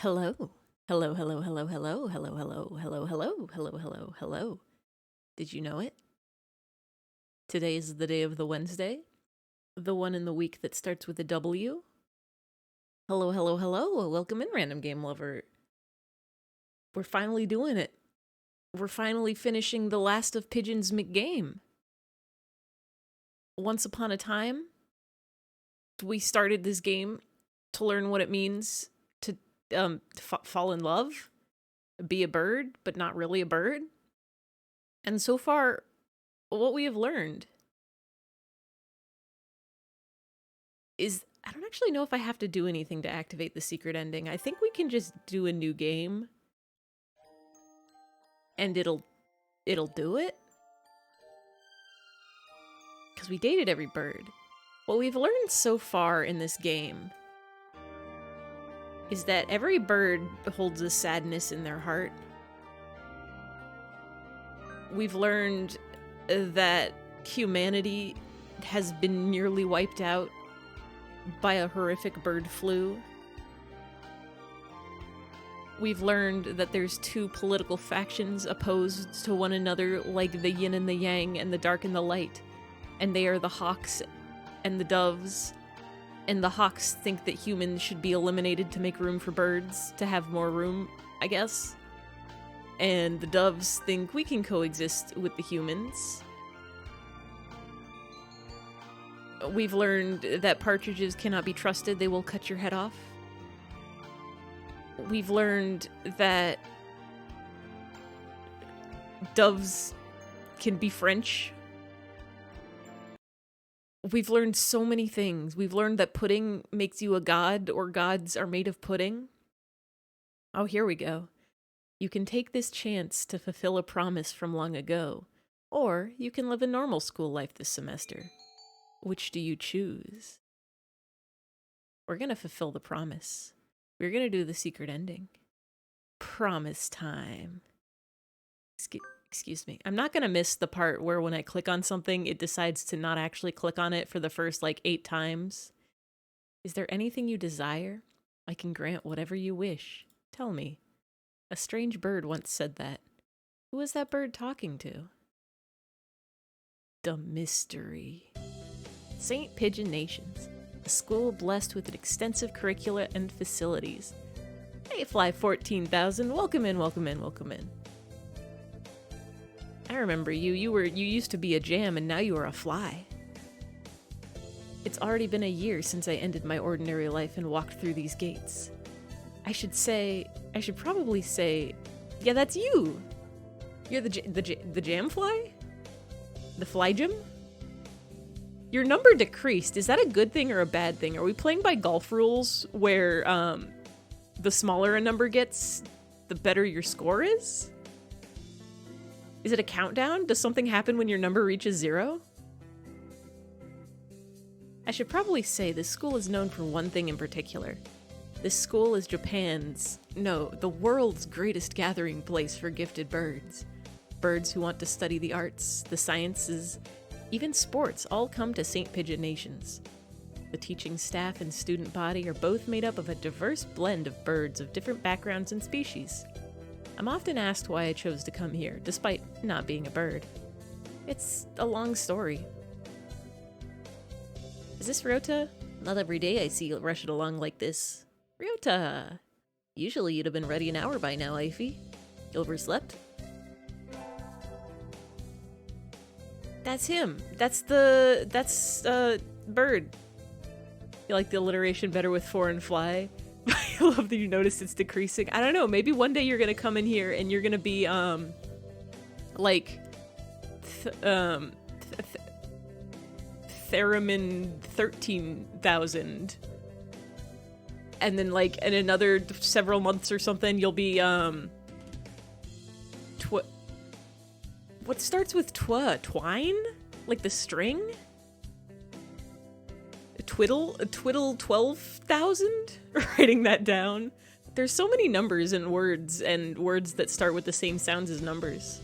Hello. Hello, hello, hello, hello, hello, hello, hello, hello, hello, hello, hello. Did you know it? Today is the day of the Wednesday, the one in the week that starts with a W. Hello, hello, hello. Welcome in, random game lover. We're finally doing it. We're finally finishing the last of Pigeons McGame. Once upon a time, we started this game to learn what it means to fall in love, be a bird, but not really a bird. And so far, what we have learned is I don't actually know if I have to do anything to activate the secret ending. I think we can just do a new game and it'll do it. Because we dated every bird. What we've learned so far in this game is that every bird holds a sadness in their heart. We've learned that humanity has been nearly wiped out by a horrific bird flu. We've learned that there's two political factions opposed to one another, like the yin and the yang and the dark and the light. And they are the hawks and the doves. And the hawks think that humans should be eliminated to make room for birds, to have more room, I guess. And the doves think we can coexist with the humans. We've learned that partridges cannot be trusted, they will cut your head off. We've learned that doves can be French. We've learned so many things. We've learned that pudding makes you a god, or gods are made of pudding. Oh, here we go. You can take this chance to fulfill a promise from long ago, or you can live a normal school life this semester. Which do you choose? We're gonna fulfill the promise. We're gonna do the secret ending. Promise time. Excuse me. I'm not gonna miss the part where when I click on something, it decides to not actually click on it for the first, 8 times. Is there anything you desire? I can grant whatever you wish. Tell me. A strange bird once said that. Who was that bird talking to? The mystery. St. Pigeon Nations, a school blessed with an extensive curricula and facilities. Hey, Fly 14,000, welcome in, welcome in, welcome in. I remember you. You used to be a jam, and now you are a fly. It's already been a year since I ended my ordinary life and walked through these gates. I should probably say, yeah, that's you. You're the jam fly? The fly gym? Your number decreased. Is that a good thing or a bad thing? Are we playing by golf rules where the smaller a number gets, the better your score is? Is it a countdown? Does something happen when your number reaches 0? I should probably say this school is known for one thing in particular. This school is the world's greatest gathering place for gifted birds. Birds who want to study the arts, the sciences, even sports all come to St. Pigeon Nations. The teaching staff and student body are both made up of a diverse blend of birds of different backgrounds and species. I'm often asked why I chose to come here, despite not being a bird. It's a long story. Is this Ryota? Not every day I see you rushing along like this. Ryota! Usually you'd have been ready an hour by now, eyfey. Overslept? That's him. That's bird. You like the alliteration better with foreign fly? I love that you noticed it's decreasing. I don't know, maybe one day you're gonna come in here and you're gonna be, Theremin 13,000. And then, in another several months or something, you'll be, what starts with twa? Twine? Like the string? Twiddle 12,000? Writing that down. There's so many numbers and words that start with the same sounds as numbers.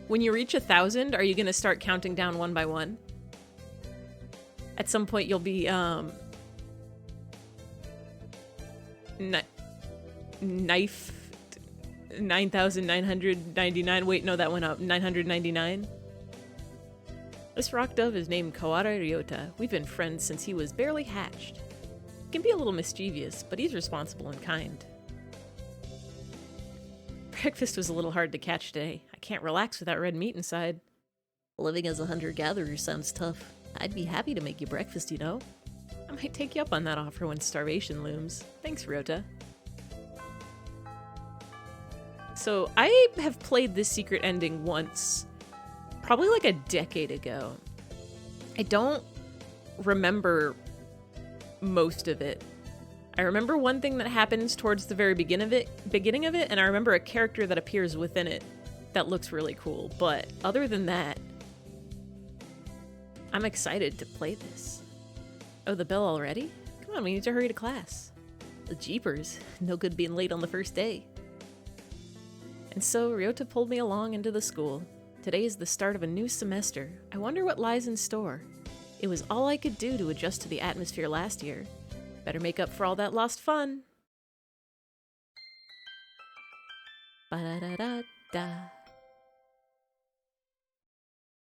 When you reach 1,000, are you gonna start counting down one by one? At some point you'll be, Knife 9,999. Wait, no, that went up. 999. This rock dove is named Kawara Ryota. We've been friends since he was barely hatched. He can be a little mischievous, but he's responsible and kind. Breakfast was a little hard to catch today. I can't relax without red meat inside. Living as a hunter-gatherer sounds tough. I'd be happy to make you breakfast, you know? I might take you up on that offer when starvation looms. Thanks, Ryota. So, I have played this secret ending once, probably like a decade ago. I don't remember most of it. I remember one thing that happens towards the very beginning of it, and I remember a character that appears within it that looks really cool. But other than that, I'm excited to play this. Oh, the bell already? Come on, we need to hurry to class. The jeepers. No good being late on the first day. And so Ryota pulled me along into the school. Today is the start of a new semester. I wonder what lies in store. It was all I could do to adjust to the atmosphere last year. Better make up for all that lost fun. Ba-da-da-da-da.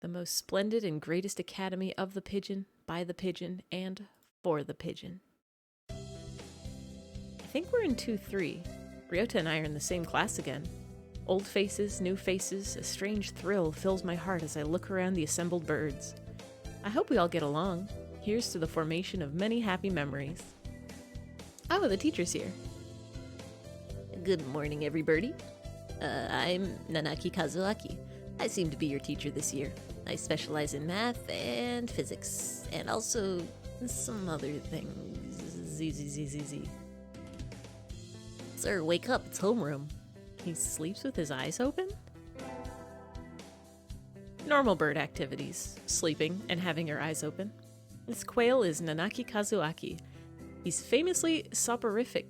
The most splendid and greatest academy of the pigeon, by the pigeon, and for the pigeon. I think we're in 2-3. Ryota and I are in the same class again. Old faces, new faces, a strange thrill fills my heart as I look around the assembled birds. I hope we all get along. Here's to the formation of many happy memories. Oh, the teacher's here. Good morning, everybody. I'm Nanaki Kazuaki. I seem to be your teacher this year. I specialize in math and physics, and also some other things. Z. Sir, wake up, it's homeroom. He sleeps with his eyes open? Normal bird activities, sleeping and having your eyes open. This quail is Nanaki Kazuaki. He's a famously soporific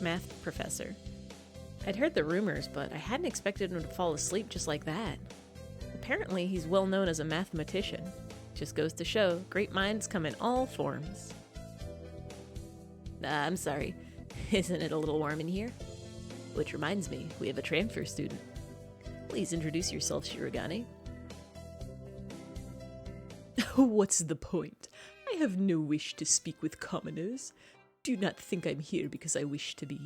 math professor. I'd heard the rumors, but I hadn't expected him to fall asleep just like that. Apparently, he's well known as a mathematician. Just goes to show, great minds come in all forms. I'm sorry. Isn't it a little warm in here? Which reminds me, we have a transfer student. Please introduce yourself, Shirogane. What's the point? I have no wish to speak with commoners. Do not think I'm here because I wish to be.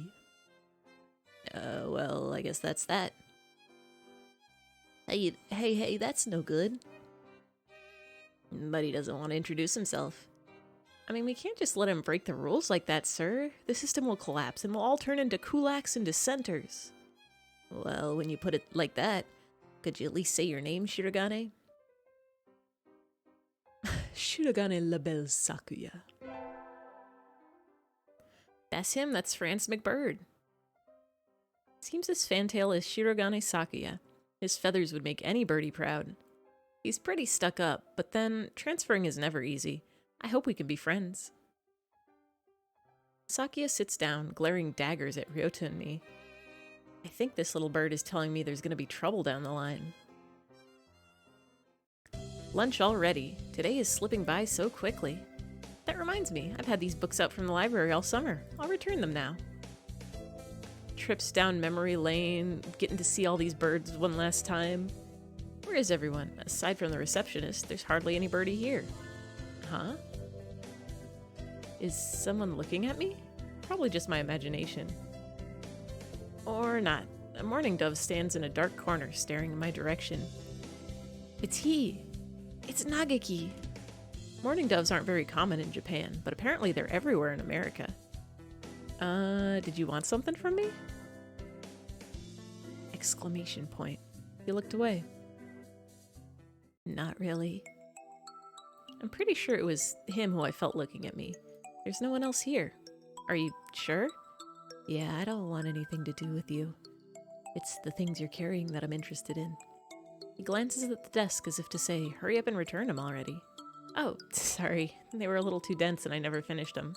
Well, I guess that's that. Hey, that's no good. But he doesn't want to introduce himself. I mean, we can't just let him break the rules like that, sir. The system will collapse and we'll all turn into kulaks and dissenters. Well, when you put it like that, could you at least say your name, Shirogane? Shirogane La Belle Sakuya. That's him, that's France McBird. Seems his fantail is Shirogane Sakuya. His feathers would make any birdie proud. He's pretty stuck up, but then transferring is never easy. I hope we can be friends. Sakuya sits down, glaring daggers at Ryota and me. I think this little bird is telling me there's going to be trouble down the line. Lunch already. Today is slipping by so quickly. That reminds me, I've had these books out from the library all summer. I'll return them now. Trips down memory lane, getting to see all these birds one last time. Where is everyone? Aside from the receptionist, there's hardly any birdie here. Huh? Is someone looking at me? Probably just my imagination. Or not. A mourning dove stands in a dark corner, staring in my direction. It's he! It's Nageki! Mourning doves aren't very common in Japan, but apparently they're everywhere in America. Did you want something from me? Exclamation point. He looked away. Not really. I'm pretty sure it was him who I felt looking at me. There's no one else here. Are you sure? Yeah, I don't want anything to do with you. It's the things you're carrying that I'm interested in. He glances at the desk as if to say, hurry up and return them already. Oh, sorry. They were a little too dense and I never finished them.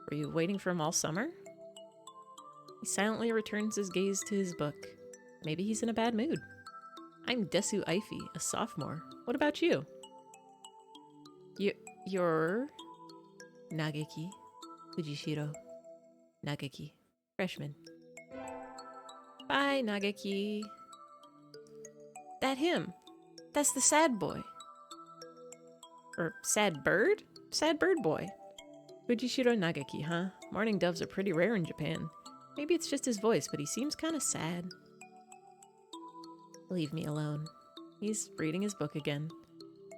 Were you waiting for him all summer? He silently returns his gaze to his book. Maybe he's in a bad mood. I'm Desu Eyfey, a sophomore. What about you? You're... Nageki Fujishiro. Nagaki. Freshman. Bye, Nagaki. That him. That's the sad boy. Or sad bird? Sad bird boy. Fujishiro Nagaki, huh? Mourning doves are pretty rare in Japan. Maybe it's just his voice, but he seems kind of sad. Leave me alone. He's reading his book again.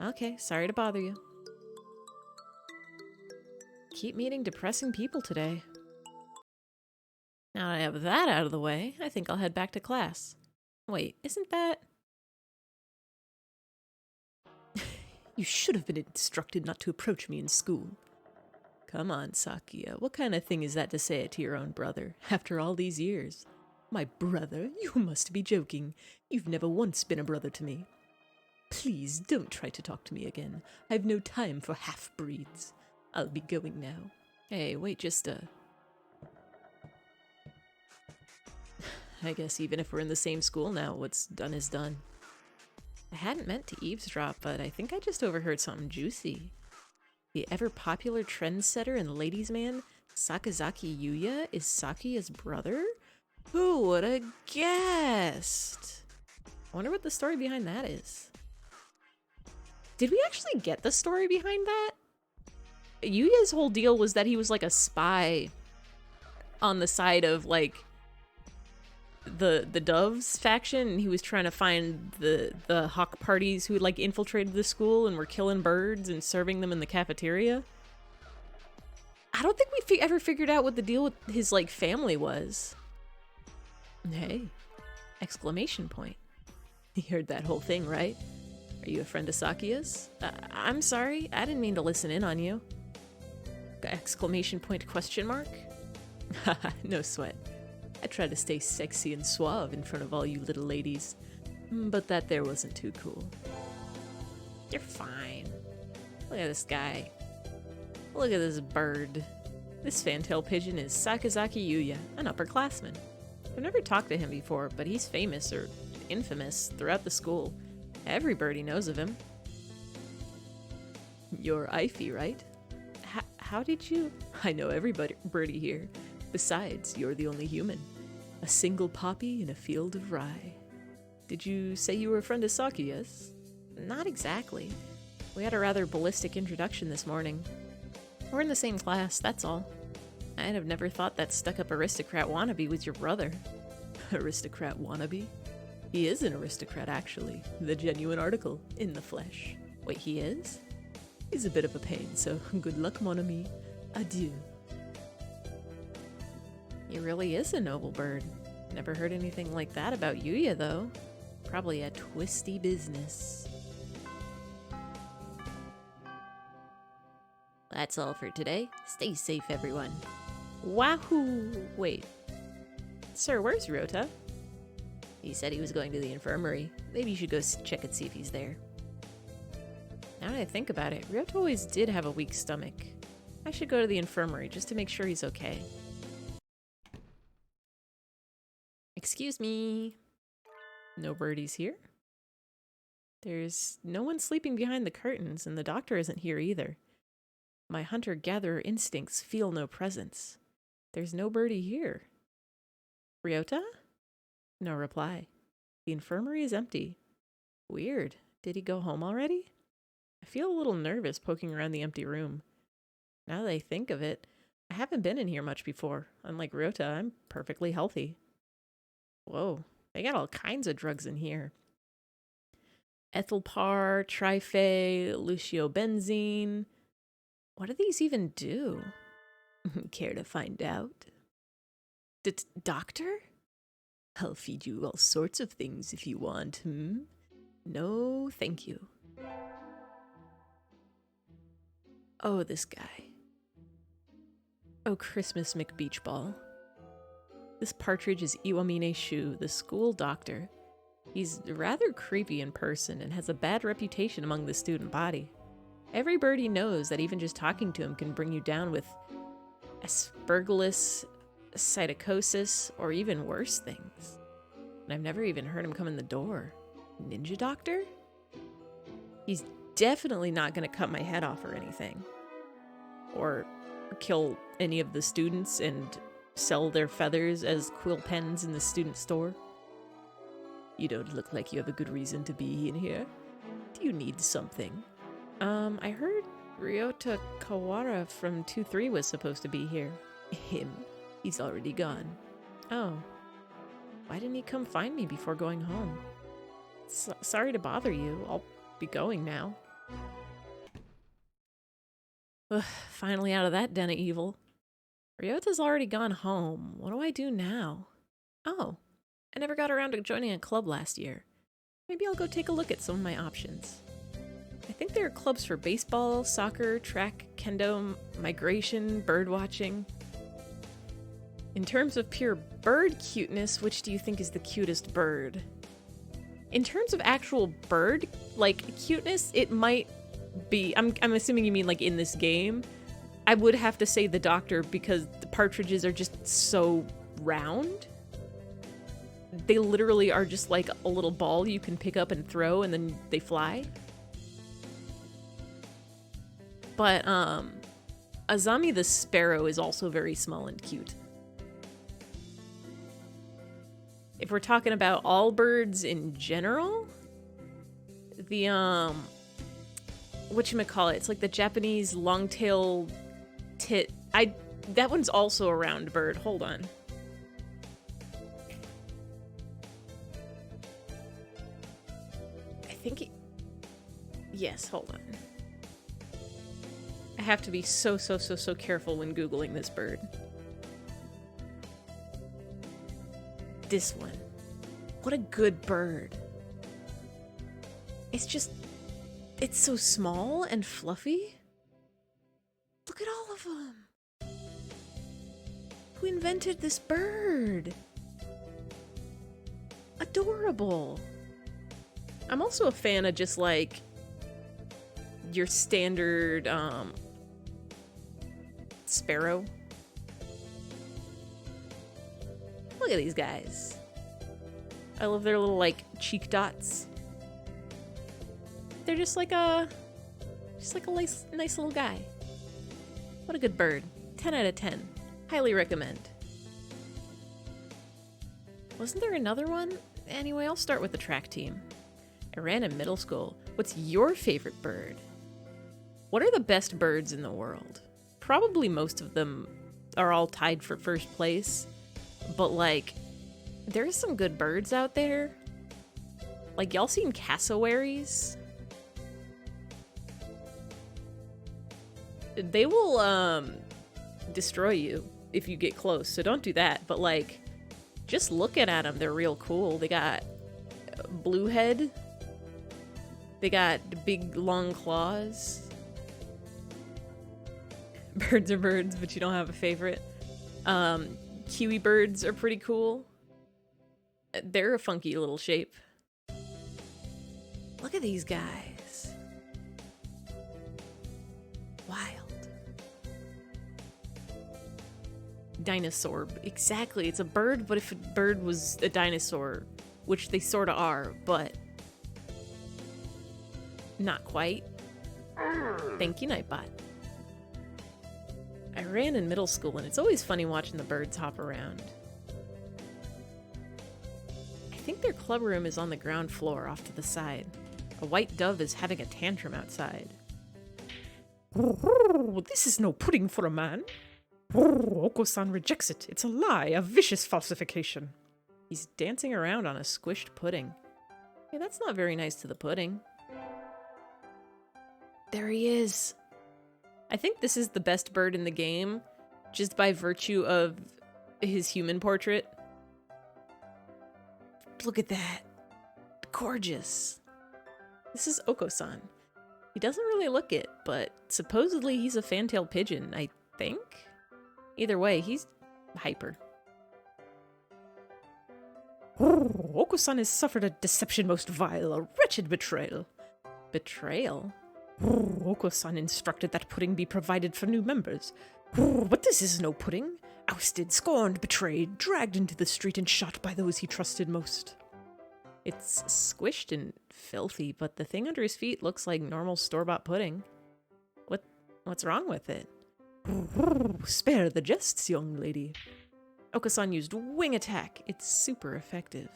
Okay, sorry to bother you. Keep meeting depressing people today. Now that I have that out of the way, I think I'll head back to class. Wait, isn't that... You should have been instructed not to approach me in school. Come on, Sakia. What kind of thing is that to say it to your own brother, after all these years? My brother? You must be joking. You've never once been a brother to me. Please, don't try to talk to me again. I've no time for half-breeds. I'll be going now. Hey, wait just I guess even if we're in the same school now, what's done is done. I hadn't meant to eavesdrop, but I think I just overheard something juicy. The ever-popular trendsetter and ladies' man, Sakazaki Yuya, is Sakia's brother? Who would have guessed? I wonder what the story behind that is. Did we actually get the story behind that? Yuya's whole deal was that he was like a spy on the side of like the Doves faction, and he was trying to find the hawk parties who like infiltrated the school and were killing birds and serving them in the cafeteria. I don't think we ever figured out what the deal with his like family was. Hey, exclamation point. You heard that whole thing, right? Are you a friend of Sakia's? I'm sorry, I didn't mean to listen in on you. Exclamation point question mark? Haha, no sweat. I try to stay sexy and suave in front of all you little ladies, but that there wasn't too cool. You're fine. Look at this guy. Look at this bird. This fantail pigeon is Sakazaki Yuya, an upperclassman. I've never talked to him before, but he's famous, or infamous, throughout the school. Every birdie knows of him. You're eyfey, right? How did you... I know every birdie here. Besides, you're the only human. A single poppy in a field of rye. Did you say you were a friend of Sakia's? Not exactly. We had a rather ballistic introduction this morning. We're in the same class, that's all. I'd have never thought that stuck-up aristocrat wannabe was your brother. Aristocrat wannabe? He is an aristocrat, actually. The genuine article, in the flesh. Wait, he is? He's a bit of a pain, so good luck, mon ami. Adieu. He really is a noble bird. Never heard anything like that about Yuya, though. Probably a twisty business. That's all for today. Stay safe, everyone. Wahoo! Wait. Sir, where's Ryota? He said he was going to the infirmary. Maybe you should go check and see if he's there. Now that I think about it, Ryota always did have a weak stomach. I should go to the infirmary just to make sure he's okay. Excuse me. No birdies here? There's no one sleeping behind the curtains, and the doctor isn't here either. My hunter-gatherer instincts feel no presence. There's no birdie here. Ryota? No reply. The infirmary is empty. Weird. Did he go home already? I feel a little nervous poking around the empty room. Now that I think of it, I haven't been in here much before. Unlike Ryota, I'm perfectly healthy. Whoa, they got all kinds of drugs in here. Ethylpar, Trifay, Luciobenzene. What do these even do? Care to find out? Doctor? I'll feed you all sorts of things if you want, No, thank you. Oh, this guy. Oh, Christmas McBeachball. This partridge is Iwamine Shu, the school doctor. He's rather creepy in person and has a bad reputation among the student body. Every birdie knows that even just talking to him can bring you down with Aspergillus, psittacosis, or even worse things. And I've never even heard him come in the door. Ninja doctor? He's definitely not going to cut my head off or anything. Or kill any of the students and sell their feathers as quill pens in the student store. You don't look like you have a good reason to be in here. Do you need something? I heard Ryota Kawara from 2-3 was supposed to be here. Him? He's already gone. Oh. Why didn't he come find me before going home? Sorry to bother you. I'll be going now. Ugh, finally out of that den of evil. Ryota's already gone home. What do I do now? Oh, I never got around to joining a club last year. Maybe I'll go take a look at some of my options. I think there are clubs for baseball, soccer, track, kendo, migration, bird watching. In terms of pure bird cuteness, which do you think is the cutest bird? In terms of actual bird, like, cuteness, it might be... I'm assuming you mean, like, in this game. I would have to say the doctor because the partridges are just so round. They literally are just like a little ball you can pick up and throw and then they fly. But, Azami the sparrow is also very small and cute. If we're talking about all birds in general, the, whatchamacallit, it's like the Japanese long-tailed tit. That one's also a round bird. Hold on. I think yes, hold on. I have to be so careful when Googling this bird. This one. What a good bird. It's so small and fluffy. Look at all of them. Who invented this bird? Adorable. I'm also a fan of just like your standard sparrow. Look at these guys. I love their little like cheek dots. They're just like a nice little guy. What a good bird. 10 out of 10. Highly recommend. Wasn't there another one? Anyway, I'll start with the track team. I ran in middle school. What's your favorite bird? What are the best birds in the world? Probably most of them are all tied for first place. But like, there's some good birds out there. Like, y'all seen cassowaries? They will, destroy you if you get close, so don't do that. But like, just looking at them, they're real cool. They got blue head. They got big, long claws. Birds are birds, but you don't have a favorite. Kiwi birds are pretty cool. They're a funky little shape. Look at these guys. Wild. Dinosaur. Exactly. It's a bird, but if a bird was a dinosaur, which they sort of are, but not quite. Thank you, Nightbot. I ran in middle school, and it's always funny watching the birds hop around. I think their club room is on the ground floor off to the side. A white dove is having a tantrum outside. This is no pudding for a man. Oko-san rejects it. It's a lie, a vicious falsification. He's dancing around on a squished pudding. Hey, that's not very nice to the pudding. There he is. I think this is the best bird in the game, just by virtue of his human portrait. Look at that. Gorgeous. This is Oko-san. He doesn't really look it, but supposedly he's a fan-tailed pigeon, I think? Either way, he's hyper. Oko-san has suffered a deception most vile, a wretched betrayal. Betrayal? Oko-san instructed that pudding be provided for new members. But this is no pudding. Ousted, scorned, betrayed, dragged into the street and shot by those he trusted most. It's squished and filthy, but the thing under his feet looks like normal store-bought pudding. What's wrong with it? Spare the jests, young lady. Okasan used wing attack. It's super effective.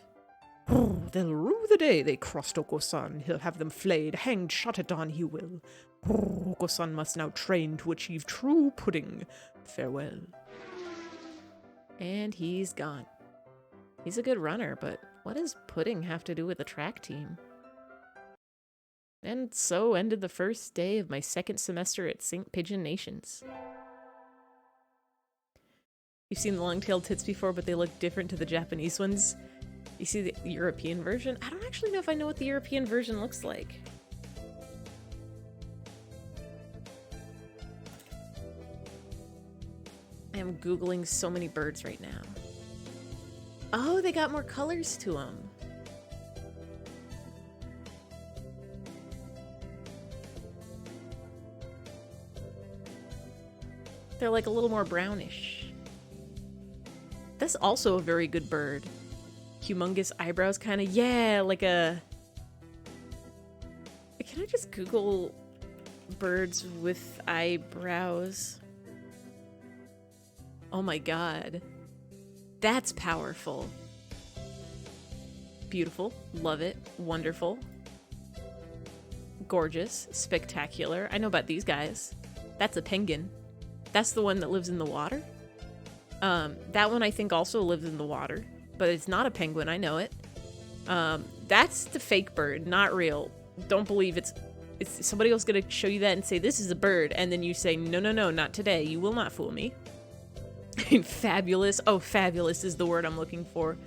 Oh, they'll rue the day they crossed Oko-san. He'll have them flayed, hanged, shot at dawn he will. Oh, Oko-san must now train to achieve true pudding. Farewell. And he's gone. He's a good runner, but what does pudding have to do with the track team? And so ended the first day of my second semester at St. Pigeon Nations. You've seen the long-tailed tits before, but they look different to the Japanese ones. You see the European version? I don't actually know if I know what the European version looks like. I am Googling so many birds right now. Oh, they got more colors to them. They're like a little more brownish. That's also a very good bird. Humongous eyebrows, kind of. Yeah, like a... Can I just Google birds with eyebrows? Oh my god. That's powerful. Beautiful. Love it. Wonderful. Gorgeous. Spectacular. I know about these guys. That's a penguin. That's the one that lives in the water. That one I think also lives in the water. But it's not a penguin, I know it. That's the fake bird, not real. Don't believe it's somebody else gonna show you that and say this is a bird, and then you say no, not today. You will not fool me. Fabulous. Oh, fabulous is the word I'm looking for.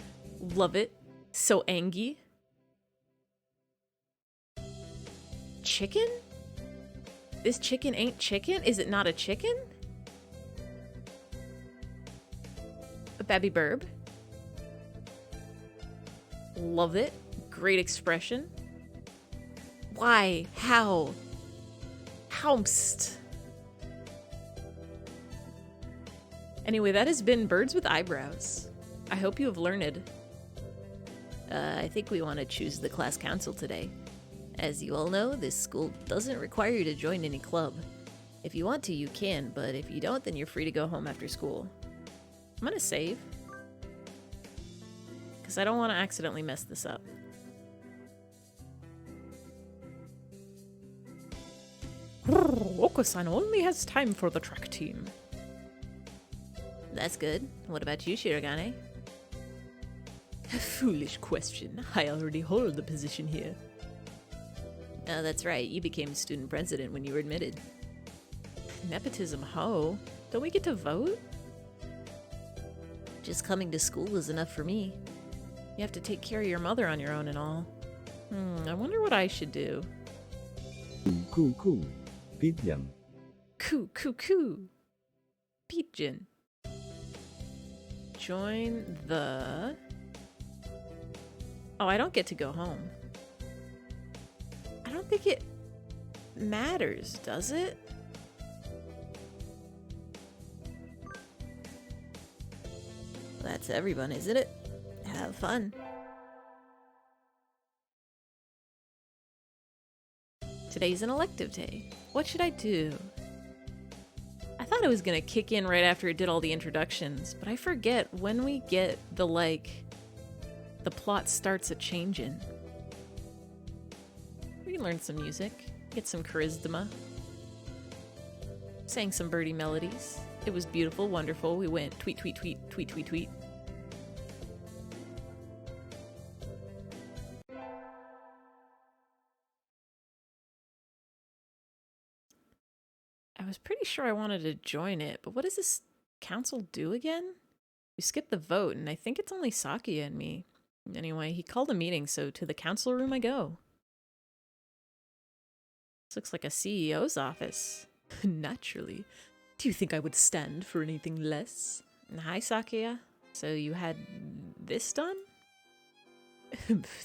Love it. So angy. Chicken? This chicken ain't chicken? Is it not a chicken? A babby burb. Love it. Great expression. Why? How? Howmst. Anyway, that has been Birds with Eyebrows. I hope you have learned. I think we want to choose the class council today. As you all know, this school doesn't require you to join any club. If you want to, you can, but if you don't, then you're free to go home after school. I'm gonna save. Because I don't want to accidentally mess this up. Oko-san only has time for the track team. That's good. What about you, Shirogane? A foolish question. I already hold the position here. Oh, that's right. You became student president when you were admitted. Nepotism, ho. Don't we get to vote? Just coming to school is enough for me. You have to take care of your mother on your own and all. I wonder what I should do. Coo, pigeon. Coo. Pigeon. Join the... Oh, I don't get to go home. I don't think it matters, does it? That's everyone, isn't it? Have fun. Today's an elective day. What should I do? I thought it was gonna kick in right after it did all the introductions, but I forget when we get the, the plot starts a changin'. We can learn some music, get some charisma. Sang some birdie melodies. It was beautiful, wonderful. We went tweet, tweet, tweet, tweet, tweet, tweet. I was pretty sure I wanted to join it, but what does this council do again? We skipped the vote, and I think it's only Sakia and me. Anyway, he called a meeting, so to the council room I go. This looks like a CEO's office. Naturally. Do you think I would stand for anything less? Hi, Sakia. So you had this done?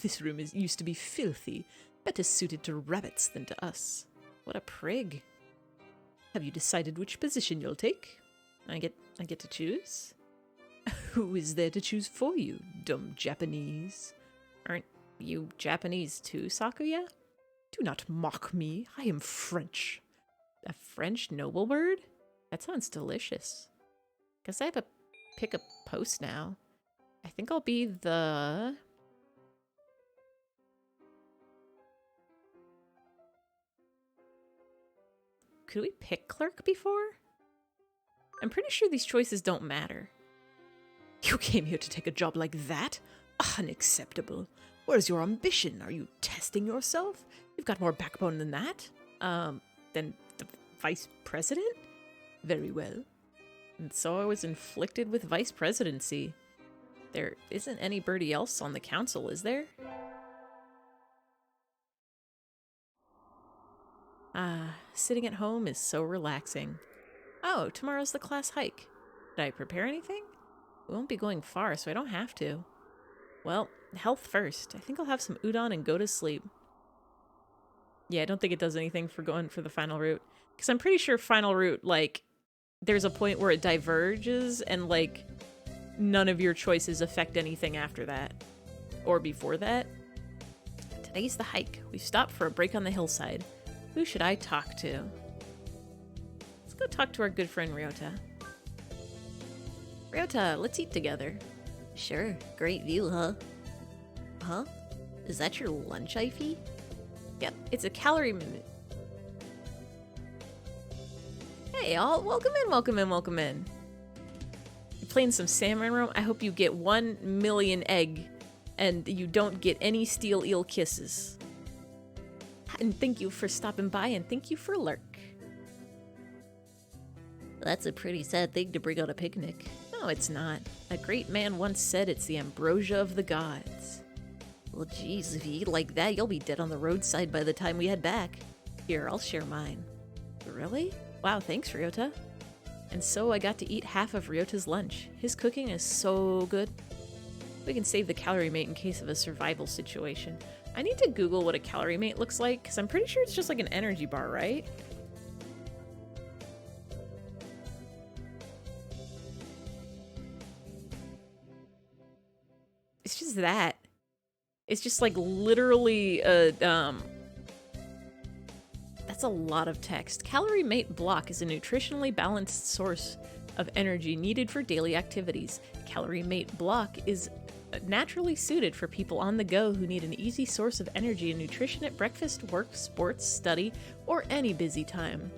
This room used to be filthy. Better suited to rabbits than to us. What a prig. Have you decided which position you'll take? I get to choose? Who is there to choose for you, dumb Japanese? Aren't you Japanese too, Sakuya? Do not mock me. I am French. A French noble bird? That sounds delicious. Guess I have a pick a post now. I think I'll be the... Could we pick clerk before? I'm pretty sure these choices don't matter. You came here to take a job like that? Unacceptable. Where's your ambition? Are you testing yourself? You've got more backbone than that. Then the vice president? Very well. And so I was inflicted with vice presidency. There isn't anybody else on the council, is there? Ah, sitting at home is so relaxing. Oh, tomorrow's the class hike. Did I prepare anything? We won't be going far, so I don't have to. Well, health first. I think I'll have some udon and go to sleep. Yeah, I don't think it does anything for going for the final route. Because I'm pretty sure final route, like, there's a point where it diverges and, like, none of your choices affect anything after that. Or before that. Today's the hike. We've stopped for a break on the hillside. Who should I talk to? Let's go talk to our good friend Ryota. Ryota, let's eat together. Sure, great view, huh? Huh? Is that your lunch, eyfey? Yep, it's a calorie minute. Hey, all, welcome in, welcome in, welcome in. You're playing some salmon room. I hope you get 1 million egg and you don't get any steel eel kisses. And thank you for stopping by and thank you for lurk. That's a pretty sad thing to bring on a picnic. No, it's not. A great man once said it's the ambrosia of the gods. Well, geez, if you eat like that, you'll be dead on the roadside by the time we head back. Here, I'll share mine. Really? Wow, thanks, Ryota. And so I got to eat half of Ryota's lunch. His cooking is so good. We can save the calorie mate in case of a survival situation. I need to Google what a calorie mate looks like, because I'm pretty sure it's just like an energy bar, right? It's just that. It's just like literally that's a lot of text. Calorie Mate Block is a nutritionally balanced source of energy needed for daily activities. Calorie Mate Block is naturally suited for people on the go who need an easy source of energy and nutrition at breakfast, work, sports, study, or any busy time.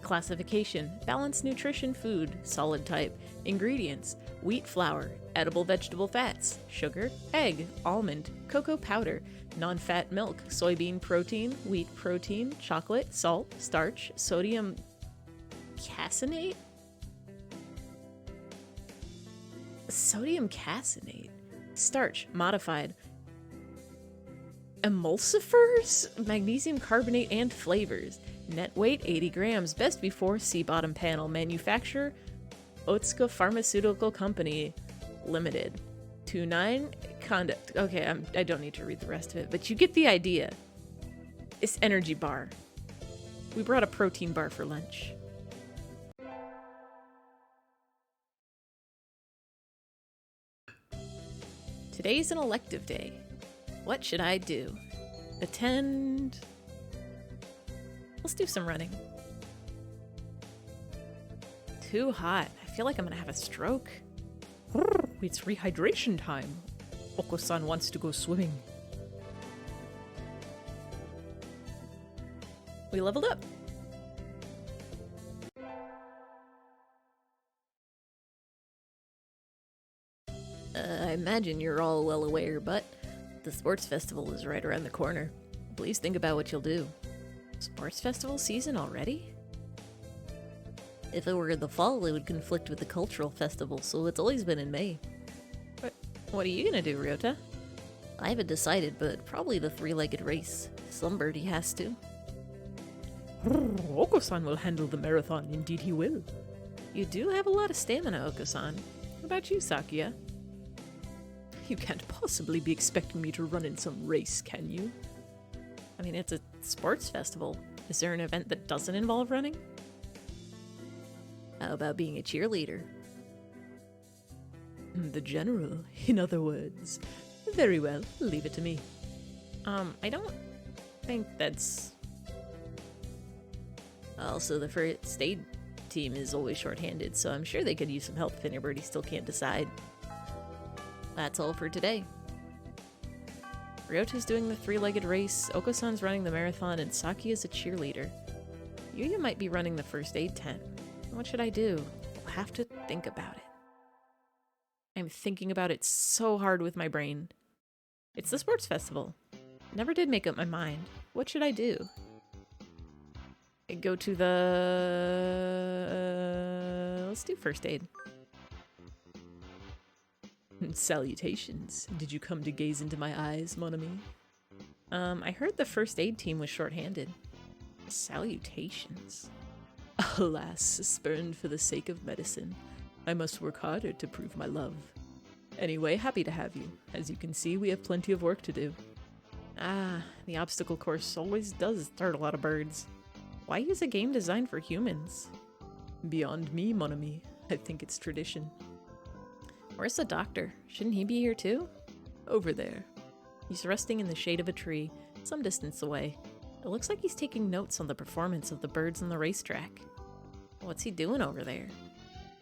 Classification: balanced nutrition food, solid type. Ingredients: wheat flour, edible vegetable fats, sugar, egg, almond, cocoa powder, non-fat milk, soybean protein, wheat protein, chocolate, salt, starch, sodium caseinate? Sodium caseinate. Starch, modified. Emulsifiers, magnesium carbonate, and flavors. Net weight 80 grams. Best before see bottom panel. Manufacturer Otsuka Pharmaceutical Company Limited. 29 conduct. Okay, I don't need to read the rest of it, but you get the idea. It's energy bar. We brought a protein bar for lunch. Today's an elective day. What should I do? Attend... Let's do some running. Too hot. I feel like I'm gonna have a stroke. It's rehydration time. Oko-san wants to go swimming. We leveled up. I imagine you're all well aware, but the sports festival is right around the corner. Please think about what you'll do. Sports festival season already? If it were in the fall, it would conflict with the cultural festival, so it's always been in May. What are you gonna do, Ryota? I haven't decided, but probably the three-legged race. Somebody has to. Oko-san will handle the marathon, indeed he will. You do have a lot of stamina, Oko-san. What about you, Sakuya? You can't possibly be expecting me to run in some race, can you? I mean, it's a sports festival. Is there an event that doesn't involve running? How about being a cheerleader? The general, in other words. Very well, leave it to me. I don't think that's... Also, the first team is always shorthanded, so I'm sure they could use some help if anybody still can't decide. That's all for today. Ryota's doing the 3-legged race, Oko-san's running the marathon, and Saki is a cheerleader. Yuya might be running the first aid tent. What should I do? I'll have to think about it. I'm thinking about it so hard with my brain. It's the sports festival. Never did make up my mind. What should I do? I go to the... let's do first aid. Salutations. Did you come to gaze into my eyes, mon ami? I heard the first aid team was shorthanded. Salutations. Alas, spurned for the sake of medicine. I must work harder to prove my love. Anyway, happy to have you. As you can see, we have plenty of work to do. Ah, the obstacle course always does start a lot of birds. Why use a game designed for humans? Beyond me, mon ami. I think it's tradition. Where's the doctor? Shouldn't he be here too? Over there. He's resting in the shade of a tree, some distance away. It looks like he's taking notes on the performance of the birds on the racetrack. What's he doing over there?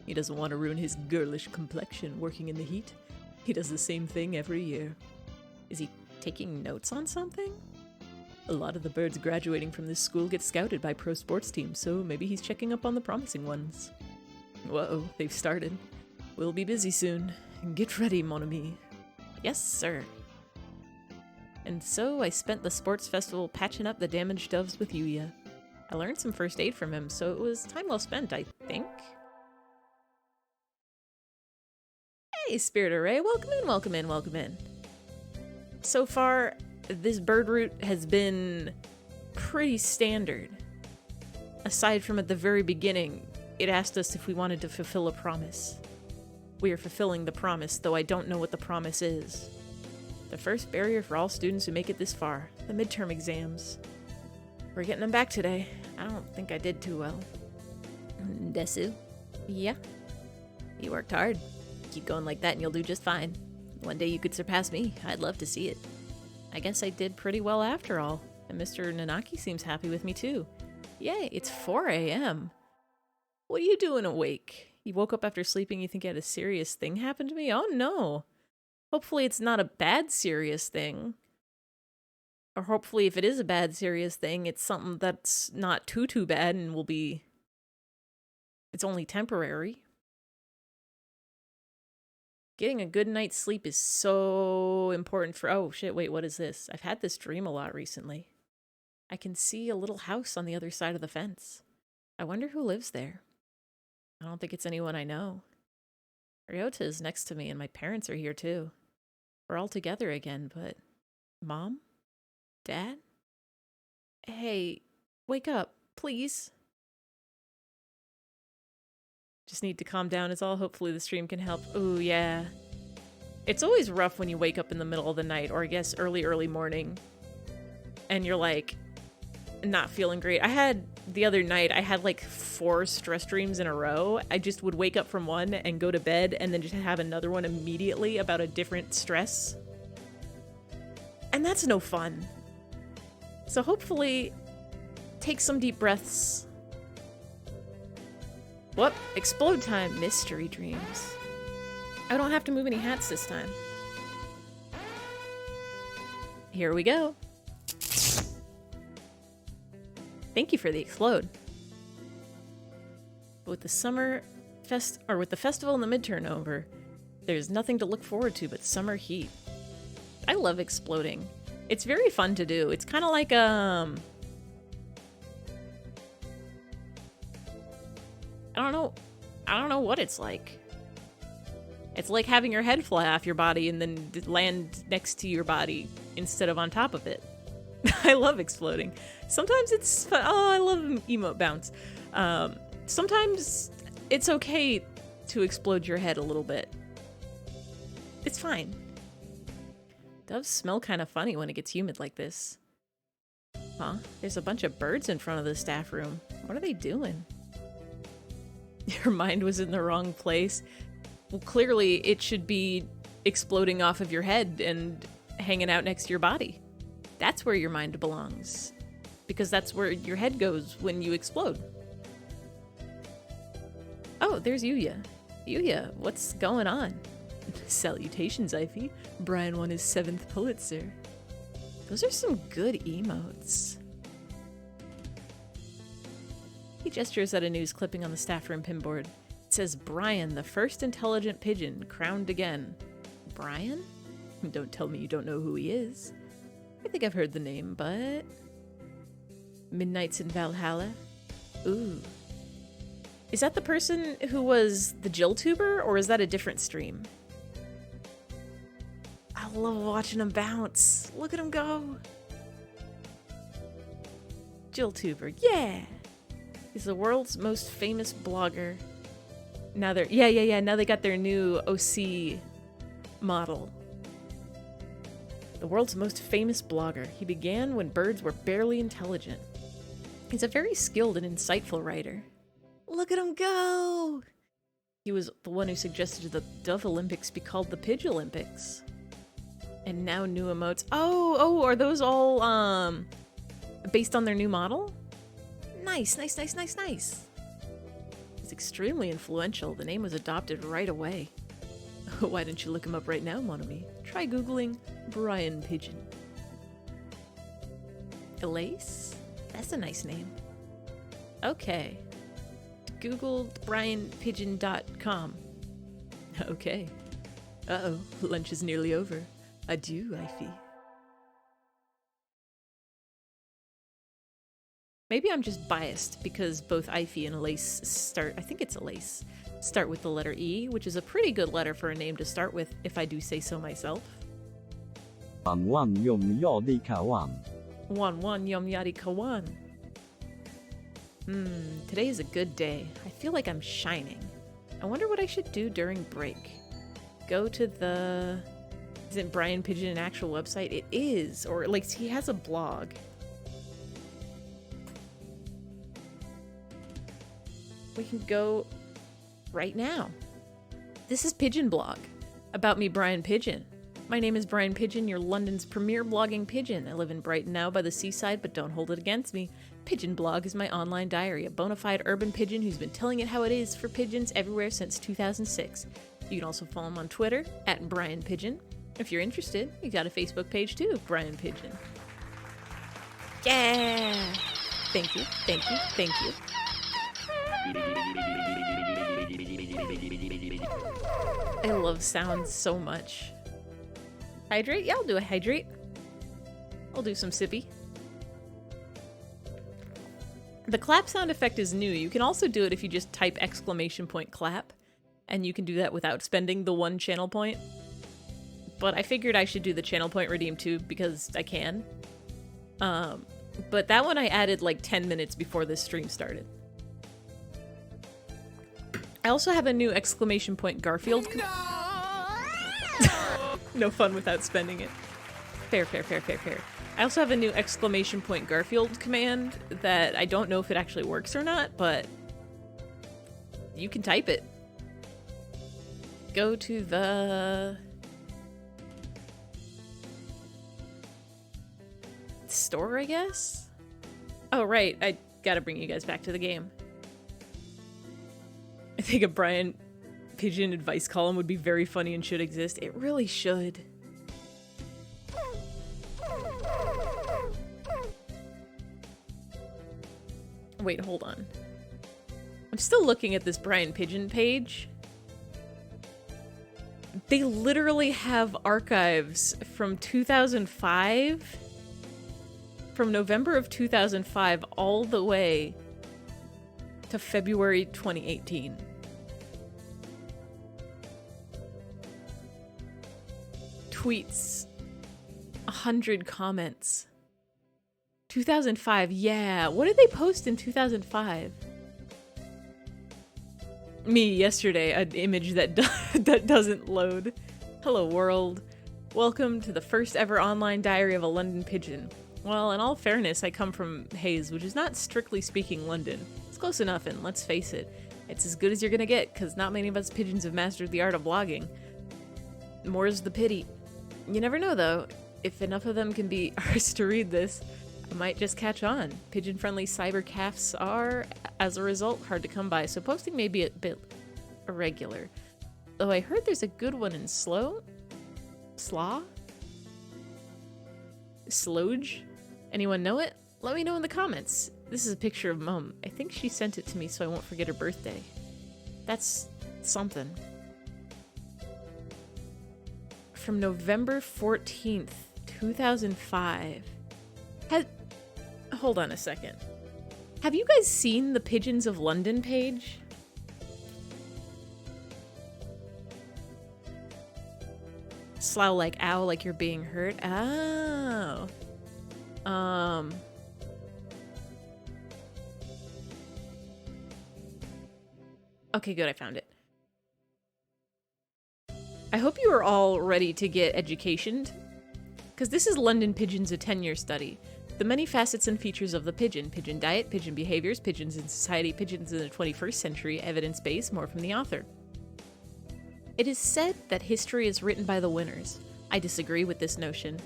He doesn't want to ruin his girlish complexion working in the heat. He does the same thing every year. Is he taking notes on something? A lot of the birds graduating from this school get scouted by pro sports teams, so maybe he's checking up on the promising ones. Whoa, they've started. We'll be busy soon. Get ready, mon ami. Yes, sir. And so I spent the sports festival patching up the damaged doves with Yuya. I learned some first aid from him, so it was time well spent, I think. Hey, Spirit Array, welcome in, welcome in, welcome in. So far, this bird route has been pretty standard. Aside from at the very beginning, it asked us if we wanted to fulfill a promise. We are fulfilling the promise, though I don't know what the promise is. The first barrier for all students who make it this far, the midterm exams. We're getting them back today. I don't think I did too well. Desu, Yeah? you worked hard. Keep going like that and you'll do just fine. One day you could surpass me. I'd love to see it. I guess I did pretty well after all. And Mr. Nanaki seems happy with me too. Yay, it's 4 a.m. What are you doing awake? You woke up after sleeping, you think you had a serious thing happen to me? Oh no. Hopefully it's not a bad serious thing. Or hopefully if it is a bad serious thing, it's something that's not too bad and will be... it's only temporary. Getting a good night's sleep is so important for... oh shit, wait, what is this? I've had this dream a lot recently. I can see a little house on the other side of the fence. I wonder who lives there. I don't think it's anyone I know. Ryota is next to me and my parents are here too. We're all together again, but... Mom? Dad? Hey, wake up, please. Just need to calm down is all. Hopefully the stream can help. Ooh, yeah. It's always rough when you wake up in the middle of the night, or I guess early morning, and you're like, not feeling great. The other night, I had like 4 stress dreams in a row. I just would wake up from one and go to bed and then just have another one immediately about a different stress. And that's no fun. So hopefully, take some deep breaths. Whoop, explode time, mystery dreams. I don't have to move any hats this time. Here we go. Thank you for the explode. With the with the festival and the midterm over, there's nothing to look forward to but summer heat. I love exploding. It's very fun to do. It's kind of like I don't know what it's like. It's like having your head fly off your body and then land next to your body instead of on top of it. I love exploding. Sometimes it's fun. Oh, I love emote bounce. Sometimes it's okay to explode your head a little bit. It's fine. Doves smell kind of funny when it gets humid like this. Huh? There's a bunch of birds in front of the staff room. What are they doing? Your mind was in the wrong place. Well, clearly it should be exploding off of your head and hanging out next to your body. That's where your mind belongs. Because that's where your head goes when you explode. Oh, there's Yuya. Yuya, what's going on? Salutations, eyfey. Brian won his 7th Pulitzer. Those are some good emotes. He gestures at a news clipping on the staff room pinboard. It says, Brian, the first intelligent pigeon, crowned again. Brian? Don't tell me you don't know who he is. I think I've heard the name, but... Midnights in Valhalla? Ooh. Is that the person who was the Jill tuber, or is that a different stream? I love watching him bounce. Look at him go. Jill tuber, yeah! He's the world's most famous blogger. Now they're... Yeah. Now they got their new OC model. The world's most famous blogger. He began when birds were barely intelligent. He's a very skilled and insightful writer. Look at him go! He was the one who suggested the Dove Olympics be called the Pidge Olympics. And now new emotes. Oh, are those all, based on their new model? Nice. He's extremely influential. The name was adopted right away. Why didn't you look him up right now, mon ami? Try Googling Brian Pigeon. Elise? That's a nice name. Okay. Googled brianpigeon.com. Okay. Uh-oh, lunch is nearly over. Adieu, eyfey. Maybe I'm just biased because both eyfey and Elise start, I think it's Elise, start with the letter E, which is a pretty good letter for a name to start with, if I do say so myself. Wan yum yadi kawan. Wan yum yadi kawan. Today is a good day. I feel like I'm shining. I wonder what I should do during break. Go to the... Isn't Brian Pigeon an actual website? It is, or like he has a blog. We can go right now. This is Pigeon Blog. About me, Brian Pigeon. My name is Brian Pigeon, your London's premier blogging pigeon. I live in Brighton now by the seaside, but don't hold it against me. Pigeon Blog is my online diary, a bona fide urban pigeon who's been telling it how it is for pigeons everywhere since 2006. You can also follow him on Twitter, at Brian Pigeon. If you're interested, you got a Facebook page too, Brian Pigeon. Yeah! Thank you. I love sounds so much. Hydrate? Yeah, I'll do a hydrate. I'll do some sippy. The clap sound effect is new. You can also do it if you just type ~clap, and you can do that without spending the 1 channel point. But I figured I should do the channel point redeem too, because I can. But that one I added like 10 minutes before this stream started. I also have a new !Garfield. No fun without spending it. Fair. I also have a new !Garfield command that I don't know if it actually works or not, but you can type it. Go to the store, I guess? Oh, right. I gotta bring you guys back to the game. I think a Brian Pigeon advice column would be very funny and should exist. It really should. Wait, hold on. I'm still looking at this Brian Pigeon page. They literally have archives from 2005, from November of 2005 all the way to February 2018. Tweets, 100 comments. 2005, yeah. What did they post in 2005? Me yesterday, an image that that doesn't load. Hello world. Welcome to the first ever online diary of a London pigeon. Well, in all fairness, I come from Hayes, which is not strictly speaking London. It's close enough, and let's face it, it's as good as you're gonna get, because not many of us pigeons have mastered the art of blogging. More's the pity. You never know, though. If enough of them can be arsed to read this, I might just catch on. Pigeon-friendly cyber cafes are, as a result, hard to come by, so posting may be a bit irregular. Though I heard there's a good one in Sloge? Anyone know it? Let me know in the comments. This is a picture of Mum. I think she sent it to me so I won't forget her birthday. That's something. From November 14th, 2005. Hold on a second. Have you guys seen the Pigeons of London page? Slough like ow, like you're being hurt. Oh. Okay, good, I found it. I hope you are all ready to get educationed, because this is London Pigeons, a 10-year study. The many facets and features of the pigeon diet, pigeon behaviors, pigeons in society, pigeons in the 21st century, evidence-based, more from the author. It is said that history is written by the winners. I disagree with this notion,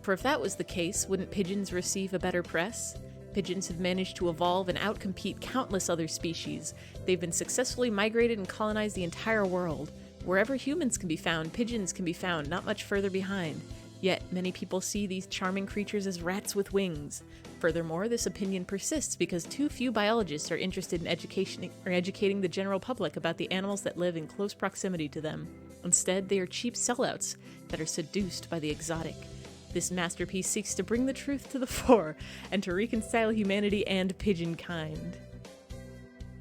for if that was the case, wouldn't pigeons receive a better press? Pigeons have managed to evolve and outcompete countless other species. They've been successfully migrated and colonized the entire world. Wherever humans can be found, pigeons can be found, not much further behind. Yet, many people see these charming creatures as rats with wings. Furthermore, this opinion persists because too few biologists are interested in educating the general public about the animals that live in close proximity to them. Instead, they are cheap sellouts that are seduced by the exotic. This masterpiece seeks to bring the truth to the fore and to reconcile humanity and pigeon kind.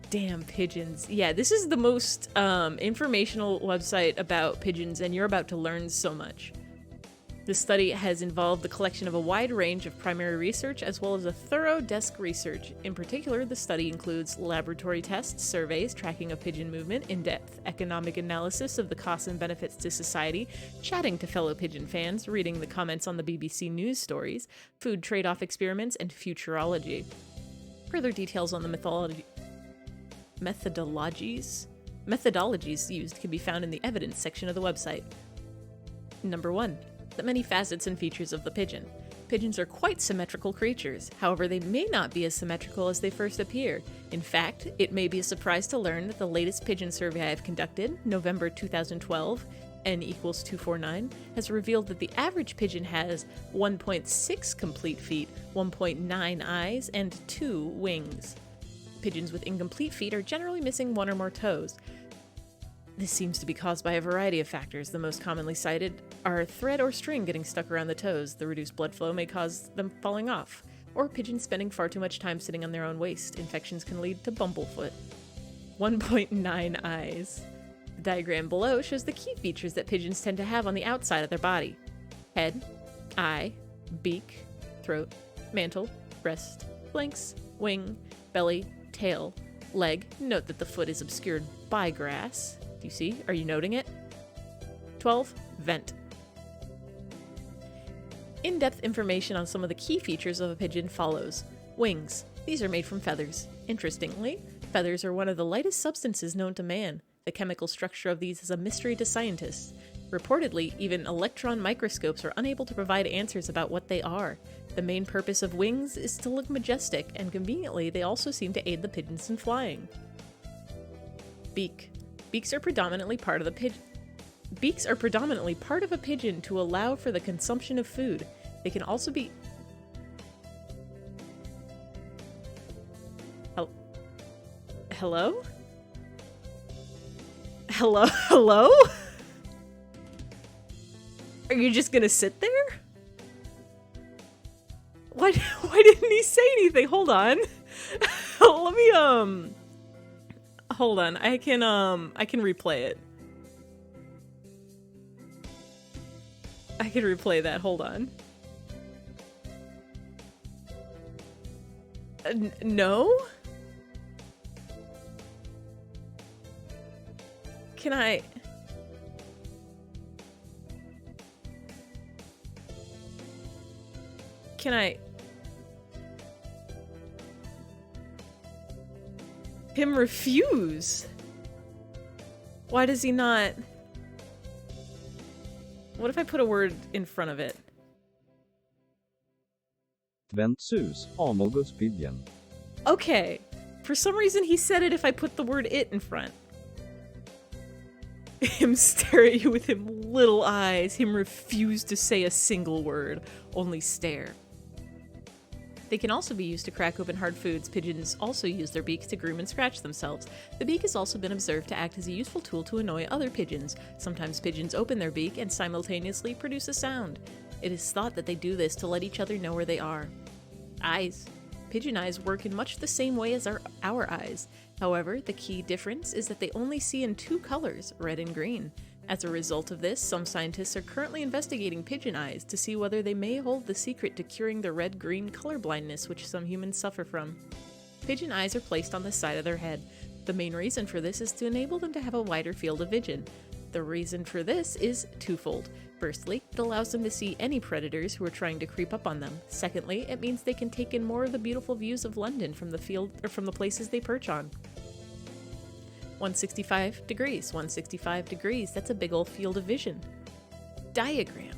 Damn pigeons. Yeah, this is the most informational website about pigeons, and you're about to learn so much. This study has involved the collection of a wide range of primary research as well as a thorough desk research. In particular, the study includes laboratory tests, surveys, tracking of pigeon movement, in-depth economic analysis of the costs and benefits to society, chatting to fellow pigeon fans, reading the comments on the BBC News stories, food trade-off experiments, and futurology. Further details on the methodologies used can be found in the evidence section of the website. Number 1. The many facets and features of the pigeon. Pigeons are quite symmetrical creatures. However, they may not be as symmetrical as they first appear. In fact, it may be a surprise to learn that the latest pigeon survey I have conducted, November 2012, N equals 249, has revealed that the average pigeon has 1.6 complete feet, 1.9 eyes, and 2 wings. Pigeons with incomplete feet are generally missing 1 or more toes. This seems to be caused by a variety of factors. The most commonly cited are thread or string getting stuck around the toes. The reduced blood flow may cause them falling off, or pigeons spending far too much time sitting on their own waste. Infections can lead to bumblefoot. 1.9 eyes. The diagram below shows the key features that pigeons tend to have on the outside of their body. Head, eye, beak, throat, mantle, breast, flanks, wing, belly, tail, leg. Note that the foot is obscured by grass. Do you see? Are you noting it? 12. Vent. In-depth information on some of the key features of a pigeon follows. Wings. These are made from feathers. Interestingly, feathers are one of the lightest substances known to man. The chemical structure of these is a mystery to scientists. Reportedly, even electron microscopes are unable to provide answers about what they are. The main purpose of wings is to look majestic, and conveniently, they also seem to aid the pigeons in flying. Beak. Beaks are predominantly part of a pigeon to allow for the consumption of food. They can also be... Hello? Hello? Are you just gonna sit there? Why didn't he say anything? Hold on. Let me, hold on. I can replay it. I can replay that. Hold on. No? Can I... Him refuse? Why does he not... What if I put a word in front of it? Ventsus, Amogus pigeon. Okay. For some reason he said it if I put the word it in front. Him stare at you with him little eyes. Him refuse to say a single word, only stare. They can also be used to crack open hard foods. Pigeons also use their beaks to groom and scratch themselves. The beak has also been observed to act as a useful tool to annoy other pigeons. Sometimes pigeons open their beak and simultaneously produce a sound. It is thought that they do this to let each other know where they are. Eyes. Pigeon eyes work in much the same way as our eyes. However, the key difference is that they only see in two colors, red and green. As a result of this, some scientists are currently investigating pigeon eyes to see whether they may hold the secret to curing the red-green color blindness which some humans suffer from. Pigeon eyes are placed on the side of their head. The main reason for this is to enable them to have a wider field of vision. The reason for this is twofold. Firstly, it allows them to see any predators who are trying to creep up on them. Secondly, it means they can take in more of the beautiful views of London from the field or from the places they perch on. 165 degrees, 165 degrees, that's a big old field of vision. Diagram.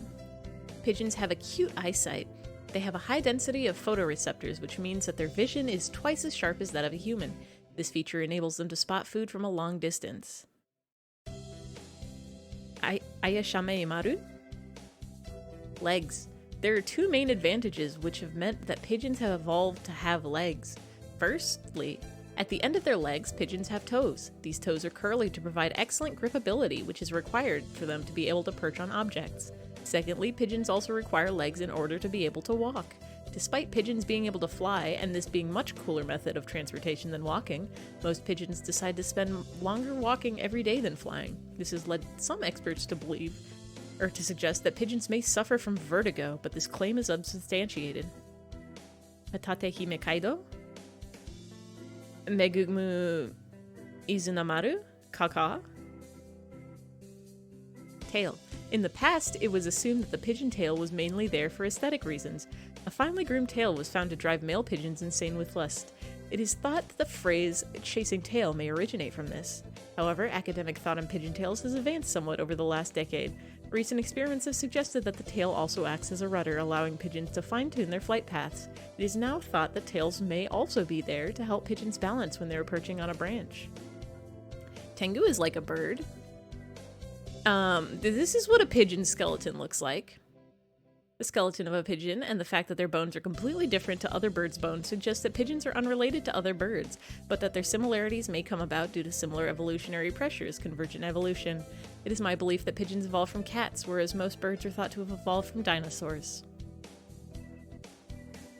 Pigeons have acute eyesight. They have a high density of photoreceptors, which means that their vision is twice as sharp as that of a human. This feature enables them to spot food from a long distance. Ayashame Legs. There are two main advantages which have meant that pigeons have evolved to have legs. Firstly, at the end of their legs, pigeons have toes. These toes are curly to provide excellent gripability, which is required for them to be able to perch on objects. Secondly, pigeons also require legs in order to be able to walk. Despite pigeons being able to fly, and this being a much cooler method of transportation than walking, most pigeons decide to spend longer walking every day than flying. This has led some experts to believe, or to suggest that pigeons may suffer from vertigo, but this claim is unsubstantiated. Hatate hime kaido? Megumu Izunamaru? Kaka? Tail. In the past, it was assumed that the pigeon tail was mainly there for aesthetic reasons. A finely groomed tail was found to drive male pigeons insane with lust. It is thought that the phrase chasing tail may originate from this. However, academic thought on pigeon tails has advanced somewhat over the last decade. Recent experiments have suggested that the tail also acts as a rudder, allowing pigeons to fine-tune their flight paths. It is now thought that tails may also be there to help pigeons balance when they are perching on a branch. Tengu is like a bird. This is what a pigeon skeleton looks like. The skeleton of a pigeon and the fact that their bones are completely different to other birds' bones suggests that pigeons are unrelated to other birds, but that their similarities may come about due to similar evolutionary pressures, convergent evolution. It is my belief that pigeons evolved from cats, whereas most birds are thought to have evolved from dinosaurs.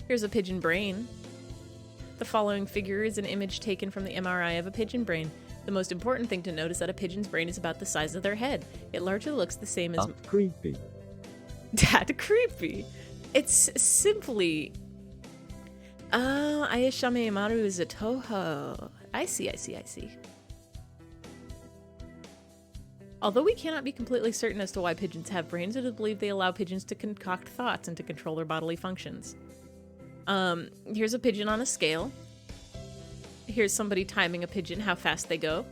Here's a pigeon brain. The following figure is an image taken from the MRI of a pigeon brain. The most important thing to note is that a pigeon's brain is about the size of their head. It largely looks the same as... Creepy. That creepy. It's simply... Ayashame Maru is a Toho. I see. Although we cannot be completely certain as to why pigeons have brains, it is believed they allow pigeons to concoct thoughts and to control their bodily functions. Here's a pigeon on a scale. Here's somebody timing a pigeon, how fast they go.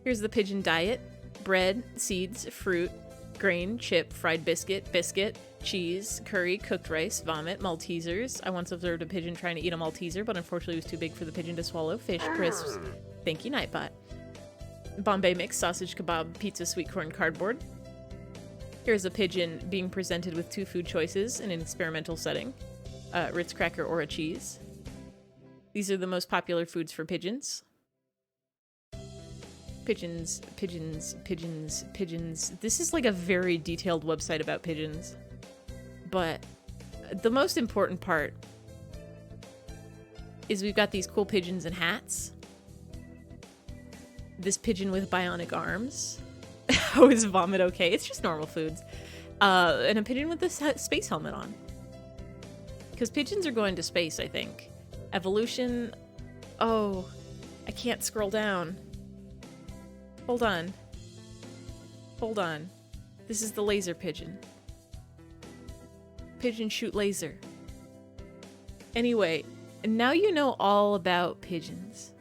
Here's the pigeon diet. Bread, seeds, fruit, grain, chip, fried biscuit, cheese, curry, cooked rice, vomit, Maltesers. I once observed a pigeon trying to eat a Malteser, but unfortunately it was too big for the pigeon to swallow. Fish, crisps. Thank you, Nightbot. Bombay mix, sausage, kebab, pizza, sweet corn, cardboard. Here's a pigeon being presented with two food choices in an experimental setting. Ritz cracker or a cheese. These are the most popular foods for pigeons. Pigeons. This is like a very detailed website about pigeons. But the most important part is we've got these cool pigeons in hats. This pigeon with bionic arms. How is vomit okay? It's just normal foods. And a pigeon with a space helmet on. Because pigeons are going to space, I think. Evolution. Oh, I can't scroll down. Hold on. This is the laser pigeon. Pigeon shoot laser. Anyway, now you know all about pigeons.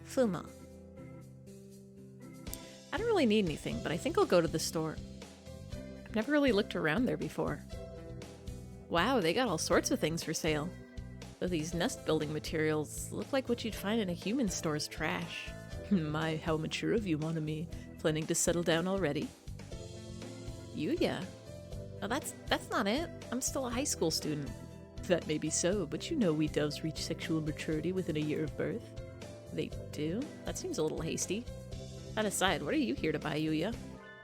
Fuma. I don't really need anything, but I think I'll go to the store. I've never really looked around there before. Wow, they got all sorts of things for sale. Though these nest building materials look like what you'd find in a human store's trash. My, how mature of you, mon ami. Planning to settle down already? Yuya. Oh, that's not it. I'm still a high school student. That may be so, but you know we doves reach sexual maturity within a year of birth. They do? That seems a little hasty. That aside, what are you here to buy, Yuya?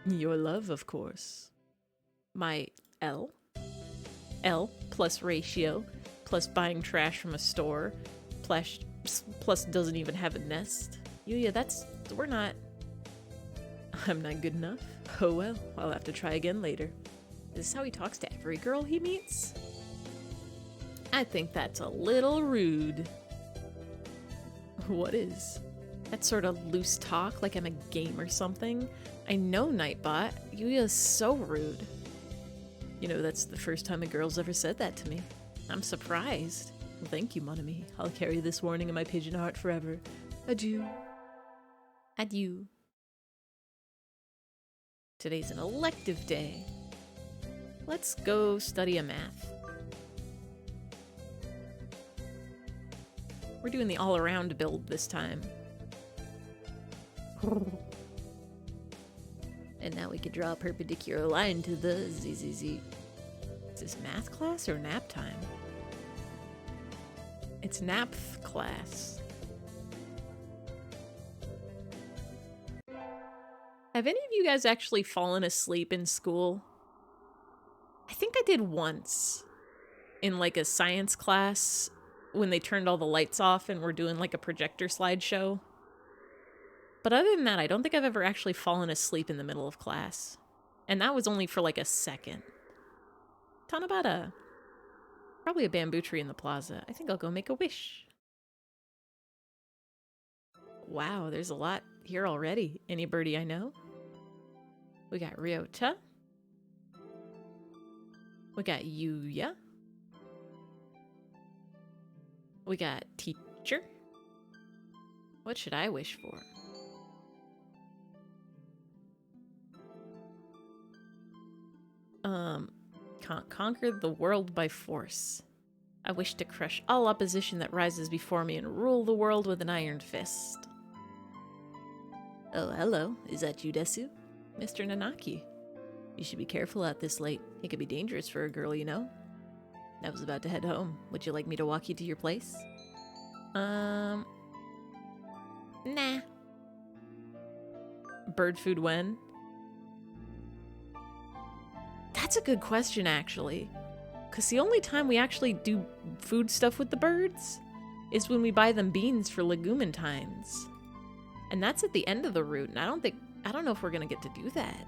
Your love, of course. My L? L plus ratio, plus buying trash from a store, plus doesn't even have a nest. Yuya, we're not... I'm not good enough? Oh well, I'll have to try again later. Is this how he talks to every girl he meets? I think that's a little rude. What is? That sort of loose talk like I'm a game or something? I know, Nightbot. Yuya's so rude. You know, that's the first time a girl's ever said that to me. I'm surprised. Well, thank you, mon ami. I'll carry this warning in my pigeon heart forever. Adieu. Adieu. Today's an elective day. Let's go study a math. We're doing the all-around build this time. And now we could draw a perpendicular line to the ZZZ. Is this math class or nap time? It's nap class. Have any of you guys actually fallen asleep in school? I think I did once in like a science class when they turned all the lights off and were doing like a projector slideshow. But other than that, I don't think I've ever actually fallen asleep in the middle of class. And that was only for like a second. Tanabata. Probably a bamboo tree in the plaza. I think I'll go make a wish. Wow, there's a lot here already. Any birdie I know? We got Ryota. We got Yuya. We got teacher. What should I wish for? Conquer the world by force. I wish to crush all opposition that rises before me and rule the world with an iron fist. Oh, hello. Is that you, Desu? Mr. Nanaki. You should be careful out this late. It could be dangerous for a girl, you know? I was about to head home. Would you like me to walk you to your place? Nah. Bird food when? That's a good question, actually. Because the only time we actually do food stuff with the birds is when we buy them beans for legumintines. And that's at the end of the route, and I don't know if we're gonna get to do that.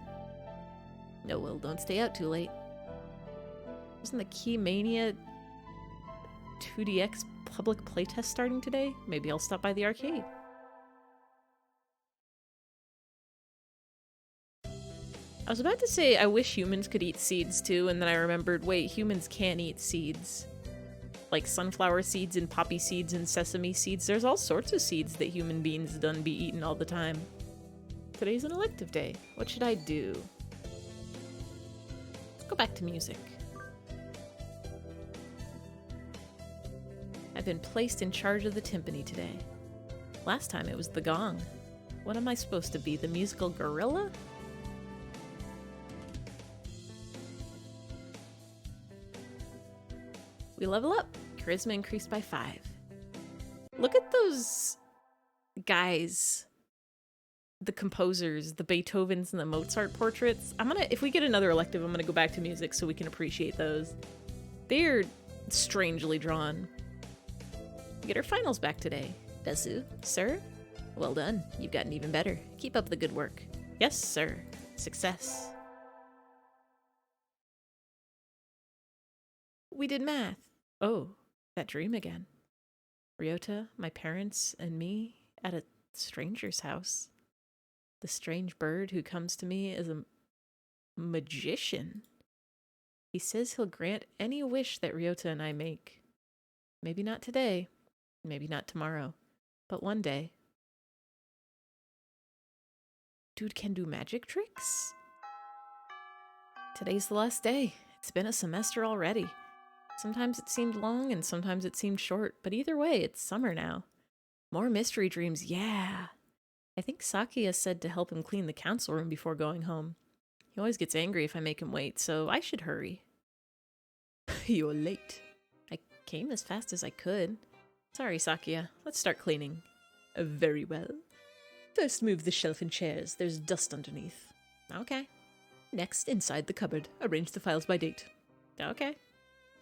No, well, don't stay out too late. Wasn't the Key Mania 2DX public playtest starting today? Maybe I'll stop by the arcade. I was about to say I wish humans could eat seeds too, and then I remembered, wait, humans can't eat seeds. Like sunflower seeds and poppy seeds and sesame seeds. There's all sorts of seeds that human beings done be eating all the time. Today's an elective day. What should I do? Let's go back to music. I've been placed in charge of the timpani today. Last time it was the gong. What am I supposed to be, the musical gorilla? We level up. Charisma increased by 5. Look at those guys. The composers, the Beethovens and the Mozart portraits. If we get another elective, I'm gonna go back to music so we can appreciate those. They're strangely drawn. We get our finals back today. Desu? Sir? Well done. You've gotten even better. Keep up the good work. Yes, sir. Success. We did math. Oh, that dream again. Ryota, my parents, and me at a stranger's house. The strange bird who comes to me as a magician. He says he'll grant any wish that Ryota and I make. Maybe not today, maybe not tomorrow, but one day. Dude can do magic tricks? Today's the last day. It's been a semester already. Sometimes it seemed long and sometimes it seemed short, but either way, it's summer now. More mystery dreams, yeah. I think Sakia said to help him clean the council room before going home. He always gets angry if I make him wait, so I should hurry. You're late. I came as fast as I could. Sorry, Sakia. Let's start cleaning. Very well. First move the shelf and chairs. There's dust underneath. Okay. Next, inside the cupboard, arrange the files by date. Okay.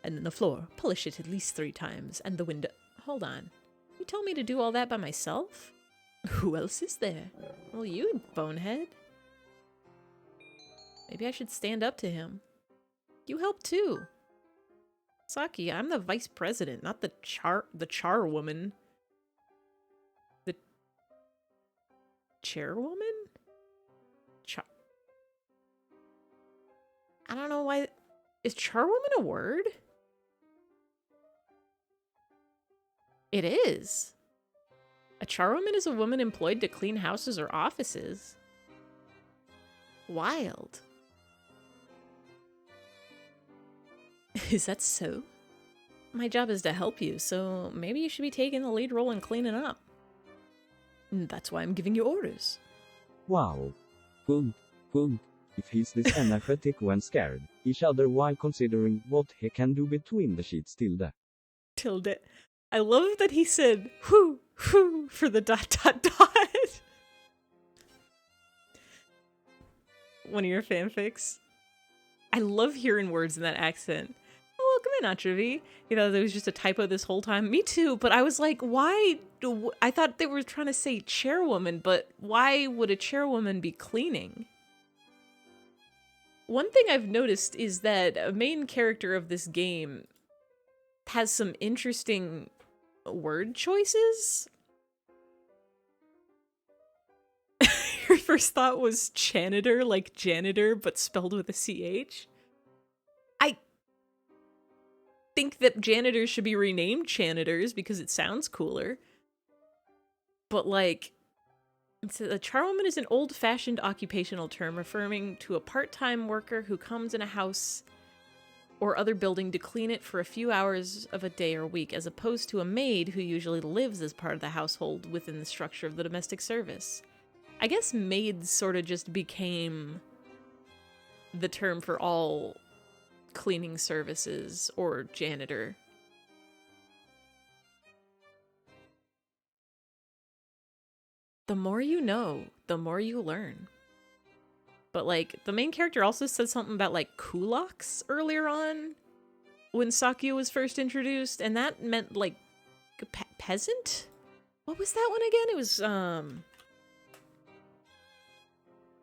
And then the floor, polish it at least 3 times, and the window... Hold on. You told me to do all that by myself? Who else is there? Well, you bonehead. Maybe I should stand up to him. You help too. Saki, I'm the vice president, not the charwoman. The chairwoman? I don't know why. Is charwoman a word? It is. A charwoman is a woman employed to clean houses or offices. Wild. Is that so? My job is to help you, so maybe you should be taking the lead role in cleaning up. That's why I'm giving you orders. Wow. Hund. If he's this energetic when scared, each other while considering what he can do between the sheets tilde. Tilde. I love that he said, whoo, for the ... One of your fanfics. I love hearing words in that accent. Oh, welcome in, Atravi. You know, there was just a typo this whole time. Me too, but I was like, why? I thought they were trying to say chairwoman, but why would a chairwoman be cleaning? One thing I've noticed is that a main character of this game has some interesting word choices. Your first thought was janitor, like janitor, but spelled with a CH. I think that janitors should be renamed janitors because it sounds cooler. But like, a charwoman is an old-fashioned occupational term referring to a part-time worker who comes in a house or other building to clean it for a few hours of a day or week, as opposed to a maid who usually lives as part of the household within the structure of the domestic service. I guess maid sort of just became the term for all cleaning services or janitor. The more you know, the more you learn. But like, the main character also said something about like kulaks earlier on when Sakya was first introduced, and that meant like peasant? What was that one again? It was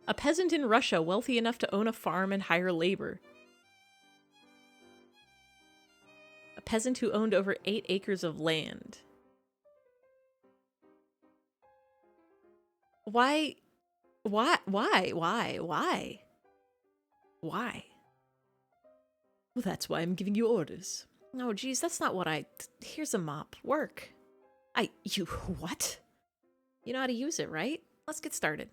a peasant in Russia, wealthy enough to own a farm and hire labor. A peasant who owned over 8 acres of land. Why? Well, that's why I'm giving you orders. No, geez, that's not what Here's a mop. Work. You what? You know how to use it, right? Let's get started.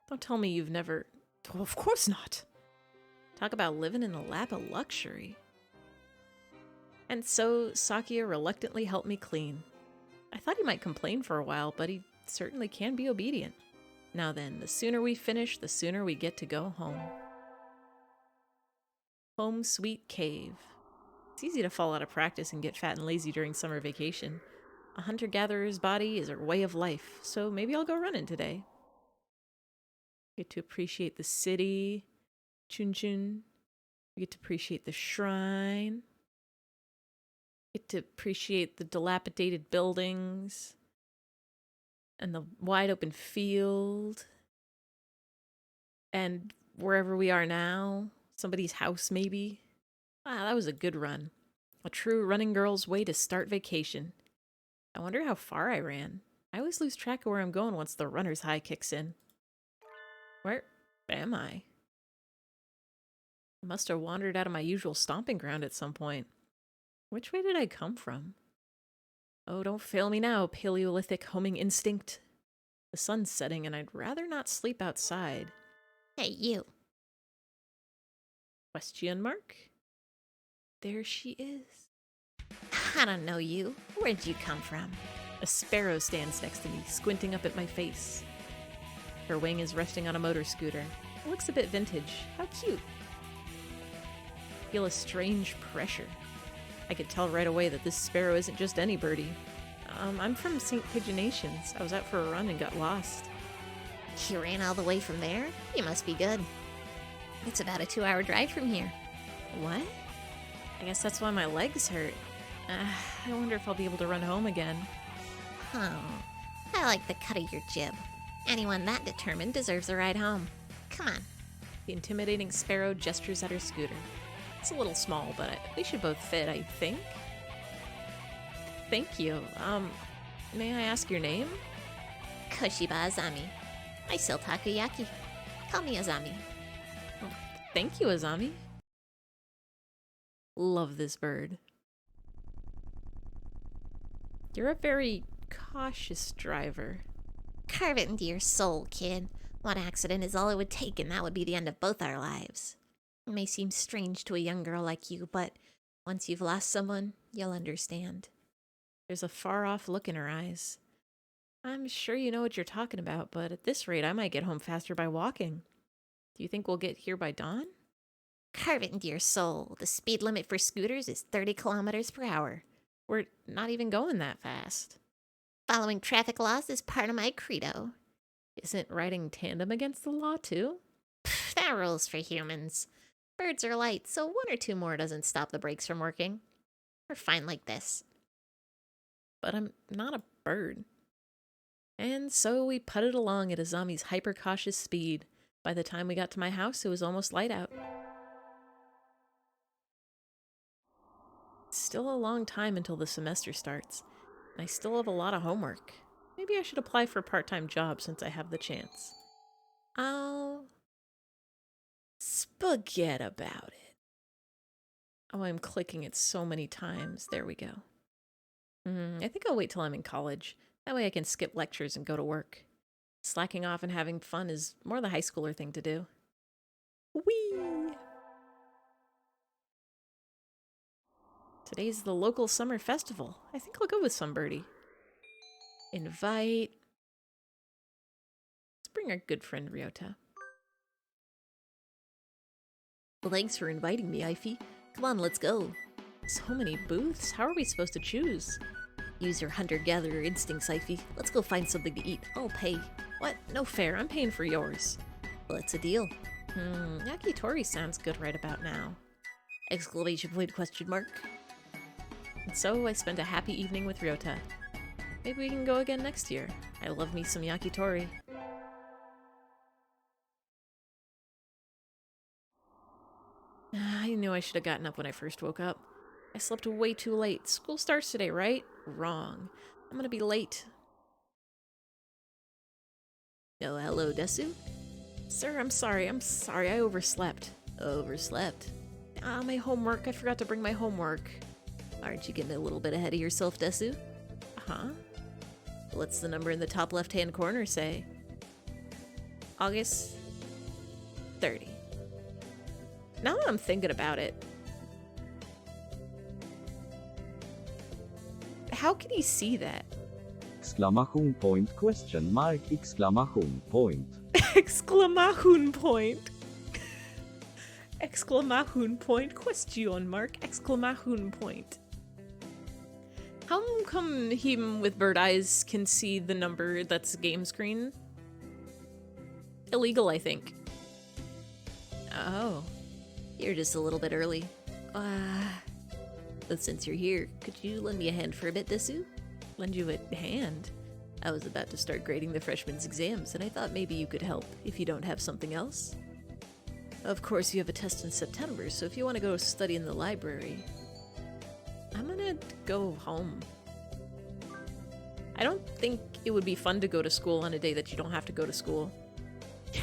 Don't tell me you've never... Oh, of course not. Talk about living in the lap of luxury. And so, Sakya reluctantly helped me clean. I thought he might complain for a while, but he certainly can be obedient. Now then, the sooner we finish, the sooner we get to go home. Home sweet cave. It's easy to fall out of practice and get fat and lazy during summer vacation. A hunter-gatherer's body is a way of life, so maybe I'll go running today. Get to appreciate the city. Chun-chun. We get to appreciate the shrine. Get to appreciate the dilapidated buildings. And the wide open field. And wherever we are now. Somebody's house, maybe. Ah, that was a good run. A true running girl's way to start vacation. I wonder how far I ran. I always lose track of where I'm going once the runner's high kicks in. Where am I? I must have wandered out of my usual stomping ground at some point. Which way did I come from? Oh, don't fail me now, Paleolithic homing instinct. The sun's setting and I'd rather not sleep outside. Hey, you. Question mark? There she is. I don't know you. Where'd you come from? A sparrow stands next to me, squinting up at my face. Her wing is resting on a motor scooter. It looks a bit vintage. How cute. I feel a strange pressure. I could tell right away that this sparrow isn't just any birdie. I'm from St. Pigeonations. I was out for a run and got lost. You ran all the way from there? You must be good. It's about a 2-hour drive from here. What? I guess that's why my legs hurt. I wonder if I'll be able to run home again. Oh, I like the cut of your jib. Anyone that determined deserves a ride home. Come on. The intimidating sparrow gestures at her scooter. It's a little small, but we should both fit, I think. Thank you. May I ask your name? Koshiba Azami. I sell takoyaki. Call me Azami. Oh, thank you, Azami. Love this bird. You're a very cautious driver. Carve it into your soul, kid. One accident is all it would take, and that would be the end of both our lives. It may seem strange to a young girl like you, but once you've lost someone, you'll understand. There's a far-off look in her eyes. I'm sure you know what you're talking about, but at this rate, I might get home faster by walking. Do you think we'll get here by dawn? Carve it into your soul. The speed limit for scooters is 30 kilometers per hour. We're not even going that fast. Following traffic laws is part of my credo. Isn't riding tandem against the law, too? Pfft, that rules for humans. Birds are light, so 1 or 2 more doesn't stop the brakes from working. We're fine like this. But I'm not a bird. And so we putted along at Azami's hyper-cautious speed. By the time we got to my house, it was almost light out. It's still a long time until the semester starts, and I still have a lot of homework. Maybe I should apply for a part-time job since I have the chance. I'll forget about it. Oh, I'm clicking it so many times. There we go. I think I'll wait till I'm in college. That way I can skip lectures and go to work. Slacking off and having fun is more the high schooler thing to do. Whee! Today's the local summer festival. I think I'll go with somebody. Invite. Let's bring our good friend Ryota. Well, thanks for inviting me, eyfey. Come on, let's go. So many booths. How are we supposed to choose? Use your hunter-gatherer instincts, eyfey. Let's go find something to eat. I'll pay. What? No fair. I'm paying for yours. Well, it's a deal. Yakitori sounds good right about now. Exclamation point, question mark. And so I spent a happy evening with Ryota. Maybe we can go again next year. I love me some yakitori. I knew I should have gotten up when I first woke up. I slept way too late. School starts today, right? Wrong. I'm gonna be late. Oh, hello, Desu? Sir, I'm sorry. I overslept. Overslept? My homework. I forgot to bring my homework. Aren't you getting a little bit ahead of yourself, Desu? Huh? What's the number in the top left-hand corner say? August 30. Now that I'm thinking about it, how can he see that? Exclamation point, question mark, exclamation point. Exclamation point. Exclamation point, question mark, exclamation point. How come him with bird eyes can see the number that's game screen? Illegal, I think. Oh. You're just a little bit early. But since you're here, could you lend me a hand for a bit, Desu? Lend you a hand? I was about to start grading the freshmen's exams, and I thought maybe you could help if you don't have something else. Of course, you have a test in September, so if you want to go study in the library... I'm gonna go home. I don't think it would be fun to go to school on a day that you don't have to go to school.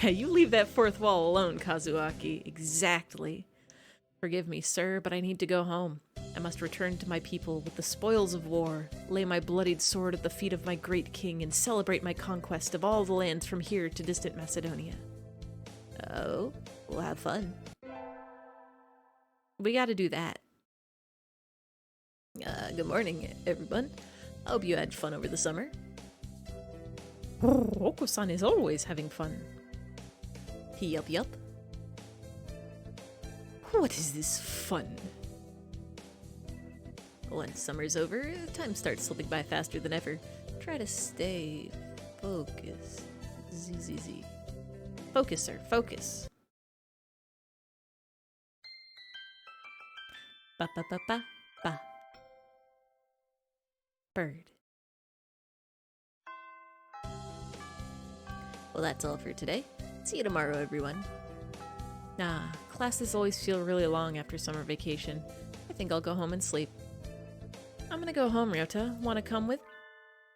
Yeah, you leave that fourth wall alone, Kazuaki. Exactly. Forgive me, sir, but I need to go home. I must return to my people with the spoils of war, lay my bloodied sword at the feet of my great king, and celebrate my conquest of all the lands from here to distant Macedonia. Oh, we'll have fun. We gotta do that. Good morning, everyone. Hope you had fun over the summer. Oko-san is always having fun. Yup, yup. What is this fun? Once summer's over, time starts slipping by faster than ever. Try to stay focused. Z. Focus, sir, focus. Ba ba ba ba ba. Bird. Well, that's all for today. See you tomorrow, everyone. Nah, classes always feel really long after summer vacation. I think I'll go home and sleep. I'm gonna go home, Ryota. Wanna come with?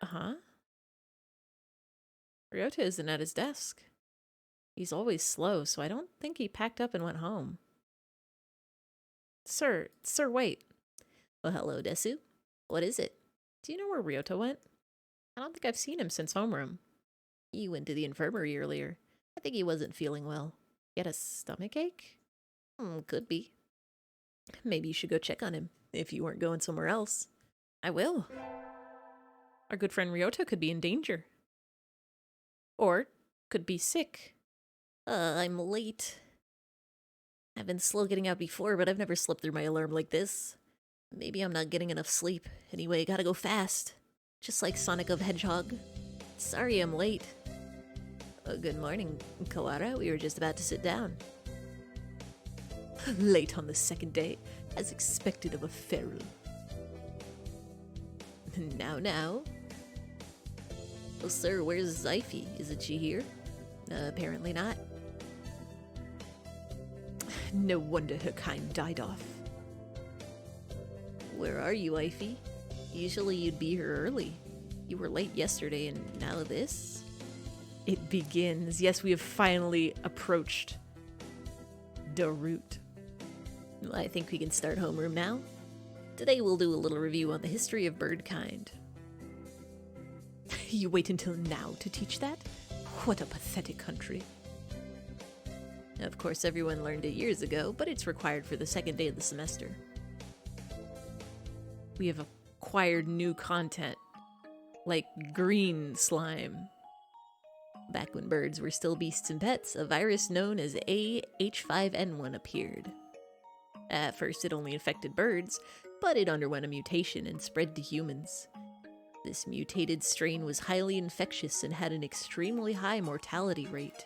Uh-huh. Ryota isn't at his desk. He's always slow, so I don't think he packed up and went home. Sir, wait. Well, hello, Desu. What is it? Do you know where Ryota went? I don't think I've seen him since homeroom. He went to the infirmary earlier. I think he wasn't feeling well. He had a stomach ache? Could be. Maybe you should go check on him, if you weren't going somewhere else. I will. Our good friend Ryota could be in danger. Or could be sick. I'm late. I've been slow getting out before, but I've never slept through my alarm like this. Maybe I'm not getting enough sleep. Anyway, gotta go fast. Just like Sonic the Hedgehog. Sorry I'm late. Good morning, Kawara. We were just about to sit down. Late on the second day, as expected of a feral. Now. Well, sir, where's eyfey? Isn't she here? Apparently not. No wonder her kind died off. Where are you, eyfey? Usually you'd be here early. You were late yesterday and now this? It begins. Yes, we have finally approached the route. Well, I think we can start homeroom now. Today we'll do a little review on the history of birdkind. You wait until now to teach that? What a pathetic country. Of course, everyone learned it years ago, but it's required for the second day of the semester. We have acquired new content, like green slime. Back when birds were still beasts and pets, a virus known as H5N1 appeared. At first, it only infected birds, but it underwent a mutation and spread to humans. This mutated strain was highly infectious and had an extremely high mortality rate.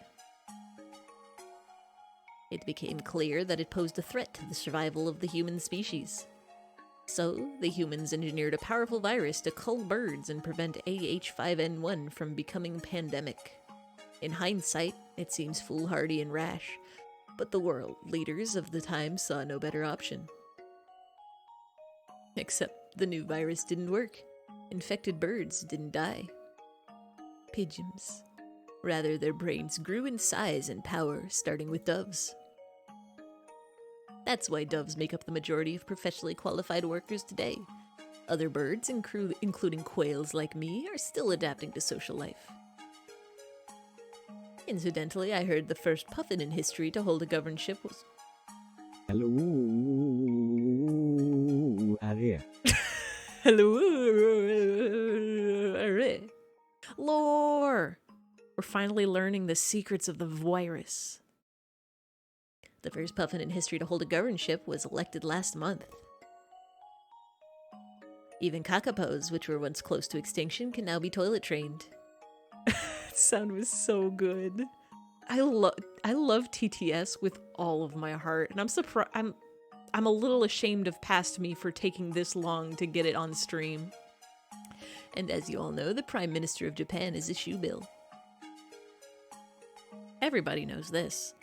It became clear that it posed a threat to the survival of the human species. So, the humans engineered a powerful virus to cull birds and prevent AH5N1 from becoming pandemic. In hindsight, it seems foolhardy and rash, but the world leaders of the time saw no better option. Except the new virus didn't work. Infected birds didn't die. Pigeons. Rather, their brains grew in size and power, starting with doves. That's why doves make up the majority of professionally qualified workers today. Other birds, including quails like me, are still adapting to social life. Incidentally, I heard the first puffin in history to hold a governorship was... Hello, Are. Hello. Lore! We're finally learning the secrets of the virus. The first puffin in history to hold a governorship was elected last month. Even kakapos, which were once close to extinction, can now be toilet trained. That sound was so good. I love TTS with all of my heart, and I'm surprised. I'm a little ashamed of past me for taking this long to get it on stream. And as you all know, the Prime Minister of Japan is a shoebill. Everybody knows this.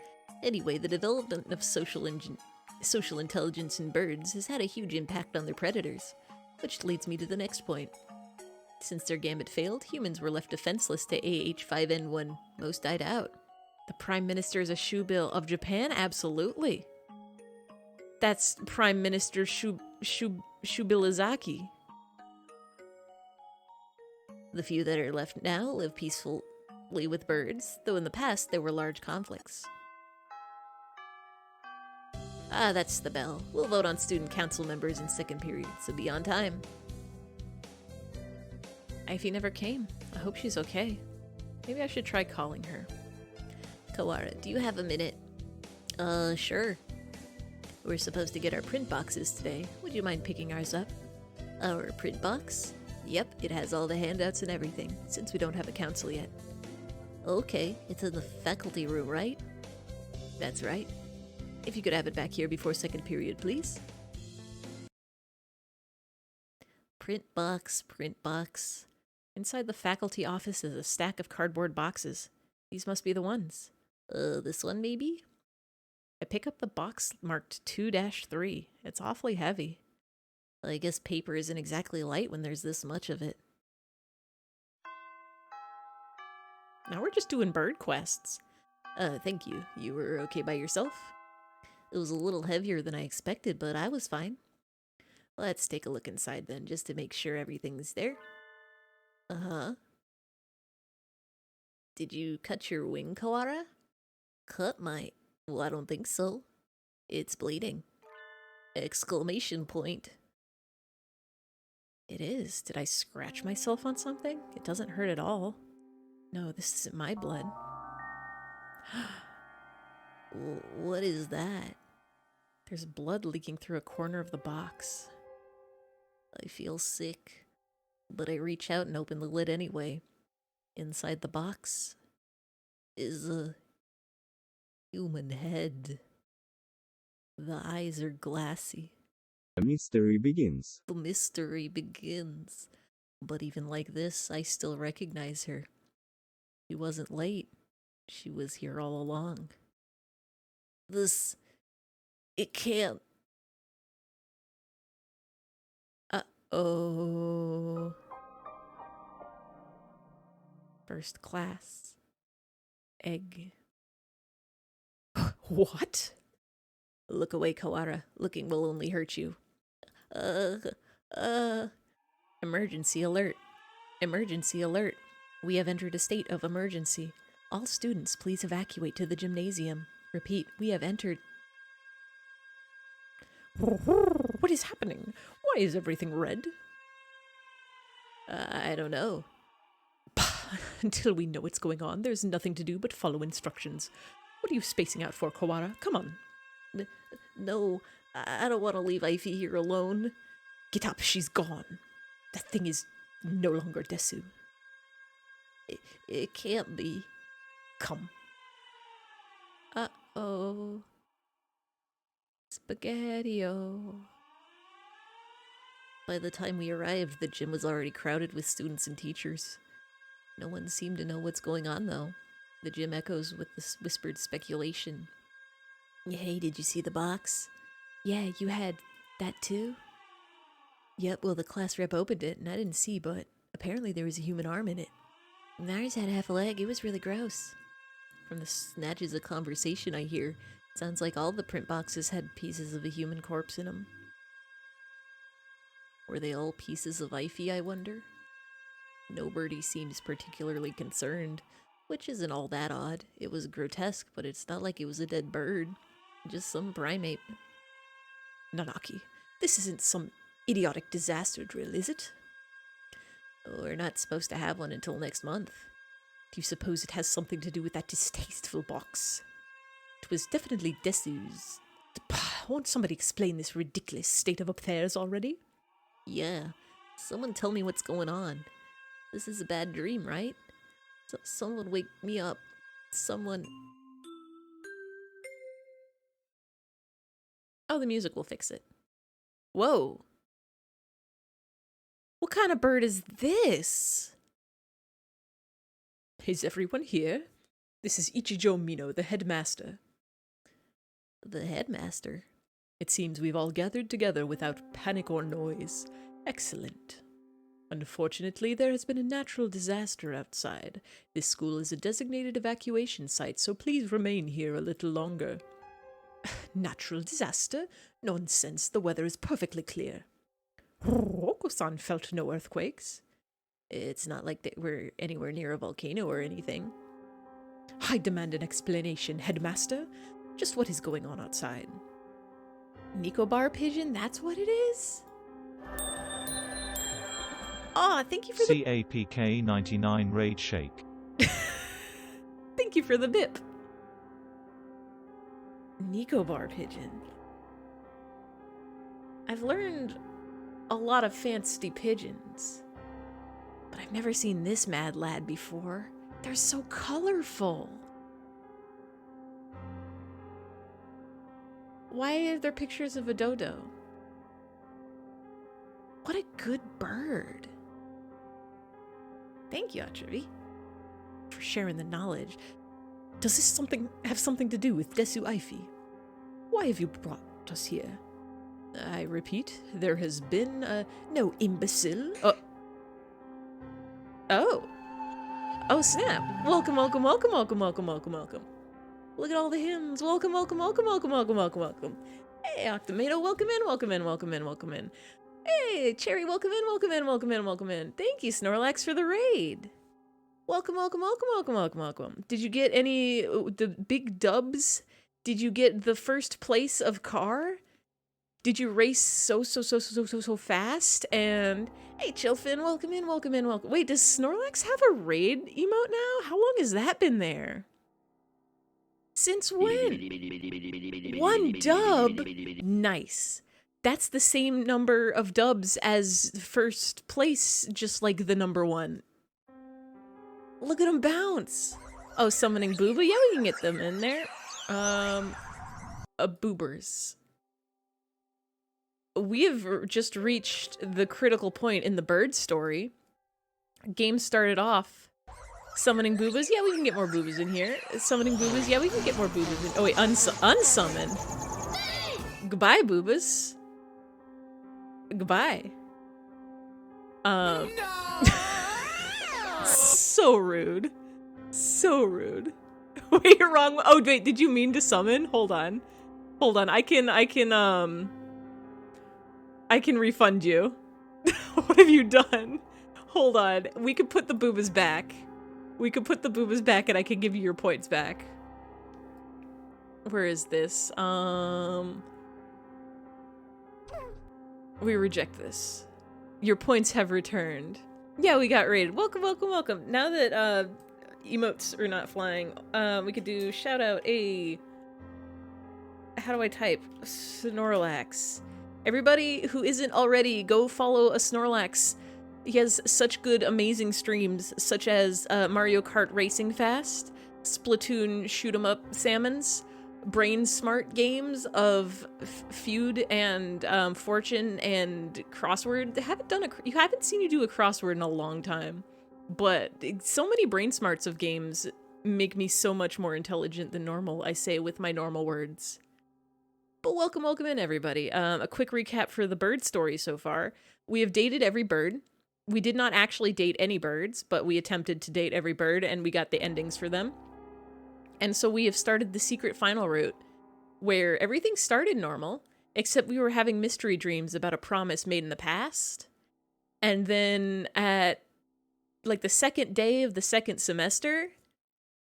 Anyway, the development of social intelligence in birds has had a huge impact on their predators, which leads me to the next point. Since their gambit failed, humans were left defenseless to AH5N1. Most died out. The Prime Minister is a shoebill of Japan? Absolutely. That's Prime Minister Shubillizaki. The few that are left now live peacefully with birds, though in the past there were large conflicts. Ah, that's the bell. We'll vote on student council members in second period, so be on time. Eyfey never came. I hope she's okay. Maybe I should try calling her. Kawara, do you have a minute? Sure. We're supposed to get our print boxes today. Would you mind picking ours up? Our print box? Yep, it has all the handouts and everything, since we don't have a council yet. Okay, it's in the faculty room, right? That's right. If you could have it back here before second period, please. Print box, print box. Inside the faculty office is a stack of cardboard boxes. These must be the ones. This one maybe? I pick up the box marked 2-3. It's awfully heavy. I guess paper isn't exactly light when there's this much of it. Now we're just doing bird quests. Thank you. You were okay by yourself? It was a little heavier than I expected, but I was fine. Let's take a look inside then, just to make sure everything's there. Uh-huh. Did you cut your wing, Kawara? Cut my... Well, I don't think so. It's bleeding. Exclamation point. It is. Did I scratch myself on something? It doesn't hurt at all. No, this isn't my blood. What is that? There's blood leaking through a corner of the box. I feel sick, but I reach out and open the lid anyway. Inside the box is a human head. The eyes are glassy. The mystery begins. The mystery begins. But even like this, I still recognize her. She wasn't late. She was here all along. This... It can't... Uh-oh. First class. Egg. What? Look away, Kawara. Looking will only hurt you. Emergency alert. Emergency alert. We have entered a state of emergency. All students, please evacuate to the gymnasium. Repeat, we have entered... What is happening? Why is everything red? I don't know. Until we know what's going on, there's nothing to do but follow instructions. What are you spacing out for, Kawara? Come on. No, I don't want to leave Eyfey here alone. Get up, she's gone. That thing is no longer Desu. It can't be. Come. Uh-oh. Spaghetti-o. By the time we arrived, the gym was already crowded with students and teachers. No one seemed to know what's going on, though. The gym echoes with this whispered speculation. Hey, did you see the box? Yeah, you had that too? Yep, well, the class rep opened it, and I didn't see, but apparently there was a human arm in it. Ours had half a leg. It was really gross. From the snatches of conversation I hear, it sounds like all the print boxes had pieces of a human corpse in them. Were they all pieces of Eyfey, I wonder? Nobody seems particularly concerned, which isn't all that odd. It was grotesque, but it's not like it was a dead bird. Just some primate. Nanaki, this isn't some idiotic disaster drill, is it? We're not supposed to have one until next month. Do you suppose it has something to do with that distasteful box? It was definitely Desu's. Won't somebody explain this ridiculous state of affairs already? Yeah, someone tell me what's going on. This is a bad dream, right? Someone wake me up. Someone... Oh, the music will fix it. Whoa. What kind of bird is this? Is everyone here? This is Ichijo Mino, the headmaster. The headmaster? It seems we've all gathered together without panic or noise. Excellent. Unfortunately, there has been a natural disaster outside. This school is a designated evacuation site, so please remain here a little longer. Natural disaster? Nonsense, the weather is perfectly clear. Roko-san felt no earthquakes. It's not like we're anywhere near a volcano or anything. I demand an explanation, headmaster. Just what is going on outside? Nicobar pigeon, that's what it is? Oh, thank you for the CAPK99 Raid Shake. thank you for the bip. Nicobar pigeon. I've learned a lot of fancy pigeons, but I've never seen this mad lad before. They're so colorful. Why are there pictures of a dodo? What a good bird. Thank you, Achavi, for sharing the knowledge. Does this have something to do with Desu Eyfey? Why have you brought us here? I repeat, there has been no imbecile. Oh, snap. Welcome. Look at all the hymns. Welcome. Hey, Octomato, welcome in. Hey, Cherry, welcome in. Thank you, Snorlax, for the raid. Welcome. Did you get any, the big dubs? Did you get the first place of car? Did you race so fast? And hey, Chillfin, welcome in. Wait, does Snorlax have a raid emote now? How long has that been there? Since when? 1 dub? Nice. That's the same number of dubs as first place, just like the number 1. Look at him bounce. Oh, summoning Booba? Yeah, we can get them in there. Boobers. We have just reached the critical point in the bird story. Game started off summoning Boobas. Yeah, we can get more Boobas in here. Summoning Boobas. Yeah, we can get more Boobas in. Oh wait, unsummon. Goodbye, Boobas. Goodbye. No! So rude. Wait, you're wrong. Oh wait, did you mean to summon? Hold on. I can refund you. What have you done? Hold on. We could put the Boobas back. And I can give you your points back. Where is this? We reject this. Your points have returned. Yeah, we got raided. Welcome. Now that emotes are not flying, we could do shout out a... How do I type? Snorlax. Everybody who isn't already, go follow a Snorlax. He has such good, amazing streams, such as Mario Kart Racing Fast, Splatoon Shoot 'em Up Salmons, Brain Smart games of Feud and Fortune and Crossword. You haven't seen you do a crossword in a long time, but so many Brain Smarts of games make me so much more intelligent than normal, I say with my normal words. But welcome in, everybody. A quick recap for the bird story so far. We have dated every bird. We did not actually date any birds, but we attempted to date every bird, and we got the endings for them. And so we have started the secret final route, where everything started normal, except we were having mystery dreams about a promise made in the past. And then at, like, the second day of the second semester...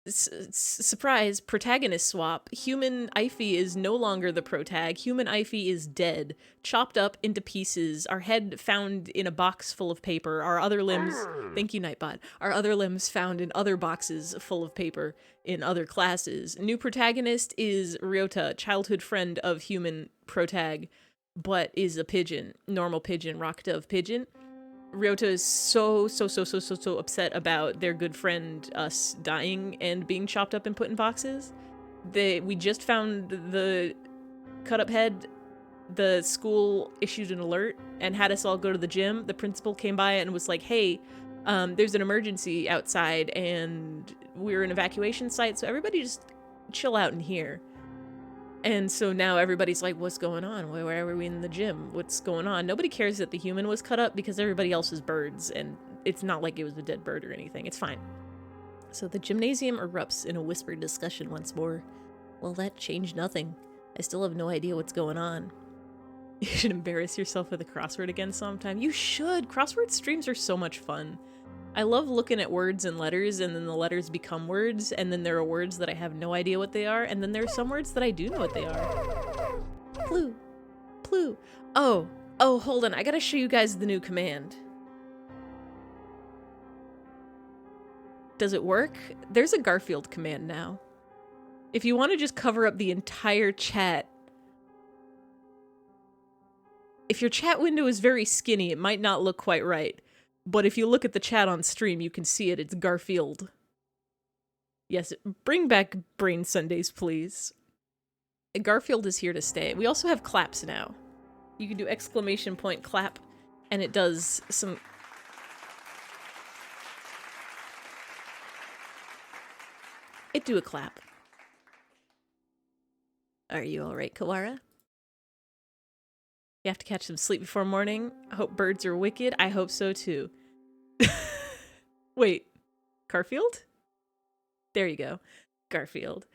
surprise, protagonist swap. Human eyfey is no longer the protag. Human eyfey is dead, chopped up into pieces, our head found in a box full of paper, our other limbs, thank you Nightbot, our other limbs found in other boxes full of paper in other classes. New protagonist is Ryota, childhood friend of human protag, but is a pigeon, normal pigeon, rock dove pigeon. Ryota is so upset about their good friend us dying and being chopped up and put in boxes. We just found the cut up head. The school issued an alert and had us all go to the gym. The principal came by and was like, hey, there's an emergency outside and we're an evacuation site, so everybody just chill out in here. And so now everybody's like, what's going on? Why are we in the gym? What's going on? Nobody cares that the human was cut up because everybody else is birds, and it's not like it was a dead bird or anything. It's fine. So the gymnasium erupts in a whispered discussion once more. Well, that changed nothing. I still have no idea what's going on. You should embarrass yourself with a crossword again sometime. You should! Crossword streams are so much fun. I love looking at words and letters, and then the letters become words, and then there are words that I have no idea what they are, and then there are some words that I do know what they are. Ploo. Oh, hold on. I gotta show you guys the new command. Does it work? There's a Garfield command now. If you want to just cover up the entire chat, if your chat window is very skinny, it might not look quite right. But if you look at the chat on stream, you can see it. It's Garfield. Yes, bring back Brain Sundays, please. Garfield is here to stay. We also have claps now. You can do exclamation point clap, and it does some... It do a clap. Are you alright, Kawara? You have to catch some sleep before morning. I hope birds are wicked. I hope so too. Wait, Garfield? There you go. Garfield.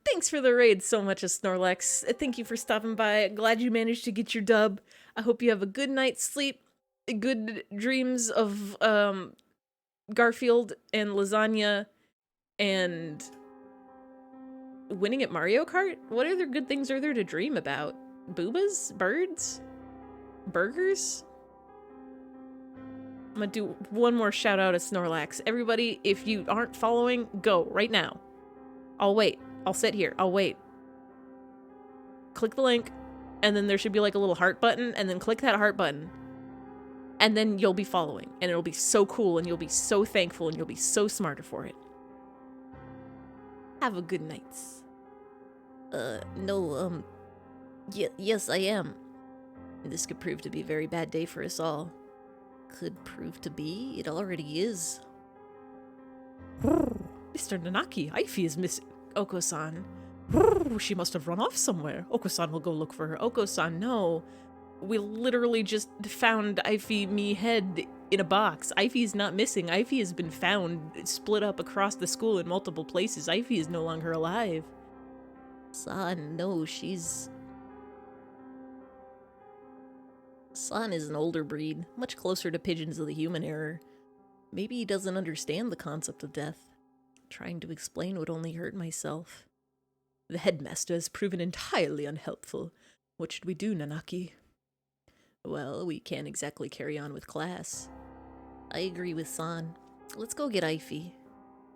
Thanks for the raid so much, Snorlax. Thank you for stopping by. Glad you managed to get your dub. I hope you have a good night's sleep. Good dreams of Garfield and lasagna and winning at Mario Kart? What other good things are there to dream about? Boobas? Birds? Burgers? I'm gonna do one more shout out at Snorlax. Everybody, if you aren't following, go right now. I'll wait. I'll sit here. I'll wait. Click the link, and then there should be like a little heart button, and then click that heart button. And then you'll be following, and it'll be so cool, and you'll be so thankful, and you'll be so smarter for it. Have a good night. No, yes, I am. This could prove to be a very bad day for us all. Could prove to be? It already is. Mr. Nanaki, eyfey is missing. Oko-san. She must have run off somewhere. Oko-san will go look for her. Oko-san, no. We literally just found eyfey me head in a box. Eyfey's not missing. Eyfey has been found, split up across the school in multiple places. Eyfey is no longer alive. San, no, she's... San is an older breed, much closer to pigeons of the human era. Maybe he doesn't understand the concept of death. Trying to explain would only hurt myself. The headmaster has proven entirely unhelpful. What should we do, Nanaki? Well, we can't exactly carry on with class. I agree with San. Let's go get eyfey.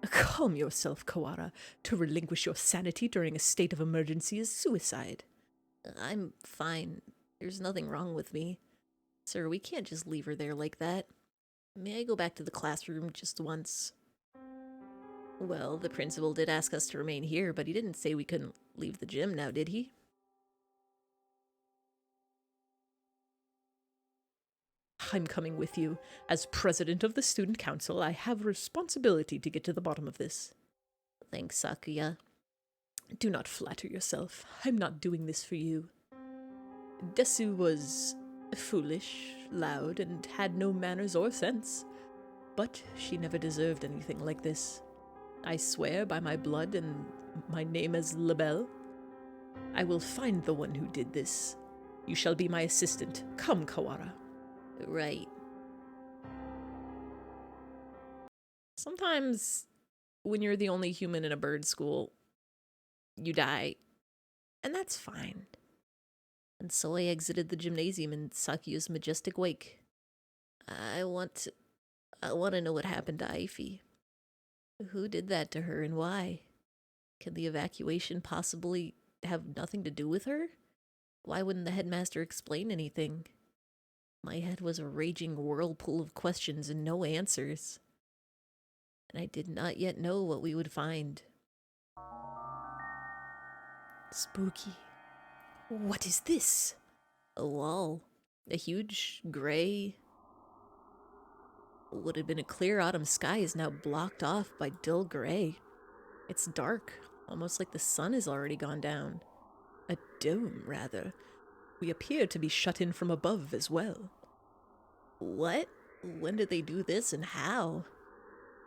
Calm yourself, Kawara. To relinquish your sanity during a state of emergency is suicide. I'm fine. There's nothing wrong with me. Sir, we can't just leave her there like that. May I go back to the classroom just once? Well, the principal did ask us to remain here, but he didn't say we couldn't leave the gym now, did he? I'm coming with you. As president of the student council, I have a responsibility to get to the bottom of this. Thanks, Sakuya. Do not flatter yourself. I'm not doing this for you. Desu was foolish, loud, and had no manners or sense. But she never deserved anything like this. I swear by my blood and my name as Labelle, I will find the one who did this. You shall be my assistant. Come, Kawara. Right. Sometimes, when you're the only human in a bird school, you die. And that's fine. And so I exited the gymnasium in Sakuya's majestic wake. I want to know what happened to eyfey. Who did that to her and why? Can the evacuation possibly have nothing to do with her? Why wouldn't the headmaster explain anything? My head was a raging whirlpool of questions and no answers. And I did not yet know what we would find. Spooky. What is this? A wall. A huge, gray... What had been a clear autumn sky is now blocked off by dull gray. It's dark, almost like the sun has already gone down. A dome, rather. We appear to be shut in from above as well. What? When did they do this and how?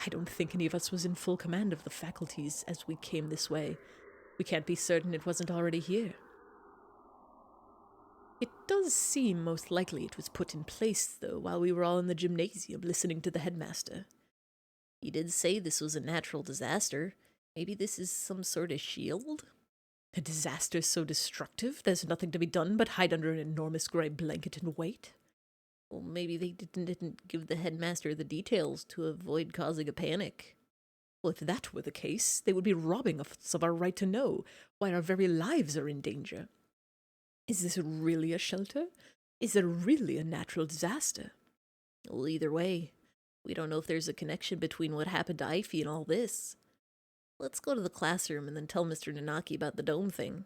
I don't think any of us was in full command of the faculties as we came this way. We can't be certain it wasn't already here. It does seem most likely it was put in place, though, while we were all in the gymnasium listening to the headmaster. He did say this was a natural disaster. Maybe this is some sort of shield? A disaster so destructive there's nothing to be done but hide under an enormous grey blanket and wait? Well, maybe they didn't give the headmaster the details to avoid causing a panic. Well, if that were the case, they would be robbing us of our right to know, while our very lives are in danger. Is this really a shelter? Is it really a natural disaster? Well, either way, we don't know if there's a connection between what happened to Eyfey and all this. Let's go to the classroom and then tell Mr. Nanaki about the dome thing.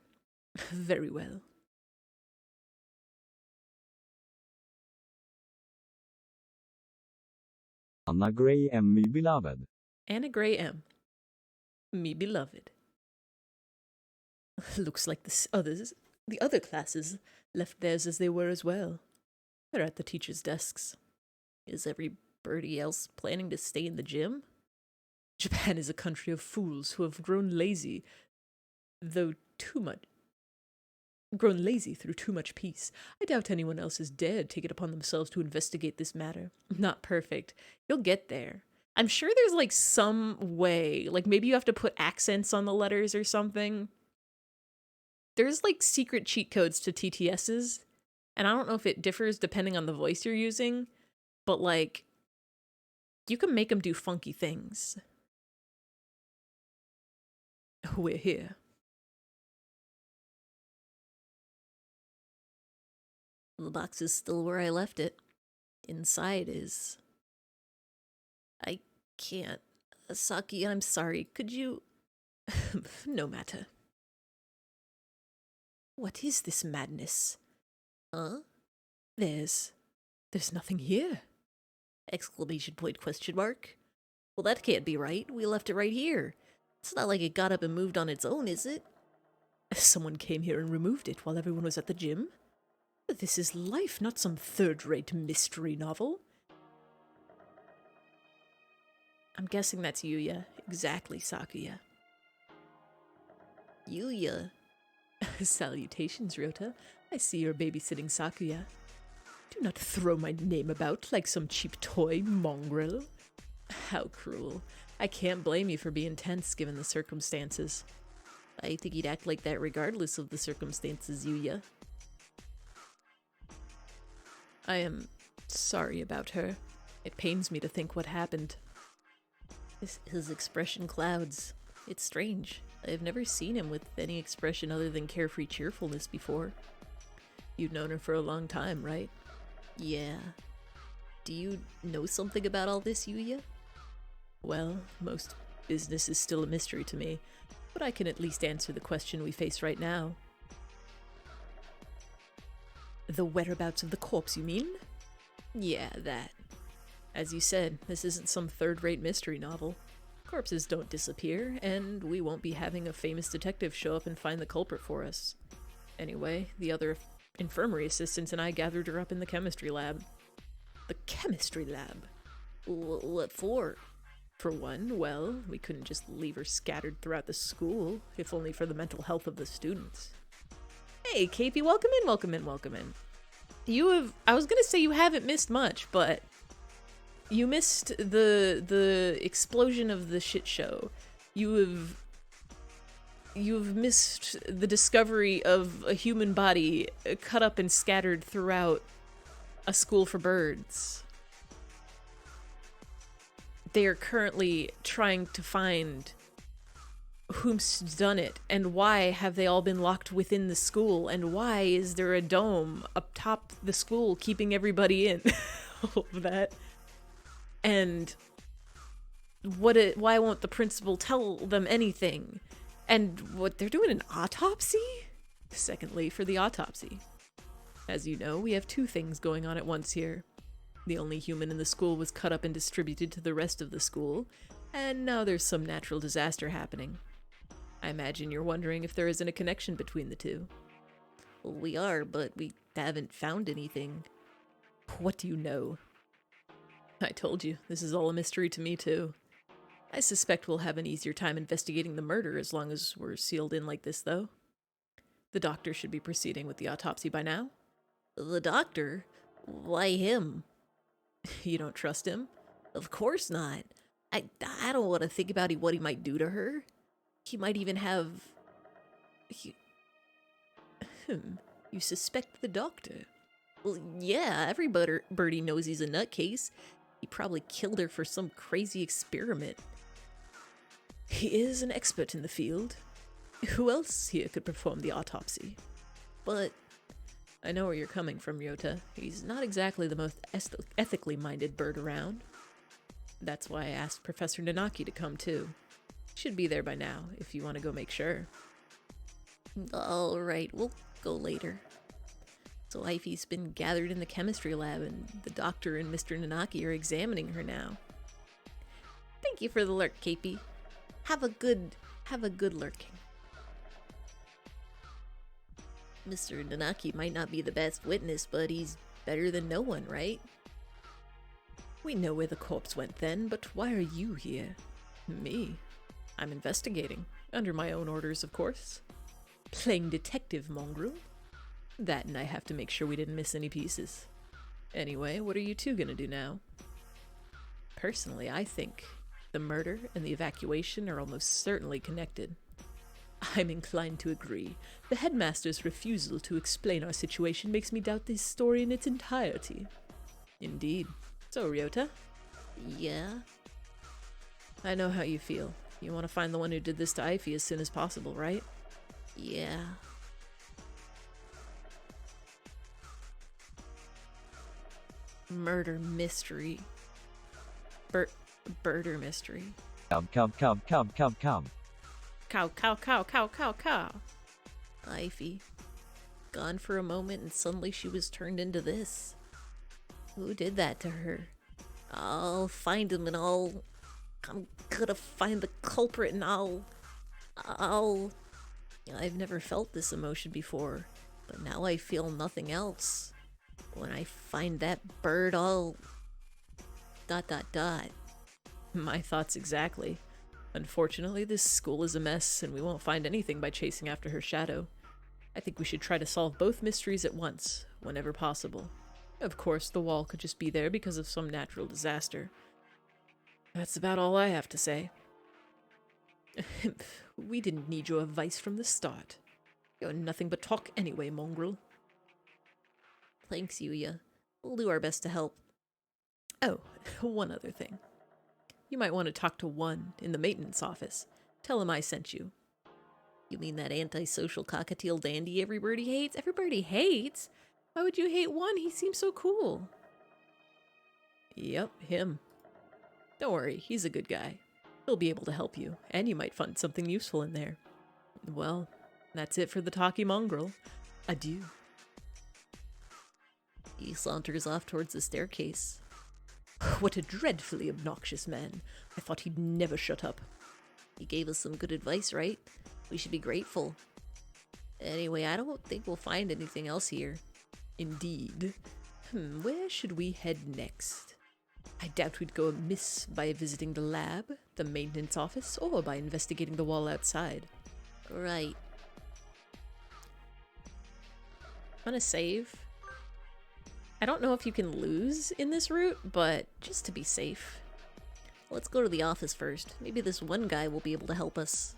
Very well. Anna Gray M. My beloved. Anna Gray M. Me beloved. Looks like the other classes left theirs as they were as well. They're at the teachers' desks. Is everybody else planning to stay in the gym? Japan is a country of fools who have grown lazy, through too much peace. I doubt anyone else has dared take it upon themselves to investigate this matter. Not perfect. You'll get there. I'm sure there's like some way, like maybe you have to put accents on the letters or something. There's like secret cheat codes to TTSs, and I don't know if it differs depending on the voice you're using, but like you can make them do funky things. We're here. The box is still where I left it. Inside is... I can't. Saki, I'm sorry. Could you... No matter. What is this madness? Huh? There's nothing here. Exclamation point, question mark. Well, that can't be right. We left it right here. It's not like it got up and moved on its own, is it? Someone came here and removed it while everyone was at the gym. This is life, not some third-rate mystery novel. I'm guessing that's Yuya. Exactly, Sakuya. Yuya? Salutations, Ryota. I see you're babysitting Sakuya. Do not throw my name about like some cheap toy, mongrel. How cruel. I can't blame you for being tense given the circumstances. I think he'd act like that regardless of the circumstances, Yuya. I am sorry about her. It pains me to think what happened. His expression clouds. It's strange. I've never seen him with any expression other than carefree cheerfulness before. You've known her for a long time, right? Yeah. Do you know something about all this, Yuya? Well, most business is still a mystery to me, but I can at least answer the question we face right now. The whereabouts of the corpse, you mean? Yeah, that. As you said, this isn't some third-rate mystery novel. Corpses don't disappear, and we won't be having a famous detective show up and find the culprit for us. Anyway, the other infirmary assistants and I gathered her up in the chemistry lab. The chemistry lab? What for? For one, well, we couldn't just leave her scattered throughout the school, if only for the mental health of the students. Hey, KP, welcome in, welcome in, welcome in. I was gonna say you haven't missed much, but you missed the explosion of the shit show. You've missed the discovery of a human body cut up and scattered throughout a school for birds. They are currently trying to find whom's done it, and why have they all been locked within the school, and why is there a dome up top the school keeping everybody in? All of that. And why won't the principal tell them anything? And what, they're doing an autopsy? Secondly, for the autopsy. As you know, we have two things going on at once here. The only human in the school was cut up and distributed to the rest of the school, and now there's some natural disaster happening. I imagine you're wondering if there isn't a connection between the two. Well, we are, but we haven't found anything. What do you know? I told you, this is all a mystery to me too. I suspect we'll have an easier time investigating the murder as long as we're sealed in like this, though. The doctor should be proceeding with the autopsy by now. The doctor? Why him? You don't trust him? Of course not. I don't want to think about what he might do to her. He might even have... You suspect the doctor? Well, yeah, everybody knows he's a nutcase. He probably killed her for some crazy experiment. He is an expert in the field. Who else here could perform the autopsy? But I know where you're coming from, Ryota. He's not exactly the most ethically minded bird around. That's why I asked Professor Nanaki to come too. Should be there by now, if you want to go make sure. Alright, we'll go later. So Eyfey's been gathered in the chemistry lab, and the doctor and Mr. Nanaki are examining her now. Thank you for the lurk, Capey. Have a good lurking. Mr. Nanaki might not be the best witness, but he's better than no one, right? We know where the corpse went then, but why are you here? Me? I'm investigating. Under my own orders, of course. Playing detective, mongrel. That, and I have to make sure we didn't miss any pieces. Anyway, what are you two gonna do now? Personally, I think the murder and the evacuation are almost certainly connected. I'm inclined to agree. The headmaster's refusal to explain our situation makes me doubt this story in its entirety. Indeed. So, Ryota? Yeah? I know how you feel. You want to find the one who did this to Eyfey as soon as possible, right? Yeah. Murder mystery. Birder mystery. Come. Cow, cow, cow, cow, cow, cow. Eyfey. Gone for a moment, and suddenly she was turned into this. Who did that to her? I'll find him, and I'm gonna find the culprit, and I've never felt this emotion before, but now I feel nothing else. When I find that bird, I'll... ... My thoughts exactly. Unfortunately, this school is a mess, and we won't find anything by chasing after her shadow. I think we should try to solve both mysteries at once, whenever possible. Of course, the wall could just be there because of some natural disaster. That's about all I have to say. We didn't need your advice from the start. You're nothing but talk anyway, mongrel. Thanks, Yuya. We'll do our best to help. Oh, one other thing. You might want to talk to One in the maintenance office. Tell him I sent you. You mean that antisocial cockatiel dandy everybody hates? Everybody hates? Why would you hate One? He seems so cool. Yep, him. Don't worry, he's a good guy. He'll be able to help you, and you might find something useful in there. Well, that's it for the talky mongrel. Adieu. He saunters off towards the staircase. What a dreadfully obnoxious man. I thought he'd never shut up. He gave us some good advice, right? We should be grateful. Anyway, I don't think we'll find anything else here. Indeed. Where should we head next? I doubt we'd go amiss by visiting the lab, the maintenance office, or by investigating the wall outside. Right. Wanna save? I don't know if you can lose in this route, but just to be safe. Let's go to the office first. Maybe this one guy will be able to help us.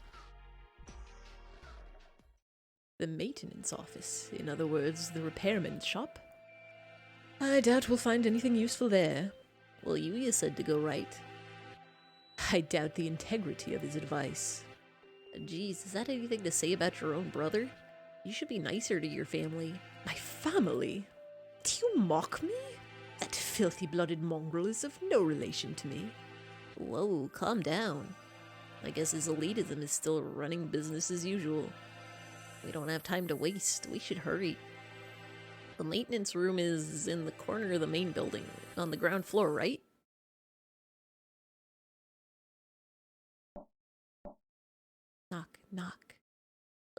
The maintenance office, in other words, the repairman's shop? I doubt we'll find anything useful there. Well, Yuya said to go right. I doubt the integrity of his advice. Geez, is that anything to say about your own brother? You should be nicer to your family. My family? Do you mock me? That filthy-blooded mongrel is of no relation to me. Whoa, calm down. I guess his elitism is still running business as usual. We don't have time to waste. We should hurry. The maintenance room is in the corner of the main building, on the ground floor, right? Knock, knock.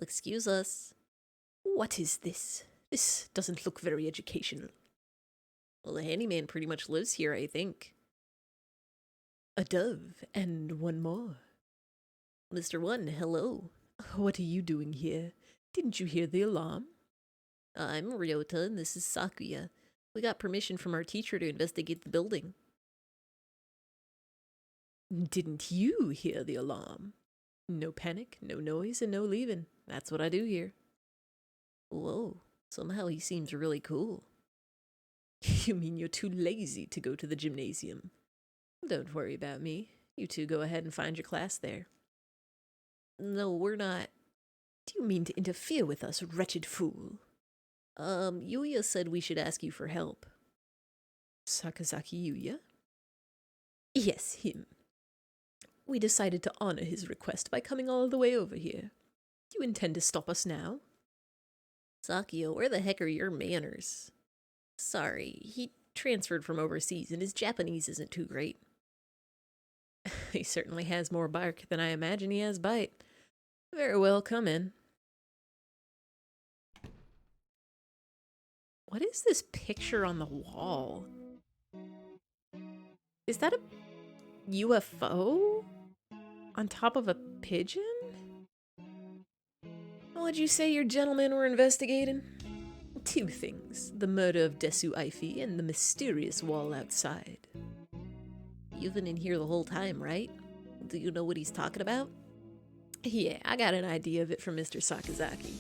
Excuse us. What is this? This doesn't look very educational. Well, the handyman pretty much lives here, I think. A dove, and one more. Mr. One, hello. What are you doing here? Didn't you hear the alarm? I'm Ryota, and this is Sakuya. We got permission from our teacher to investigate the building. Didn't you hear the alarm? No panic, no noise, and no leaving. That's what I do here. Whoa, somehow he seems really cool. You mean you're too lazy to go to the gymnasium? Don't worry about me. You two go ahead and find your class there. No, we're not. Do you mean to interfere with us, wretched fool? Yuya said we should ask you for help. Sakazaki Yuya? Yes, him. We decided to honor his request by coming all the way over here. Do you intend to stop us now? Sakio, where the heck are your manners? Sorry, he transferred from overseas and his Japanese isn't too great. He certainly has more bark than I imagine he has bite. Very well, come in. What is this picture on the wall? Is that a UFO? On top of a pigeon? What'd you say your gentlemen were investigating? Two things. The murder of Desu Eyfey and the mysterious wall outside. You've been in here the whole time, right? Do you know what he's talking about? Yeah, I got an idea of it from Mr. Sakazaki.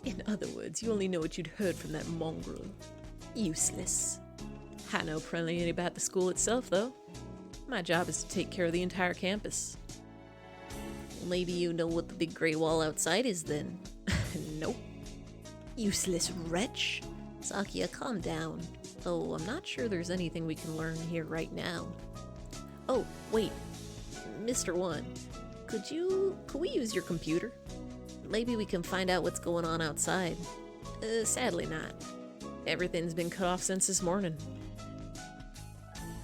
In other words, you only know what you'd heard from that mongrel. Useless. I know plenty about the school itself, though. My job is to take care of the entire campus. Maybe you know what the big gray wall outside is then. Nope. Useless wretch. Sakia, calm down. Oh, I'm not sure there's anything we can learn here right now. Oh, wait. Mr. One, could we use your computer? Maybe we can find out what's going on outside. Sadly not. Everything's been cut off since this morning.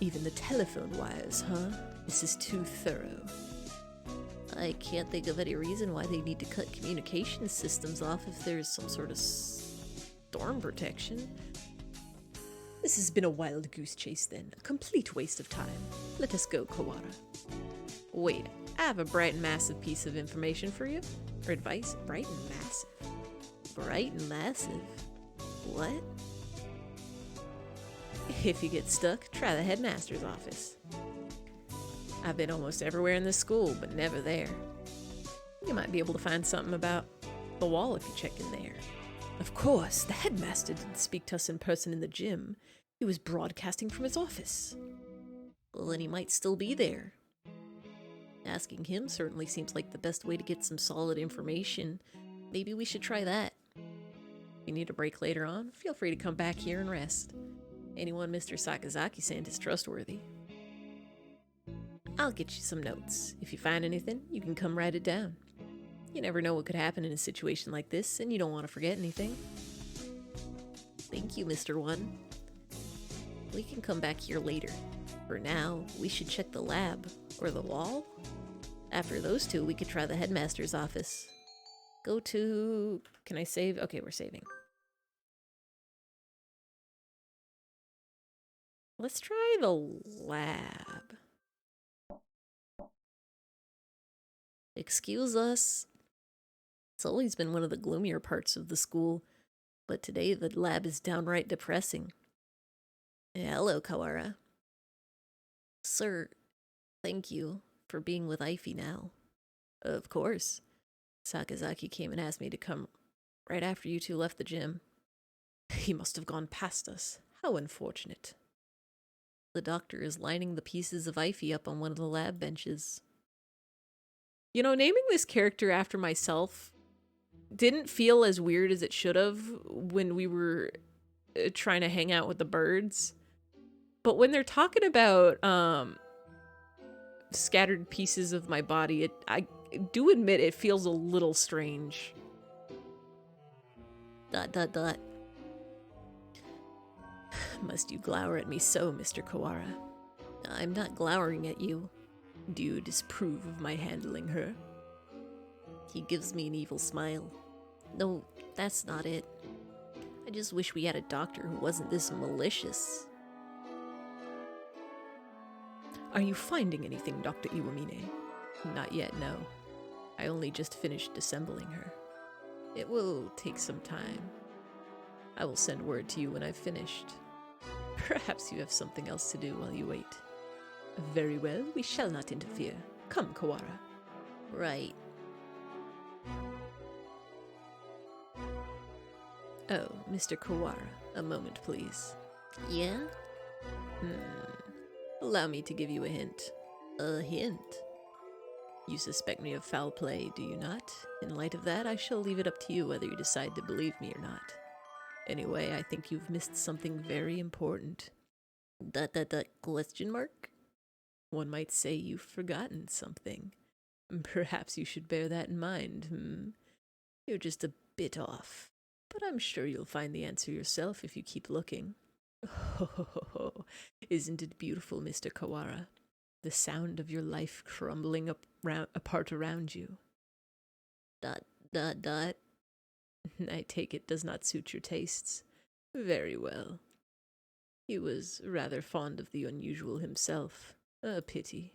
Even the telephone wires, huh? This is too thorough. I can't think of any reason why they need to cut communication systems off if there's some sort of storm protection. This has been a wild goose chase then, a complete waste of time. Let us go, Kawara. Wait, I have a bright and massive piece of information for you. Or advice, bright and massive. Bright and massive? What? If you get stuck, try the headmaster's office. I've been almost everywhere in this school, but never there. You might be able to find something about the wall if you check in there. Of course, the headmaster didn't speak to us in person in the gym. He was broadcasting from his office. Well, then he might still be there. Asking him certainly seems like the best way to get some solid information. Maybe we should try that. If you need a break later on, feel free to come back here and rest. Anyone Mr. Sakazaki sent is trustworthy. I'll get you some notes. If you find anything, you can come write it down. You never know what could happen in a situation like this, and you don't want to forget anything. Thank you, Mr. One. We can come back here later. For now, we should check the lab, or the wall. After those two, we could try the headmaster's office. Go to... Can I save? Okay, we're saving. Let's try the lab. Excuse us. It's always been one of the gloomier parts of the school, but today the lab is downright depressing. Hello, Kawara. Sir, thank you for being with Eyfey now. Of course. Sakazaki came and asked me to come right after you two left the gym. He must have gone past us. How unfortunate. The doctor is lining the pieces of Eyfey up on one of the lab benches. You know, naming this character after myself didn't feel as weird as it should have when we were trying to hang out with the birds. But when they're talking about scattered pieces of my body, I do admit it feels a little strange. ... Must you glower at me so, Mr. Kawara? I'm not glowering at you. Do you disapprove of my handling her? He gives me an evil smile. No, that's not it. I just wish we had a doctor who wasn't this malicious. Are you finding anything, Dr. Iwamine? Not yet, no. I only just finished assembling her. It will take some time. I will send word to you when I've finished. Perhaps you have something else to do while you wait. Very well, we shall not interfere. Come, Kawara. Right. Oh, Mr. Kawara, a moment, please. Yeah? Allow me to give you a hint. A hint? You suspect me of foul play, do you not? In light of that, I shall leave it up to you whether you decide to believe me or not. Anyway, I think you've missed something very important. Question mark? One might say you've forgotten something. Perhaps you should bear that in mind. You're just a bit off, but I'm sure you'll find the answer yourself if you keep looking. Oh, isn't it beautiful, Mr. Kawara? The sound of your life crumbling apart around you. ... I take it does not suit your tastes. Very well. He was rather fond of the unusual himself. A pity.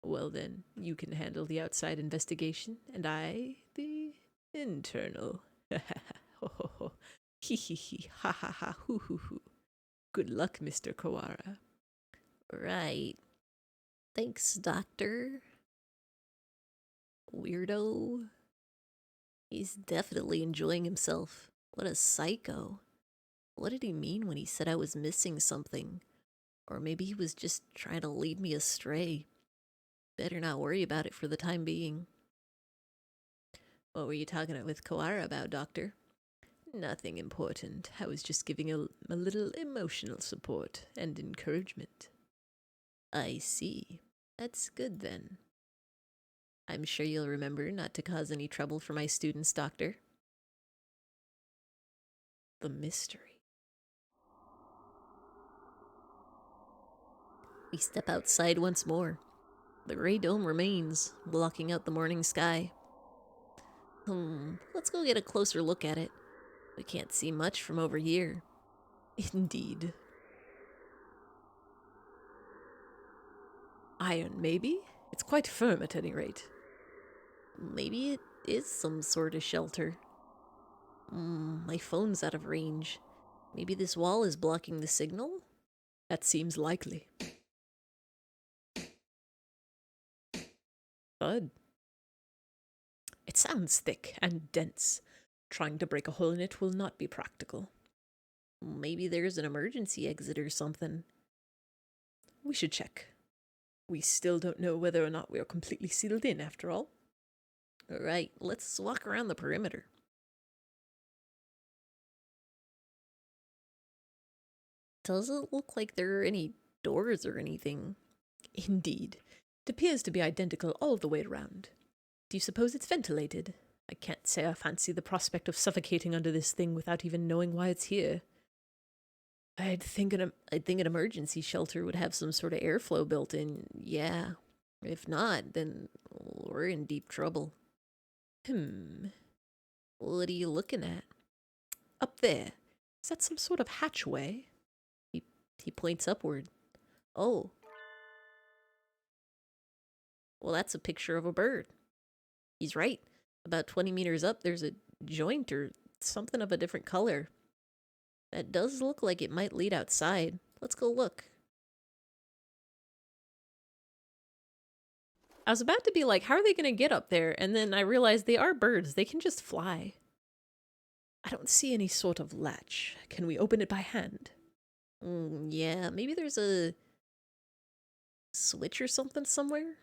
Well then, you can handle the outside investigation, and I the internal. Hee hee hee, ha ha ha, hoo hoo hoo. Good luck, Mr. Kawara. Right. Thanks, Doctor. Weirdo. He's definitely enjoying himself. What a psycho. What did he mean when he said I was missing something? Or maybe he was just trying to lead me astray. Better not worry about it for the time being. What were you talking with Kawara about, Doctor? Nothing important. I was just giving a little emotional support and encouragement. I see. That's good then. I'm sure you'll remember not to cause any trouble for my students, Doctor. The mystery. We step outside once more. The gray dome remains, blocking out the morning sky. Let's go get a closer look at it. We can't see much from over here. Indeed. Iron, maybe? It's quite firm at any rate. Maybe it is some sort of shelter. My phone's out of range. Maybe this wall is blocking the signal? That seems likely. Thud. It sounds thick and dense. Trying to break a hole in it will not be practical. Maybe there's an emergency exit or something. We should check. We still don't know whether or not we are completely sealed in, after all. All right, let's walk around the perimeter. Doesn't look like there are any doors or anything. Indeed. It appears to be identical all the way around. Do you suppose it's ventilated? I can't say I fancy the prospect of suffocating under this thing without even knowing why it's here. I'd think an emergency shelter would have some sort of airflow built in. Yeah. If not, then we're in deep trouble. What are you looking at? Up there. Is that some sort of hatchway? He points upward. Oh. Well, that's a picture of a bird. He's right. About 20 meters up, there's a joint or something of a different color. That does look like it might lead outside. Let's go look. I was about to be like, how are they going to get up there? And then I realized they are birds. They can just fly. I don't see any sort of latch. Can we open it by hand? Yeah, maybe there's a switch or something somewhere.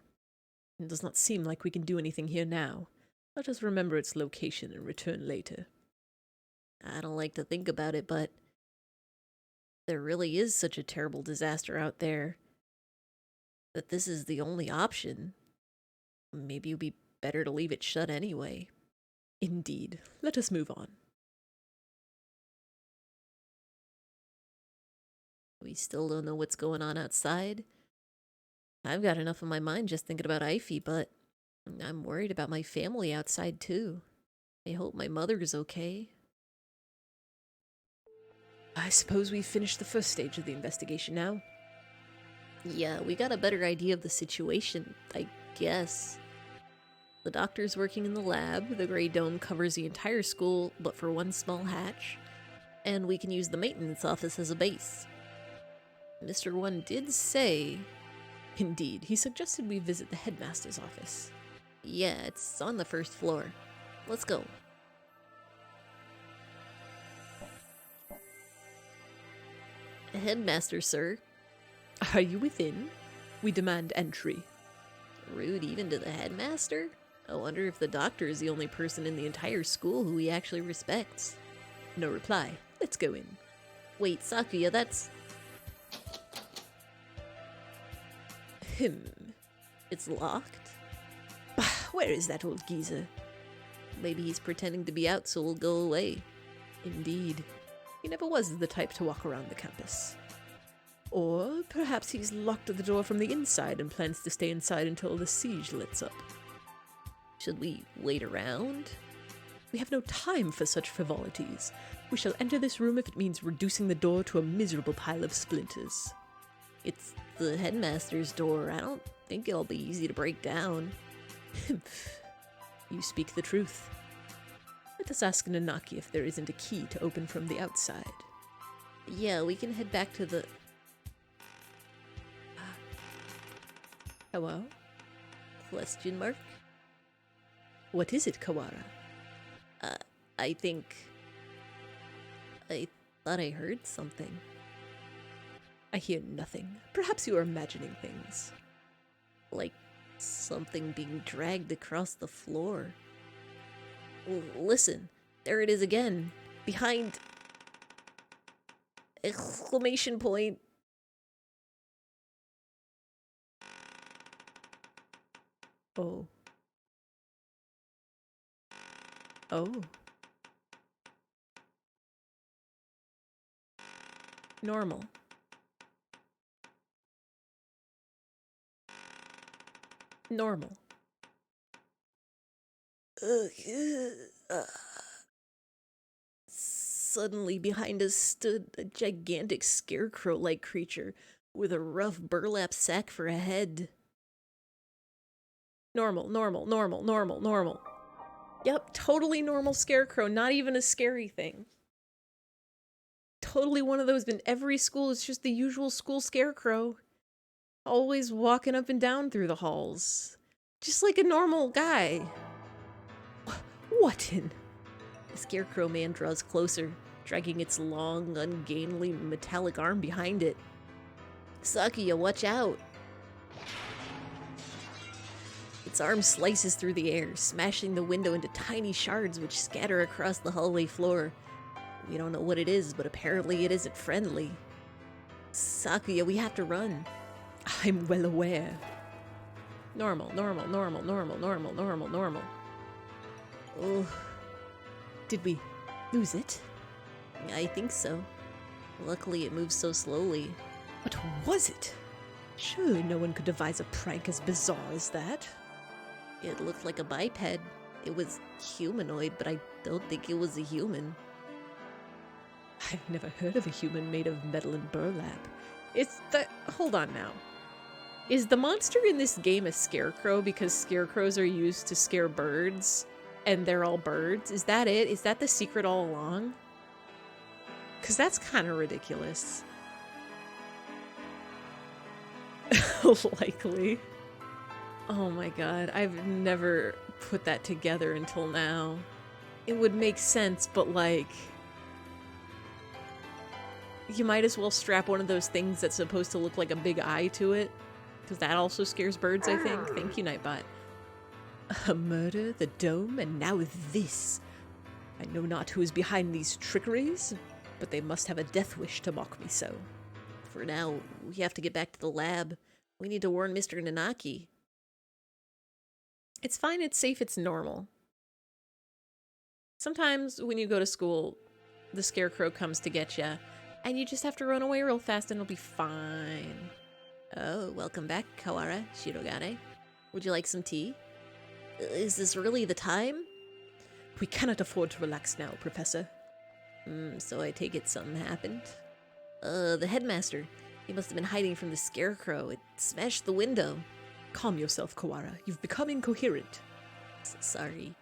It does not seem like we can do anything here now. Let us remember its location and return later. I don't like to think about it, but there really is such a terrible disaster out there that this is the only option. Maybe it would be better to leave it shut anyway. Indeed. Let us move on. We still don't know what's going on outside. I've got enough in my mind just thinking about Eyfey, but I'm worried about my family outside too. I hope my mother's okay. I suppose we've finished the first stage of the investigation now. Yeah, we got a better idea of the situation, I guess. The doctor's working in the lab, the gray dome covers the entire school, but for one small hatch, and we can use the maintenance office as a base. Mr. One did say... Indeed, he suggested we visit the headmaster's office. Yeah, it's on the first floor. Let's go. Headmaster, sir. Are you within? We demand entry. Rude even to the headmaster? I wonder if the doctor is the only person in the entire school who he actually respects. No reply. Let's go in. Wait, Sakuya, that's... It's locked? Bah, where is that old geezer? Maybe he's pretending to be out so we'll go away. Indeed. He never was the type to walk around the campus. Or perhaps he's locked the door from the inside and plans to stay inside until the siege lets up. Should we wait around? We have no time for such frivolities. We shall enter this room if it means reducing the door to a miserable pile of splinters. It's the headmaster's door. I don't think it'll be easy to break down. You speak the truth. Let us ask Nanaki if there isn't a key to open from the outside. Yeah, we can head back to the... Hello? Question mark? What is it, Kawara? I think... I thought I heard something. I hear nothing. Perhaps you are imagining things. Like something being dragged across the floor. Listen, there it is again. Behind... Exclamation point. Oh. Oh. Normal. Normal. Suddenly behind us stood a gigantic scarecrow-like creature with a rough burlap sack for a head. Normal, normal, normal, normal, normal. Yep, totally normal scarecrow, not even a scary thing. Totally one of those in every school. It's just the usual school scarecrow. Always walking up and down through the halls. Just like a normal guy. What in? The scarecrow man draws closer, dragging its long, ungainly metallic arm behind it. Sakuya, watch out! Its arm slices through the air, smashing the window into tiny shards which scatter across the hallway floor. We don't know what it is, but apparently it isn't friendly. Sakuya, we have to run. I'm well aware. Normal, normal, normal, normal, normal, normal, normal. Oh, did we lose it? I think so. Luckily it moves so slowly. What was it? Surely no one could devise a prank as bizarre as that. It looked like a biped. It was humanoid, but I don't think it was a human. I've never heard of a human made of metal and burlap. It's the... Hold on now. Is the monster in this game a scarecrow because scarecrows are used to scare birds and they're all birds? Is that it? Is that the secret all along? Because that's kind of ridiculous. Likely. Oh my god, I've never put that together until now. It would make sense, but like... You might as well strap one of those things that's supposed to look like a big eye to it. Because that also scares birds, I think. Thank you, Nightbot. A murder, the dome, and now this. I know not who is behind these trickeries, but they must have a death wish to mock me so. For now, we have to get back to the lab. We need to warn Mr. Nanaki. It's fine, it's safe, it's normal. Sometimes when you go to school, the scarecrow comes to get you, and you just have to run away real fast and it'll be fine. Oh, welcome back, Kawara, Shirogane. Would you like some tea? Is this really the time? We cannot afford to relax now, Professor. So I take it something happened? The headmaster. He must have been hiding from the scarecrow. It smashed the window. Calm yourself, Kawara. You've become incoherent. Sorry.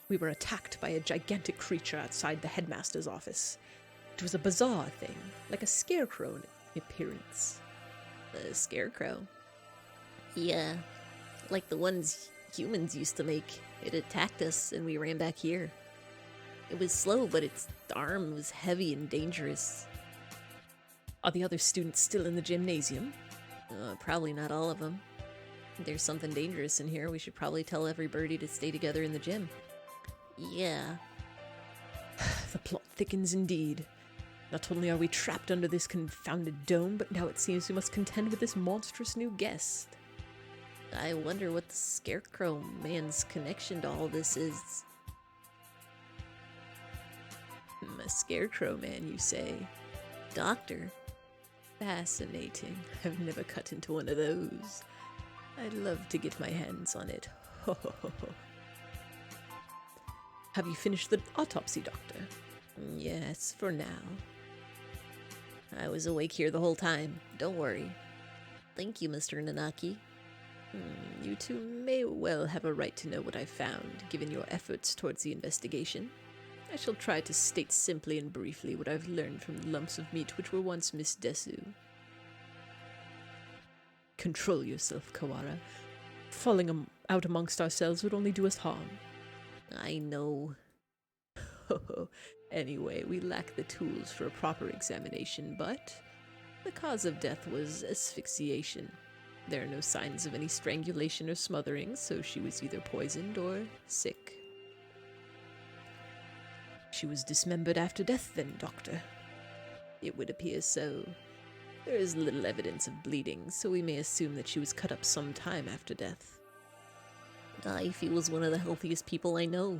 We were attacked by a gigantic creature outside the headmaster's office. It was a bizarre thing, like a scarecrow in appearance. A scarecrow? Yeah, like the ones humans used to make. It attacked us and we ran back here. It was slow, but its arm was heavy and dangerous. Are the other students still in the gymnasium? Probably not all of them. There's something dangerous in here. We should probably tell every birdie to stay together in the gym. Yeah. The plot thickens indeed. Not only are we trapped under this confounded dome, but now it seems we must contend with this monstrous new guest. I wonder what the Scarecrow man's connection to all this is. A Scarecrow man, you say? Doctor. Fascinating. I've never cut into one of those. I'd love to get my hands on it. Ho ho ho ho. Have you finished the autopsy, Doctor? Yes, for now. I was awake here the whole time. Don't worry. Thank you, Mr. Nanaki. You two may well have a right to know what I found, given your efforts towards the investigation. I shall try to state simply and briefly what I've learned from the lumps of meat which were once Miss Desu. Control yourself, Kawara. Falling out amongst ourselves would only do us harm. I know. Anyway, we lack the tools for a proper examination, but the cause of death was asphyxiation. There are no signs of any strangulation or smothering, so she was either poisoned or sick. She was dismembered after death, then, Doctor? It would appear so. There is little evidence of bleeding, so we may assume that she was cut up some time after death. Eyfey was one of the healthiest people I know.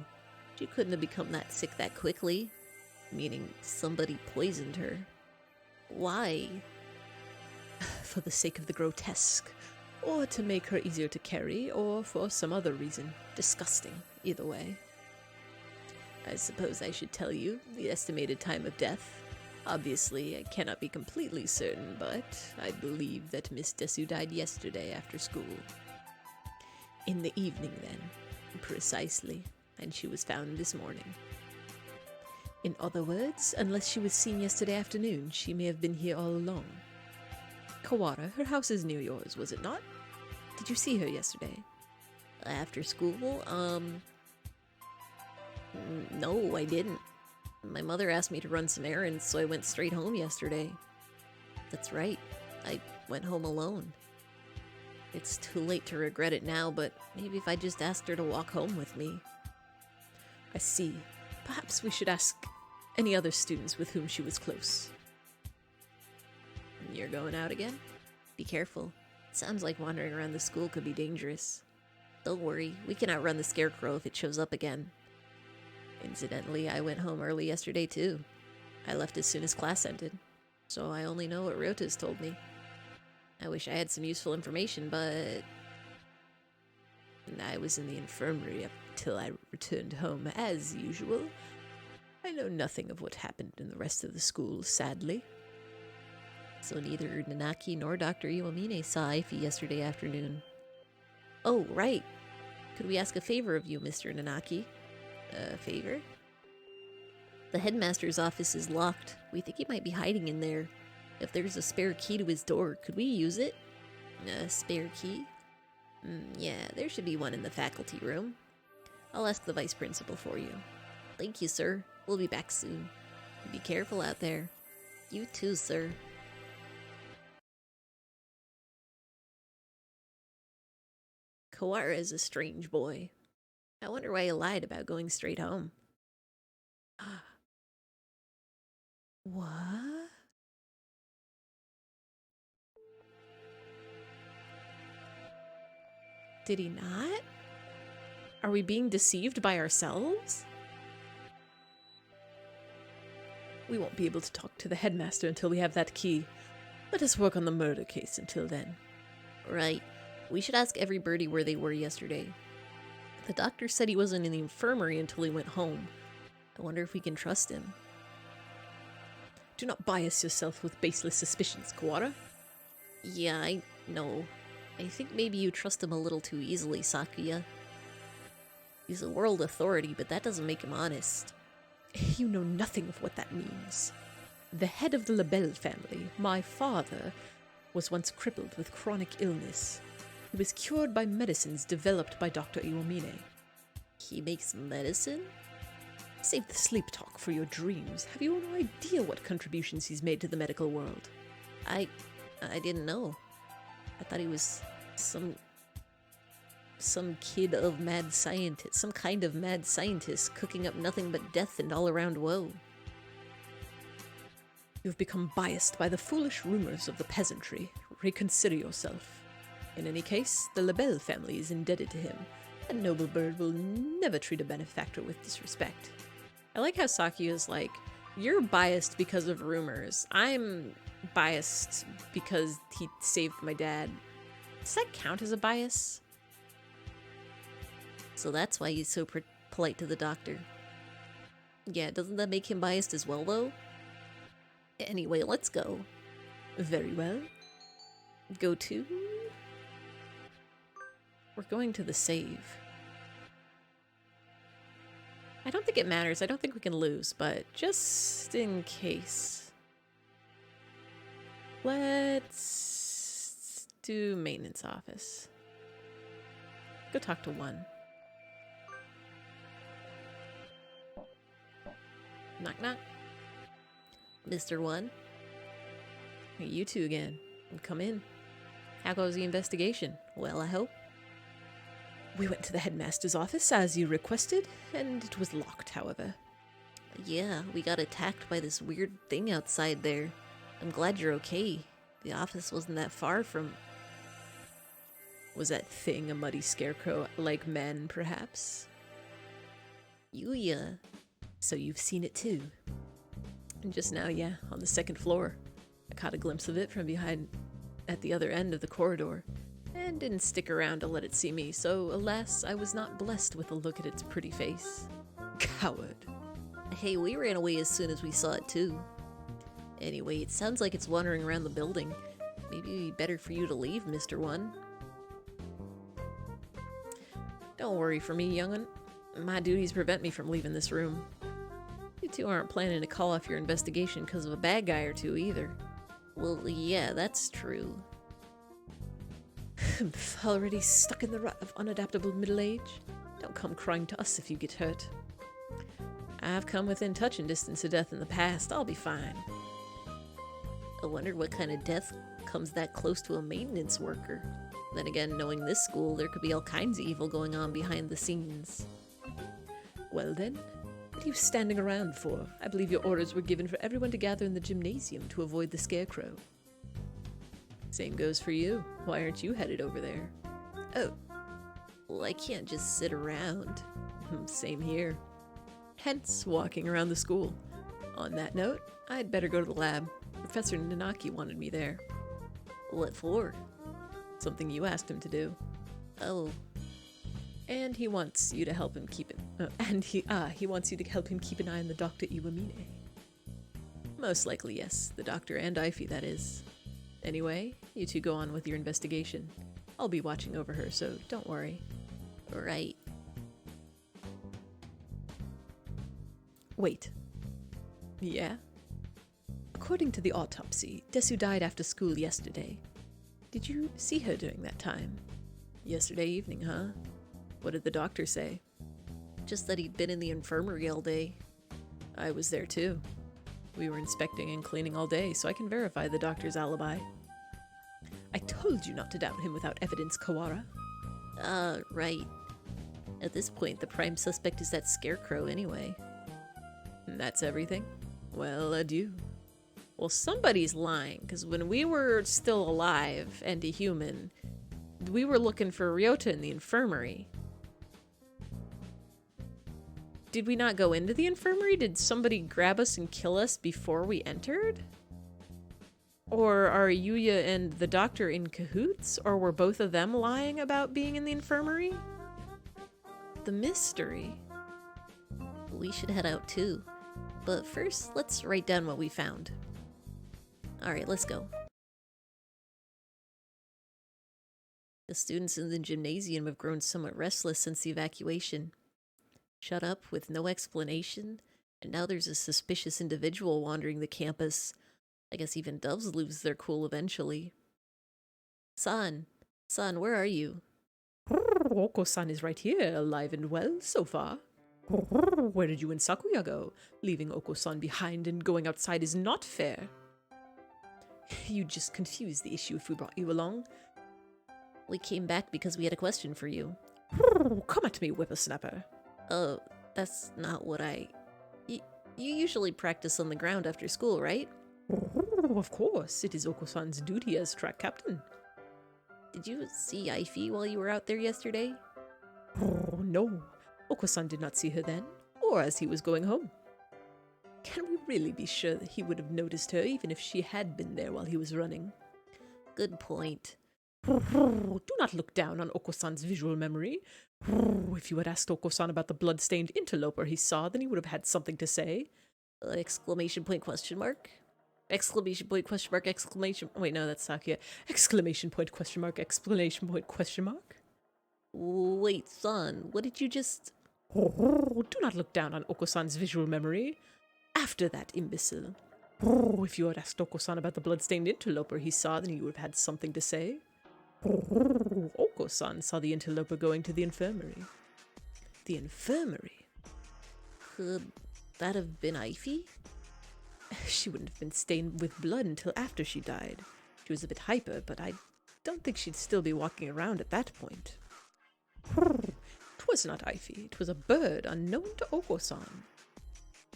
She couldn't have become that sick that quickly. Meaning somebody poisoned her. Why? For the sake of the grotesque, or to make her easier to carry, or for some other reason. Disgusting, either way. I suppose I should tell you the estimated time of death. Obviously, I cannot be completely certain, but I believe that Miss Desu died yesterday after school. In the evening, then. Precisely. And she was found this morning. In other words, unless she was seen yesterday afternoon, she may have been here all along. Kawara, her house is near yours, was it not? Did you see her yesterday? After school? No, I didn't. My mother asked me to run some errands, so I went straight home yesterday. That's right. I went home alone. It's too late to regret it now, but maybe if I just asked her to walk home with me. I see. Perhaps we should ask any other students with whom she was close. You're going out again? Be careful. Sounds like wandering around the school could be dangerous. Don't worry, we can outrun the Scarecrow if it shows up again. Incidentally, I went home early yesterday too. I left as soon as class ended, so I only know what Ryota's told me. I wish I had some useful information, but I was in the infirmary up till I returned home as usual. I know nothing of what happened in the rest of the school, sadly. So neither Nanaki nor Dr. Iwamine saw Eyfey yesterday afternoon. Oh, right. Could we ask a favor of you, Mr. Nanaki? A favor? The headmaster's office is locked. We think he might be hiding in there. If there's a spare key to his door, could we use it? A spare key? Yeah, there should be one in the faculty room. I'll ask the vice principal for you. Thank you, sir. We'll be back soon. Be careful out there. You too, sir. Kawara is a strange boy. I wonder why he lied about going straight home. What? Did he not? Are we being deceived by ourselves? We won't be able to talk to the headmaster until we have that key. Let us work on the murder case until then. Right. We should ask every birdie where they were yesterday. The doctor said he wasn't in the infirmary until he went home. I wonder if we can trust him. Do not bias yourself with baseless suspicions, Kawara. Yeah, I know. I think maybe you trust him a little too easily, Sakuya. He's a world authority, but that doesn't make him honest. You know nothing of what that means. The head of the Labelle family, my father, was once crippled with chronic illness. He was cured by medicines developed by Dr. Iwamine. He makes medicine? Save the sleep talk for your dreams. Have you no idea what contributions he's made to the medical world? I didn't know. I thought he was some kid of mad scientist, some kind of mad scientist cooking up nothing but death and all around woe. You've become biased by the foolish rumors of the peasantry. Reconsider yourself. In any case, the Lebel family is indebted to him. A noble bird will never treat a benefactor with disrespect. I like how Saki is like, you're biased because of rumors. I'm biased because he saved my dad. Does that count as a bias? So that's why he's so polite to the doctor. Yeah, doesn't that make him biased as well, though? Anyway, let's go. Very well. Go to... We're going to the save. I don't think it matters. I don't think we can lose, but just in case. Let's do maintenance office. Go talk to one. Knock knock. Mr. One? Hey, you two again. Come in. How goes the investigation? Well, I hope. We went to the headmaster's office as you requested, and it was locked, however. Yeah, we got attacked by this weird thing outside there. I'm glad you're okay. The office wasn't that far from... Was that thing a muddy scarecrow like men, perhaps? Yuya. So you've seen it too. And just now, yeah, on the second floor. I caught a glimpse of it from behind at the other end of the corridor, and didn't stick around to let it see me, so alas, I was not blessed with a look at its pretty face. Coward. Hey, we ran away as soon as we saw it too. Anyway, it sounds like it's wandering around the building. Maybe better for you to leave, Mr. One. Don't worry for me, young'un. My duties prevent me from leaving this room. You two aren't planning to call off your investigation because of a bad guy or two either. Well, yeah, that's true. Already stuck in the rut of unadaptable middle age? Don't come crying to us if you get hurt. I've come within touching distance of death in the past. I'll be fine. I wonder what kind of death comes that close to a maintenance worker. Then again, knowing this school, there could be all kinds of evil going on behind the scenes. Well then, what are you standing around for? I believe your orders were given for everyone to gather in the gymnasium to avoid the scarecrow. Same goes for you. Why aren't you headed over there? Oh, well, I can't just sit around. Same here. Hence, walking around the school. On that note, I'd better go to the lab. Professor Nanaki wanted me there. What for? Something you asked him to do. Oh. And he wants you to help him keep it. He wants you to help him keep an eye on the Dr. Iwamine. Most likely, yes. The doctor and eyfey, that is. Anyway, you two go on with your investigation. I'll be watching over her, so don't worry. Right. Wait. Yeah? According to the autopsy, Desu died after school yesterday. Did you see her during that time? Yesterday evening, huh? What did the doctor say? Just that he'd been in the infirmary all day. I was there too. We were inspecting and cleaning all day, so I can verify the doctor's alibi. I told you not to doubt him without evidence, Kawara. Right. At this point, the prime suspect is that scarecrow anyway. And that's everything? Well, adieu. Well, somebody's lying, because when we were still alive and a human, we were looking for Ryota in the infirmary. Did we not go into the infirmary? Did somebody grab us and kill us before we entered? Or are Yuya and the doctor in cahoots? Or were both of them lying about being in the infirmary? The mystery. We should head out too. But first, let's write down what we found. Alright, let's go. The students in the gymnasium have grown somewhat restless since the evacuation. Shut up with no explanation, and now there's a suspicious individual wandering the campus. I guess even doves lose their cool eventually. San, where are you? Oko-san is right here, alive and well so far. Where did you and Sakuya go? Leaving Oko-san behind and going outside is not fair. You'd just confuse the issue if we brought you along. We came back because we had a question for you. Come at me, whippersnapper. Oh, that's not what You usually practice on the ground after school, right? Of course, it is Oko-san's duty as track captain. Did you see eyfey while you were out there yesterday? Oh, no. Oko-san did not see her then, or as he was going home. Can we really be sure that he would have noticed her even if she had been there while he was running? Good point. Do not look down on Oko-san's visual memory. If you had asked Oko-san about the blood-stained interloper he saw, then he would have had something to say. Exclamation point, question mark? Exclamation point, question mark, exclamation... Wait, no, that's Sakia. Exclamation point, question mark, exclamation point, question mark? Wait, son, what did you just... Do not look down on Oko-san's visual memory. After that, imbecile. If you had asked Oko-san about the blood-stained interloper he saw, then he would have had something to say. Oko-san saw the interloper going to the infirmary. The infirmary? Could that have been eyfey? She wouldn't have been stained with blood until after she died. She was a bit hyper, but I don't think she'd still be walking around at that point. 'Twas not eyfey. It was a bird unknown to Oko-san.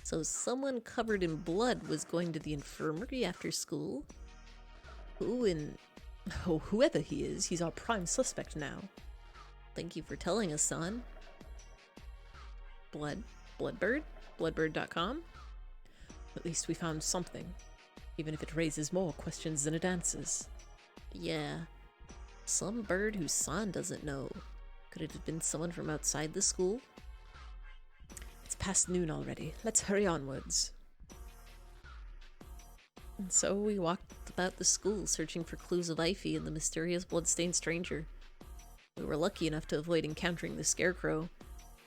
So someone covered in blood was going to the infirmary after school? Who in... Oh, whoever he is, he's our prime suspect now. Thank you for telling us, son. Bloodbird? Bloodbird.com? At least we found something, even if it raises more questions than it answers. Yeah. Some bird whose son doesn't know. Could it have been someone from outside the school? It's past noon already. Let's hurry onwards. And so we walked about the school searching for clues of eyfey and the mysterious blood-stained stranger. We were lucky enough to avoid encountering the scarecrow,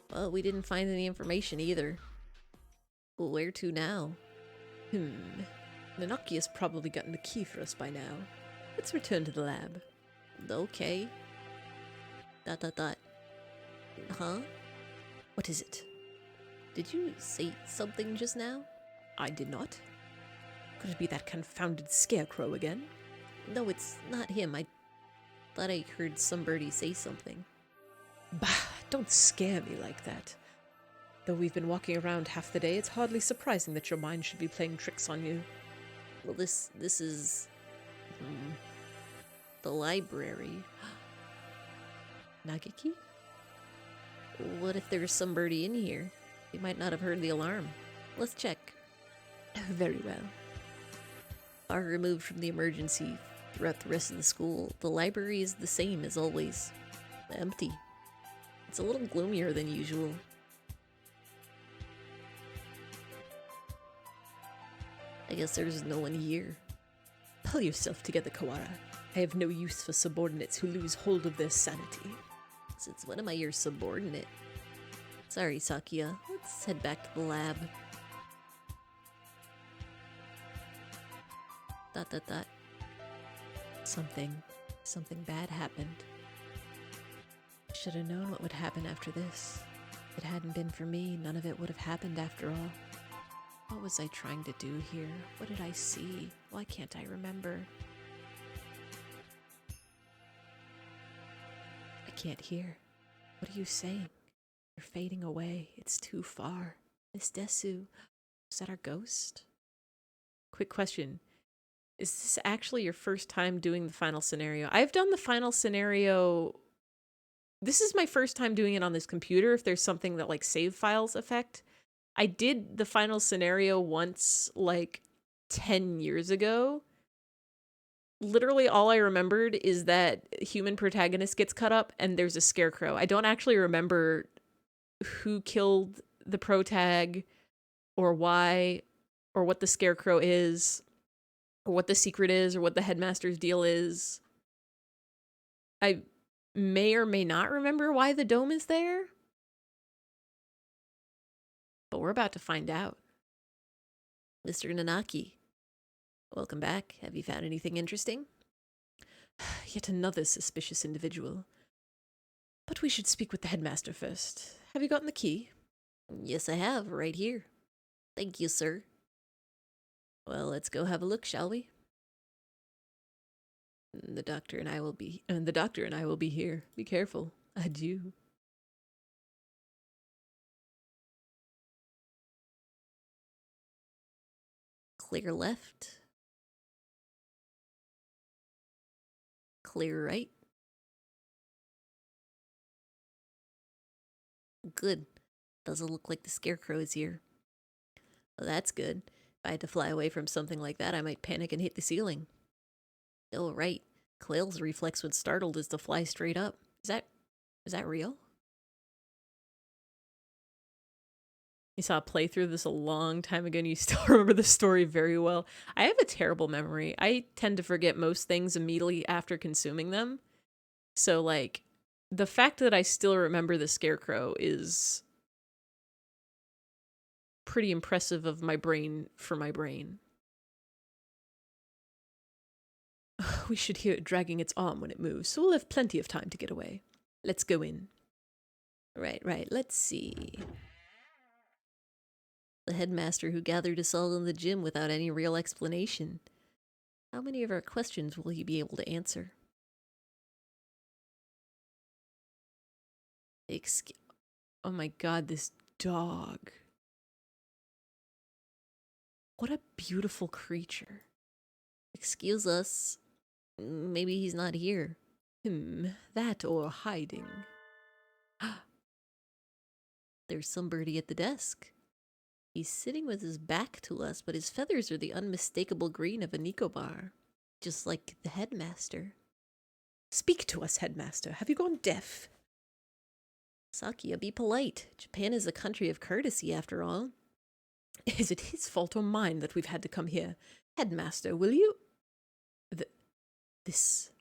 but we didn't find any information either. Where to now? Nanaki has probably gotten the key for us by now. Let's return to the lab. Okay. ... Huh? What is it? Did you say something just now? I did not. Could it be that confounded scarecrow again? No, it's not him. I thought I heard somebody say something. Bah, don't scare me like that. Though we've been walking around half the day, it's hardly surprising that your mind should be playing tricks on you. Well, this is... the library. Nageki? What if there's somebody in here? We might not have heard the alarm. Let's check. Very well. Far removed from the emergency throughout the rest of the school, the library is the same as always. Empty. It's a little gloomier than usual. I guess there's no one here. Pull yourself together, Kawara. I have no use for subordinates who lose hold of their sanity. Since when am I your subordinate? Sorry, Sakia. Let's head back to the lab. ... Something bad happened. Should have known what would happen after this. If it hadn't been for me, none of it would have happened after all. What was I trying to do here? What did I see? Why can't I remember? I can't hear. What are you saying? You're fading away. It's too far. Miss Desu, is that our ghost? Quick question. Is this actually your first time doing the final scenario? I've done the final scenario... This is my first time doing it on this computer, if there's something that, like, save files affect. I did the final scenario once, like, 10 years ago. Literally all I remembered is that human protagonist gets cut up and there's a scarecrow. I don't actually remember who killed the protag or why or what the scarecrow is or what the secret is or what the headmaster's deal is. I may or may not remember why the dome is there. But we're about to find out. Mr. Nanaki, welcome back. Have you found anything interesting? Yet another suspicious individual. But we should speak with the headmaster first. Have you gotten the key? Yes, I have, right here. Thank you, sir. Well, let's go have a look, shall we? The doctor and I will be here. Be careful. Adieu. Clear left. Clear right. Good. Doesn't look like the scarecrow is here. Well, that's good. If I had to fly away from something like that, I might panic and hit the ceiling. Oh, right. Clail's reflex when startled is to fly straight up. Is that real? You saw a playthrough of this a long time ago and you still remember the story very well. I have a terrible memory. I tend to forget most things immediately after consuming them. So, like, the fact that I still remember the scarecrow is pretty impressive of my brain for my brain. We should hear it dragging its arm when it moves, so we'll have plenty of time to get away. Let's go in. Right. Let's see. The headmaster who gathered us all in the gym without any real explanation. How many of our questions will he be able to answer? Oh my god, this dog. What a beautiful creature. Excuse us. Maybe he's not here. That or hiding. There's somebody at the desk. He's sitting with his back to us, but his feathers are the unmistakable green of a Nicobar. Just like the headmaster. Speak to us, headmaster. Have you gone deaf? Sakia, be polite. Japan is a country of courtesy, after all. Is it his fault or mine that we've had to come here? Headmaster, will you... This...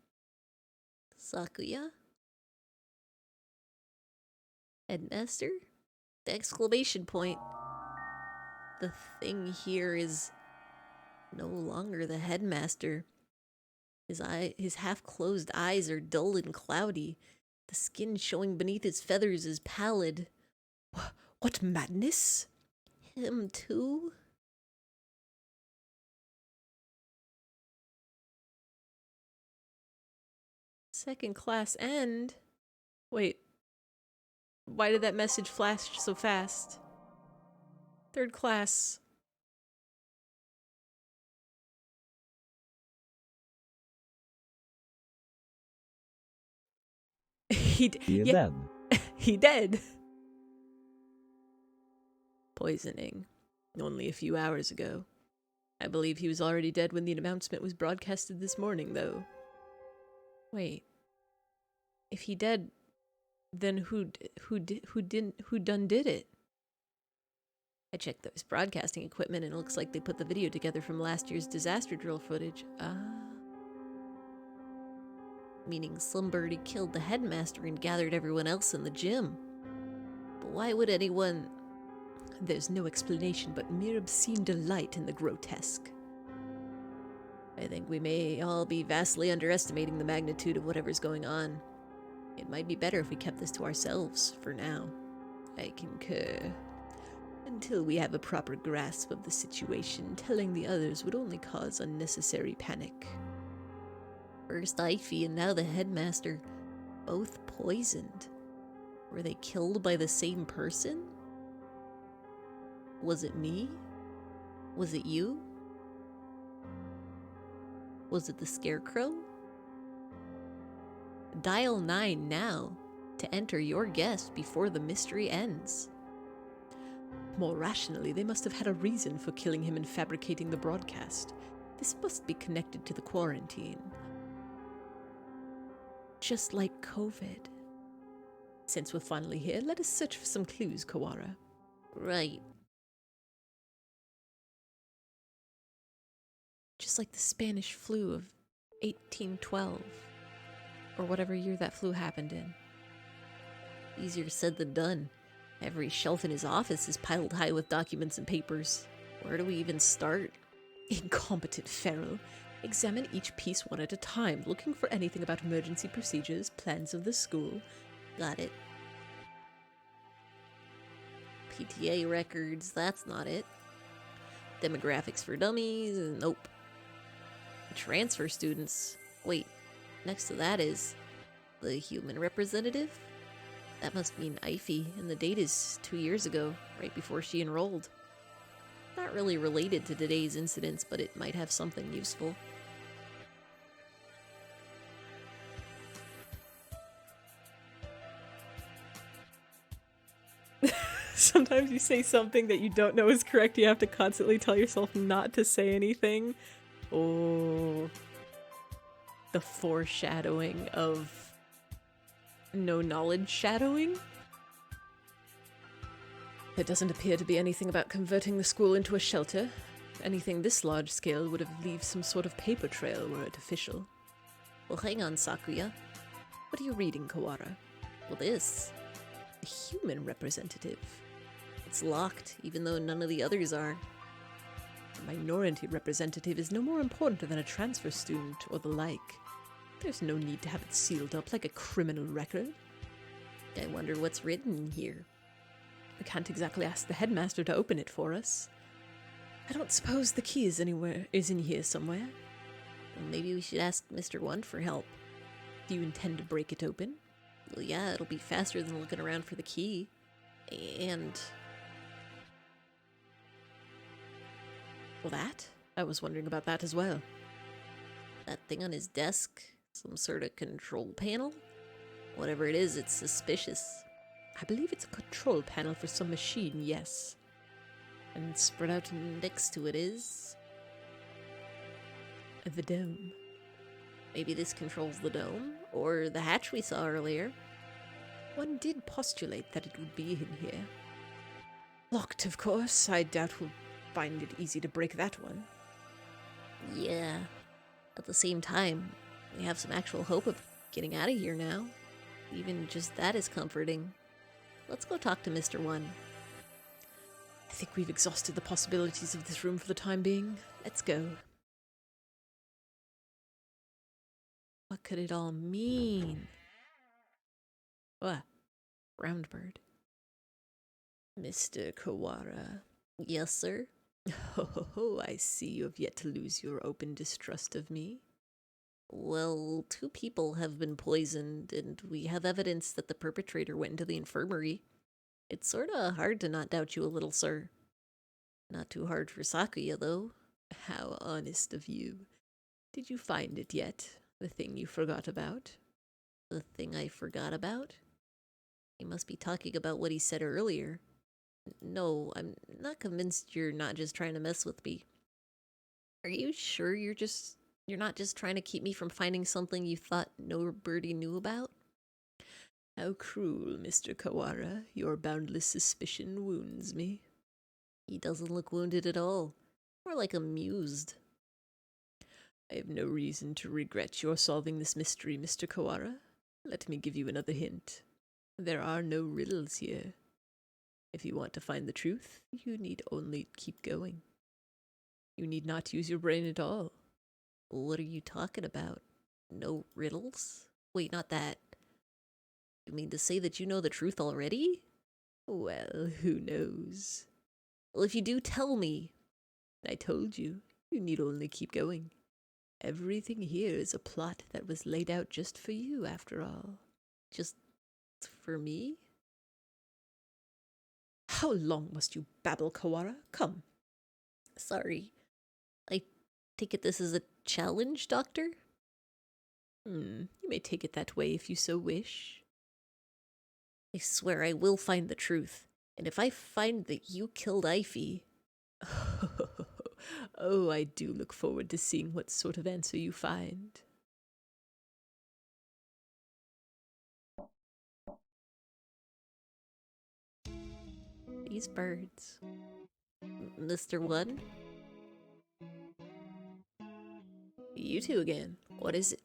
Sakuya? Headmaster? The exclamation point. The thing here is no longer the headmaster. His half-closed eyes are dull and cloudy. The skin showing beneath his feathers is pallid. What madness? Him too? Second class end? Wait. Why did that message flash so fast? Third class. He dead. He dead. Poisoning. Only a few hours ago. I believe he was already dead when the announcement was broadcasted this morning, though. Wait. If he dead, then who done did it? I checked those broadcasting equipment and it looks like they put the video together from last year's disaster drill footage. Meaning Slumbirdie killed the headmaster and gathered everyone else in the gym. But why would anyone... There's no explanation but mere obscene delight in the grotesque. I think we may all be vastly underestimating the magnitude of whatever's going on. It might be better if we kept this to ourselves for now. I concur. Until we have a proper grasp of the situation, telling the others would only cause unnecessary panic. First eyfey and now the headmaster, both poisoned. Were they killed by the same person? Was it me? Was it you? Was it the scarecrow? Dial 9 now to enter your guess before the mystery ends. More rationally, they must have had a reason for killing him and fabricating the broadcast. This must be connected to the quarantine. Just like COVID. Since we're finally here, let us search for some clues, Kawara. Right. Just like the Spanish flu of 1812. Or whatever year that flu happened in. Easier said than done. Every shelf in his office is piled high with documents and papers. Where do we even start? Incompetent feral. Examine each piece one at a time, looking for anything about emergency procedures, plans of the school. Got it. PTA records, that's not it. Demographics for dummies, nope. Transfer students. Wait, Next to that is the human representative. That must mean Eyfey, and the date is 2 years ago, right before she enrolled. Not really related to today's incidents, but it might have something useful. Sometimes you say something that you don't know is correct. You have to constantly tell yourself not to say anything. Oh. The foreshadowing of no knowledge shadowing? There doesn't appear to be anything about converting the school into a shelter. Anything this large scale would have left some sort of paper trail were it official. Well, hang on, Sakuya. What are you reading, Kawara? Well, this. The human representative. It's locked, even though none of the others are. A minority representative is no more important than a transfer student or the like. There's no need to have it sealed up like a criminal record. I wonder what's written in here. We can't exactly ask the headmaster to open it for us. I don't suppose the key is in here somewhere. Well, maybe we should ask Mr. One for help. Do you intend to break it open? Well, yeah, it'll be faster than looking around for the key. And... Well, that? I was wondering about that as well. that thing on his desk, some sort of control panel? Whatever it is, it's suspicious. I believe it's a control panel for some machine, yes. And spread out next to it is... the dome. Maybe this controls the dome, or the hatch we saw earlier. One did postulate that it would be in here. Locked, of course. I doubt we'll find it easy to break that one. Yeah. At the same time, we have some actual hope of getting out of here now. Even just that is comforting. Let's go talk to Mr. One. I think we've exhausted the possibilities of this room for the time being. Let's go. What could it all mean? What? Round bird. Mr. Kawara. Yes, sir? Oh, I see you have yet to lose your open distrust of me. Well, 2 people have been poisoned, and we have evidence that the perpetrator went into the infirmary. It's sorta hard to not doubt you a little, sir. Not too hard for Sakuya, though. How honest of you. Did you find it yet? The thing you forgot about? The thing I forgot about? He must be talking about what he said earlier. No, I'm not convinced you're not just trying to mess with me. Are you sure you're not just trying to keep me from finding something you thought nobody knew about? How cruel, Mr. Kawara. Your boundless suspicion wounds me. He doesn't look wounded at all. More like amused. I have no reason to regret your solving this mystery, Mr. Kawara. Let me give you another hint. There are no riddles here. If you want to find the truth, you need only keep going. You need not use your brain at all. What are you talking about? No riddles? Wait, not that. You mean to say that you know the truth already? Well, who knows? Well, if you do, tell me. I told you, you need only keep going. Everything here is a plot that was laid out just for you, after all. Just for me? How long must you babble, Kawara? Come. Sorry. I take it this is a challenge, Doctor? You may take it that way if you so wish. I swear I will find the truth. And if I find that you killed Eyfey... Oh, I do look forward to seeing what sort of answer you find. These birds. Mr. One? You two again. What is it?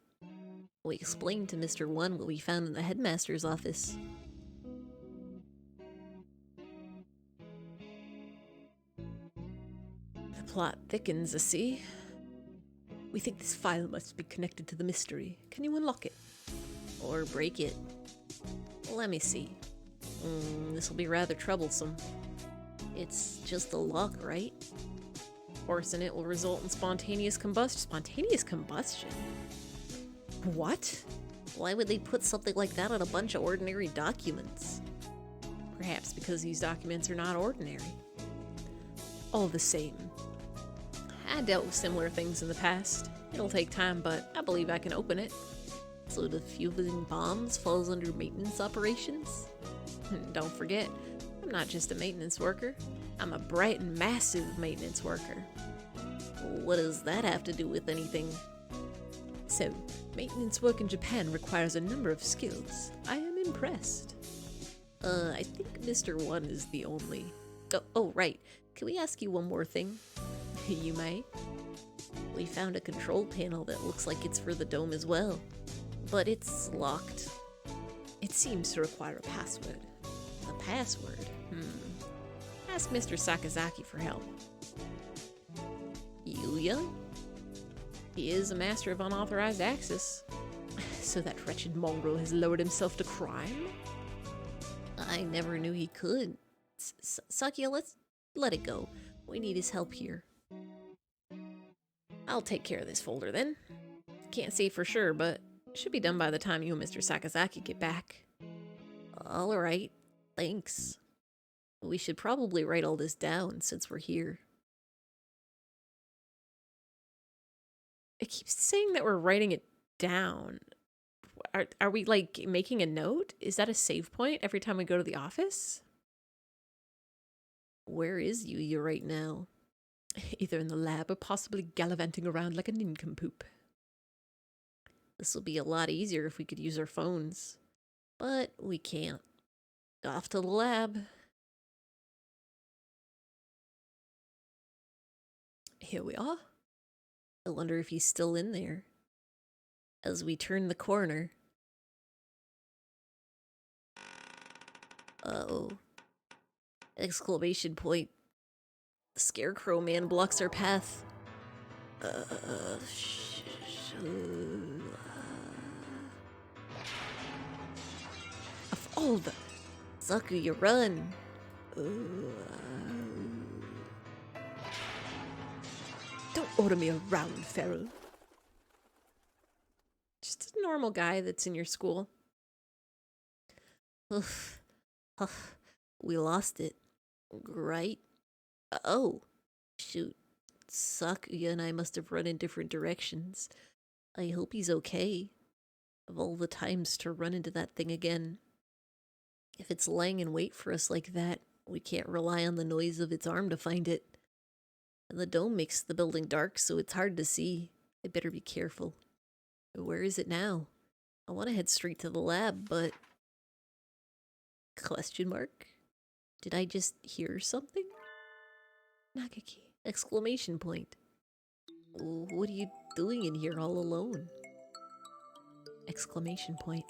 We explained to Mr. One what we found in the headmaster's office. The plot thickens, I see. We think this file must be connected to the mystery. Can you unlock it? Or break it. Let me see. This'll be rather troublesome. It's just a lock, right? Forcing it will result in spontaneous combustion. Spontaneous combustion? What? Why would they put something like that on a bunch of ordinary documents? Perhaps because these documents are not ordinary. All the same, I dealt with similar things in the past. It'll take time, but I believe I can open it. So the fusing bombs falls under maintenance operations? And don't forget, I'm not just a maintenance worker. I'm a bright and massive maintenance worker. What does that have to do with anything? So, maintenance work in Japan requires a number of skills. I am impressed. I think Mr. One is the only... Oh, right. Can we ask you one more thing? You may. We found a control panel that looks like it's for the dome as well. But it's locked. It seems to require a password. A password? Ask Mr. Sakazaki for help. Yuya? He is a master of unauthorized access. So that wretched mongrel has lowered himself to crime? I never knew he could. Sakia, let's let it go. We need his help here. I'll take care of this folder then. Can't say for sure, but it should be done by the time you and Mr. Sakazaki get back. Alright, thanks. We should probably write all this down since we're here. It keeps saying that we're writing it down. Are we, like, making a note? Is that a save point every time we go to the office? Where is Yuya right now? Either in the lab or possibly gallivanting around like a nincompoop. This will be a lot easier if we could use our phones. But we can't. Off to the lab. Here we are. I wonder if he's still in there. As we turn the corner. Uh-oh. Exclamation point. The Scarecrow Man blocks our path. Of all the... Zaku, you run. Don't order me around, Feral. Just a normal guy that's in your school. Oof. We lost it. Right? Oh. Shoot. Sakuya and I must have run in different directions. I hope he's okay. Of all the times to run into that thing again. If it's lying in wait for us like that, we can't rely on the noise of its arm to find it. And the dome makes the building dark, so it's hard to see. I better be careful. Where is it now? I want to head straight to the lab, but... Question mark? Did I just hear something? Nagaki. Exclamation point. What are you doing in here all alone? Exclamation point.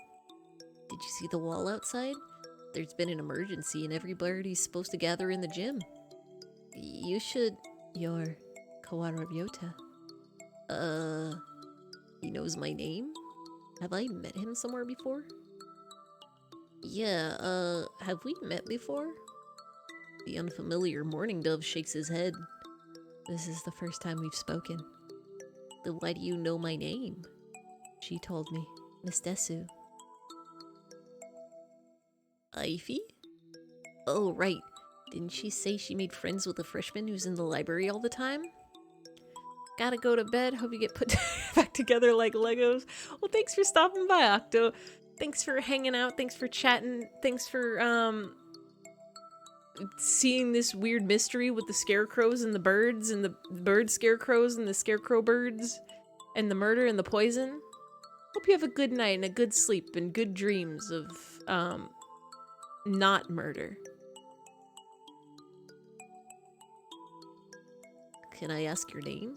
Did you see the wall outside? There's been an emergency and everybody's supposed to gather in the gym. You should... You're Kawara Ryota. He knows my name? Have I met him somewhere before? Yeah, have we met before? The unfamiliar mourning dove shakes his head. This is the first time we've spoken. Then why do you know my name? She told me. Miss Desu. Eyfey? Oh, right. Didn't she say she made friends with a freshman who's in the library all the time? Gotta go to bed. Hope you get put back together like Legos. Well, thanks for stopping by, Octo. Thanks for hanging out. Thanks for chatting. Thanks for, seeing this weird mystery with the scarecrows and the birds and the bird scarecrows and the scarecrow birds and the murder and the poison. Hope you have a good night and a good sleep and good dreams of, not murder. Can I ask your name?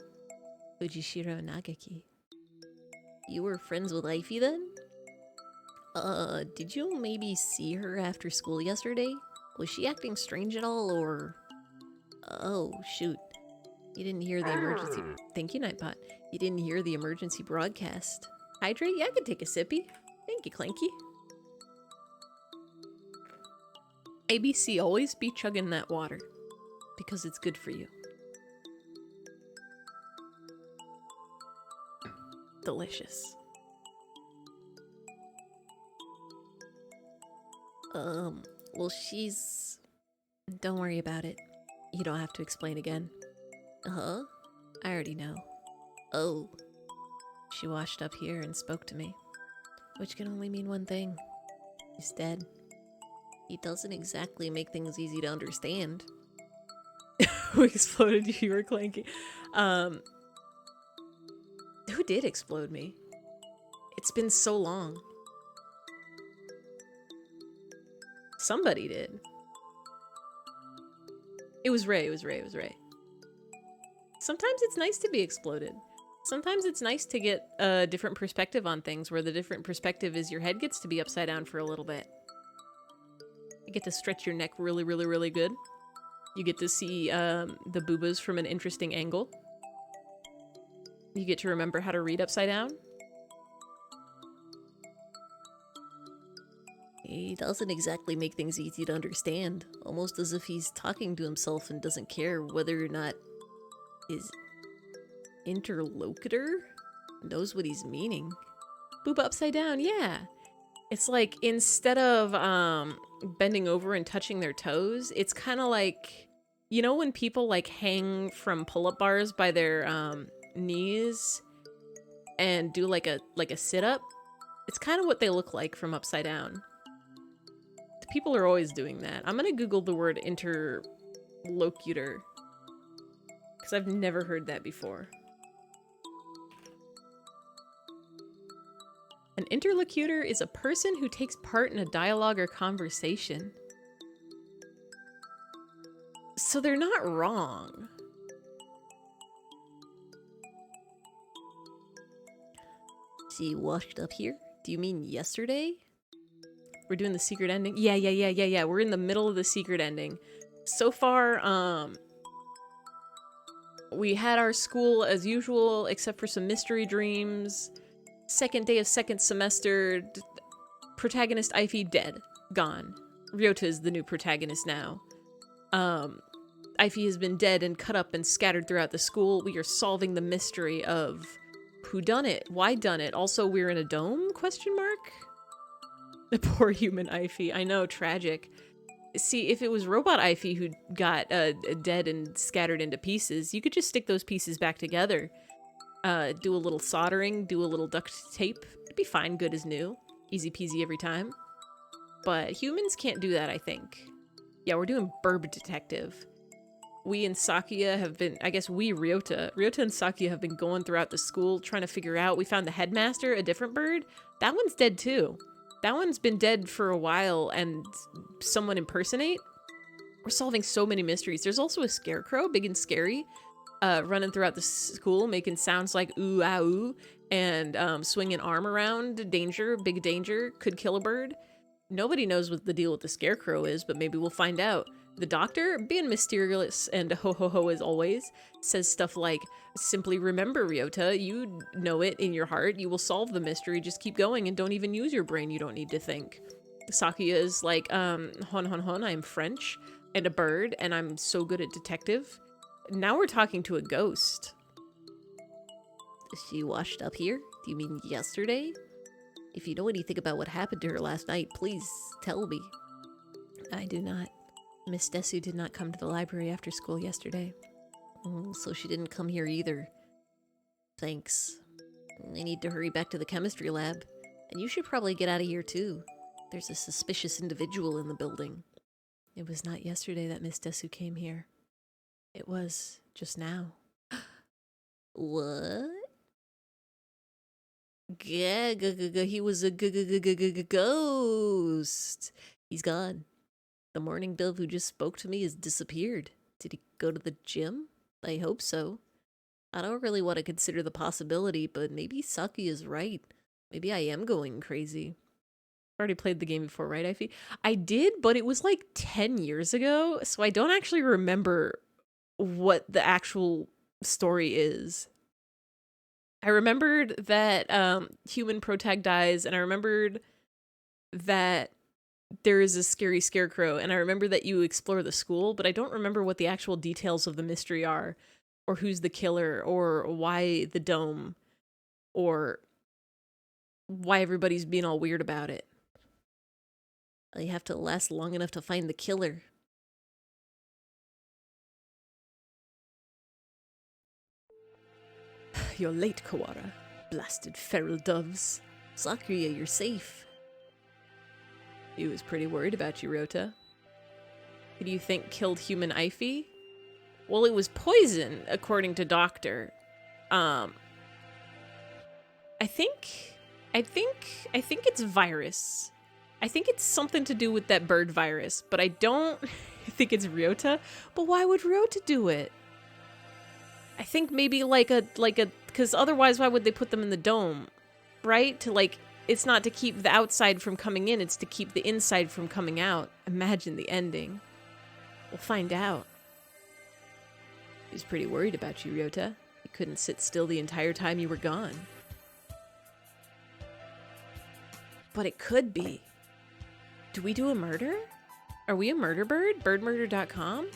Ujishiro Nagaki. You were friends with Eyfey then? Did you maybe see her after school yesterday? Was she acting strange at all, or... Oh, shoot. You didn't hear the emergency... Thank you, Nightbot. You didn't hear the emergency broadcast. Hydrate? Yeah, I could take a sippy. Thank you, Clanky. ABC, always be chugging that water. Because it's good for you. Delicious. Well, she's... Don't worry about it. You don't have to explain again. Huh? I already know. Oh. She washed up here and spoke to me. Which can only mean one thing. He's dead. He doesn't exactly make things easy to understand. Who exploded you? You were clanky. Who did explode me? It's been so long. Somebody did. It was Ray. Sometimes it's nice to be exploded. Sometimes it's nice to get a different perspective on things, where the different perspective is your head gets to be upside down for a little bit. You get to stretch your neck really, really, really good. You get to see the boobas from an interesting angle. You get to remember how to read upside down. He doesn't exactly make things easy to understand. Almost as if he's talking to himself and doesn't care whether or not his interlocutor knows what he's meaning. Boob upside down, yeah. It's like, instead of bending over and touching their toes, it's kind of like, you know when people like hang from pull-up bars by their knees and do like a sit-up? It's kind of what they look like from upside down. People are always doing that. I'm gonna Google the word interlocutor, because I've never heard that before. An interlocutor is a person who takes part in a dialogue or conversation. So they're not wrong. She washed up here? Do you mean yesterday? We're doing the secret ending? Yeah. We're in the middle of the secret ending. So far, we had our school as usual, except for some mystery dreams. Second day of second semester, protagonist eyfey dead, gone. Ryota is the new protagonist now. Eyfey has been dead and cut up and scattered throughout the school. We are solving the mystery of who done it, why done it. Also, we're in a dome? Question mark. The poor human eyfey. I know, tragic. See, if it was robot eyfey who got dead and scattered into pieces, you could just stick those pieces back together. Do a little soldering, do a little duct tape. It'd be fine, good as new. Easy peasy every time. But humans can't do that, I think. Yeah, we're doing Burb Detective. We and Sakuya have been, I guess Ryota and Sakuya have been going throughout the school trying to figure out. We found the headmaster, a different bird. That one's dead too. That one's been dead for a while, and someone impersonate. We're solving so many mysteries. There's also a scarecrow, big and scary, running throughout the school, making sounds like ooh, ah, ooh, and swinging arm around. Danger, big danger, could kill a bird. Nobody knows what the deal with the scarecrow is, but maybe we'll find out. The doctor, being mysterious and ho-ho-ho as always, says stuff like, simply remember, Ryota, you know it in your heart. You will solve the mystery. Just keep going and don't even use your brain. You don't need to think. Sakuya is like, hon, I'm French and a bird, and I'm so good at detective. Now we're talking to a ghost. She washed up here? Do you mean yesterday? If you know anything about what happened to her last night, please tell me. I do not. Miss Desu did not come to the library after school yesterday. So she didn't come here either. Thanks. I need to hurry back to the chemistry lab. And you should probably get out of here too. There's a suspicious individual in the building. It was not yesterday that Miss Desu came here. It was just now. What? He was a ghost. He's gone. The mourning dove who just spoke to me has disappeared. Did he go to the gym? I hope so. I don't really want to consider the possibility, but maybe Saki is right. Maybe I am going crazy. Already played the game before, right, Ify? I did, but it was like 10 years ago, so I don't actually remember what the actual story is. I remembered that human protag dies, and I remembered that there is a scary scarecrow, and I remember that you explore the school, but I don't remember what the actual details of the mystery are, or who's the killer, or why the dome, or why everybody's being all weird about it. I have to last long enough to find the killer. You're late, Kawara. Blasted feral doves. Sakuya, you're safe. He was pretty worried about you, Ryota. Who do you think killed human eyfey? Well, it was poison, according to Doctor. I think it's virus. I think it's something to do with that bird virus, but I don't think it's Ryota. But why would Ryota do it? I think maybe because otherwise why would they put them in the dome, right? It's not to keep the outside from coming in, it's to keep the inside from coming out. Imagine the ending. We'll find out. He was pretty worried about you, Ryota. He couldn't sit still the entire time you were gone. But it could be. Do we do a murder? Are we a murder bird? Birdmurder.com?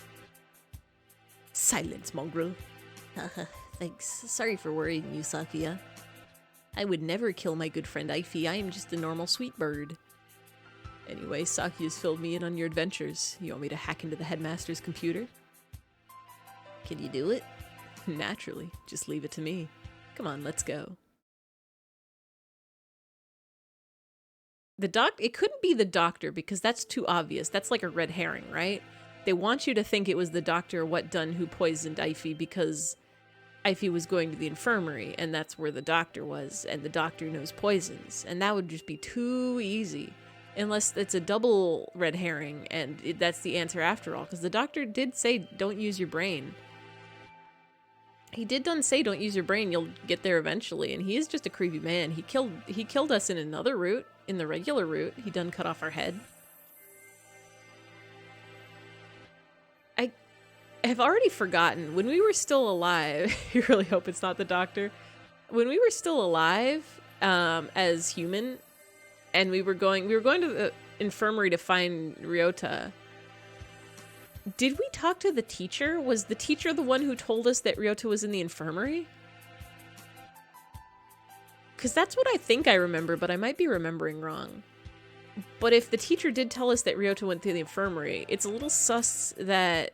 Silence, mongrel. Haha, thanks. Sorry for worrying you, Sakuya. I would never kill my good friend eyfey. I am just a normal sweet bird. Anyway, Sakuya's filled me in on your adventures. You want me to hack into the headmaster's computer? Can you do it? Naturally. Just leave it to me. Come on, let's go. It couldn't be the doctor because that's too obvious. That's like a red herring, right? They want you to think it was the doctor What Done who poisoned eyfey because eyfey was going to the infirmary and that's where the doctor was and the doctor knows poisons. And that would just be too easy. Unless it's a double red herring and that's the answer after all. Because the doctor did say don't use your brain. He did say don't use your brain, you'll get there eventually. And he is just a creepy man. He killed us in another route. In the regular route, he done cut off our head. I have already forgotten. When we were still alive, I really hope it's not the doctor. When we were still alive, as human, and we were going to the infirmary to find Ryota. Did we talk to the teacher? Was the teacher the one who told us that Ryota was in the infirmary? Because that's what I think I remember, but I might be remembering wrong. But if the teacher did tell us that Ryota went to the infirmary, it's a little sus that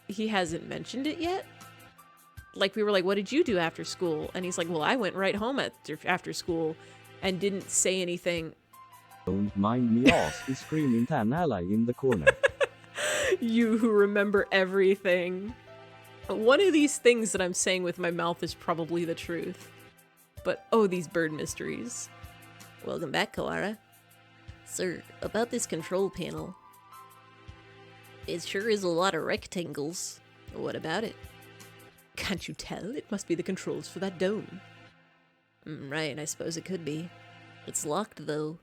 he hasn't mentioned it yet. Like, we were like, what did you do after school? And he's like, well, I went right home after school and didn't say anything. Don't mind me, ass is screaming tan ally in the corner. You who remember everything. One of these things that I'm saying with my mouth is probably the truth. But oh, these bird mysteries. Welcome back, Kawara. Sir, about this control panel. It sure is a lot of rectangles. What about it? Can't you tell? It must be the controls for that dome. Right, I suppose it could be. It's locked, though.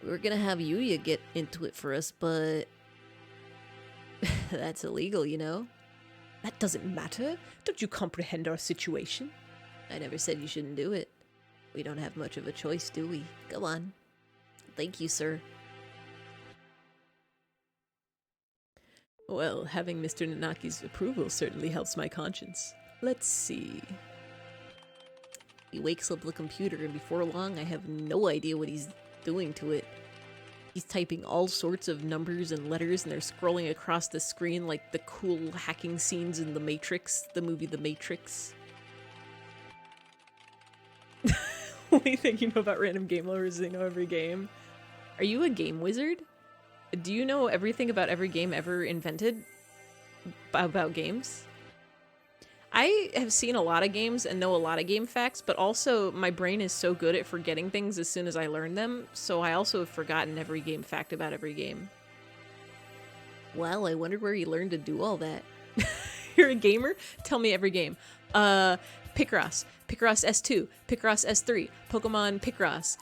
We were gonna have Yuya get into it for us, but... that's illegal, you know? That doesn't matter. Don't you comprehend our situation? I never said you shouldn't do it. We don't have much of a choice, do we? Go on. Thank you, sir. Well, having Mr. Nanaki's approval certainly helps my conscience. Let's see. He wakes up the computer, and before long, I have no idea what he's doing to it. He's typing all sorts of numbers and letters, and they're scrolling across the screen like the cool hacking scenes in The Matrix, the movie The Matrix. Only thing you know about random game lovers is they know every game. Are you a game wizard? Do you know everything about every game ever invented about games? I have seen a lot of games and know a lot of game facts, but also my brain is so good at forgetting things as soon as I learn them, so I also have forgotten every game fact about every game. Wow, I wondered where you learned to do all that. You're a gamer? Tell me every game. Picross, Picross S2, Picross S3, Pokemon Picross,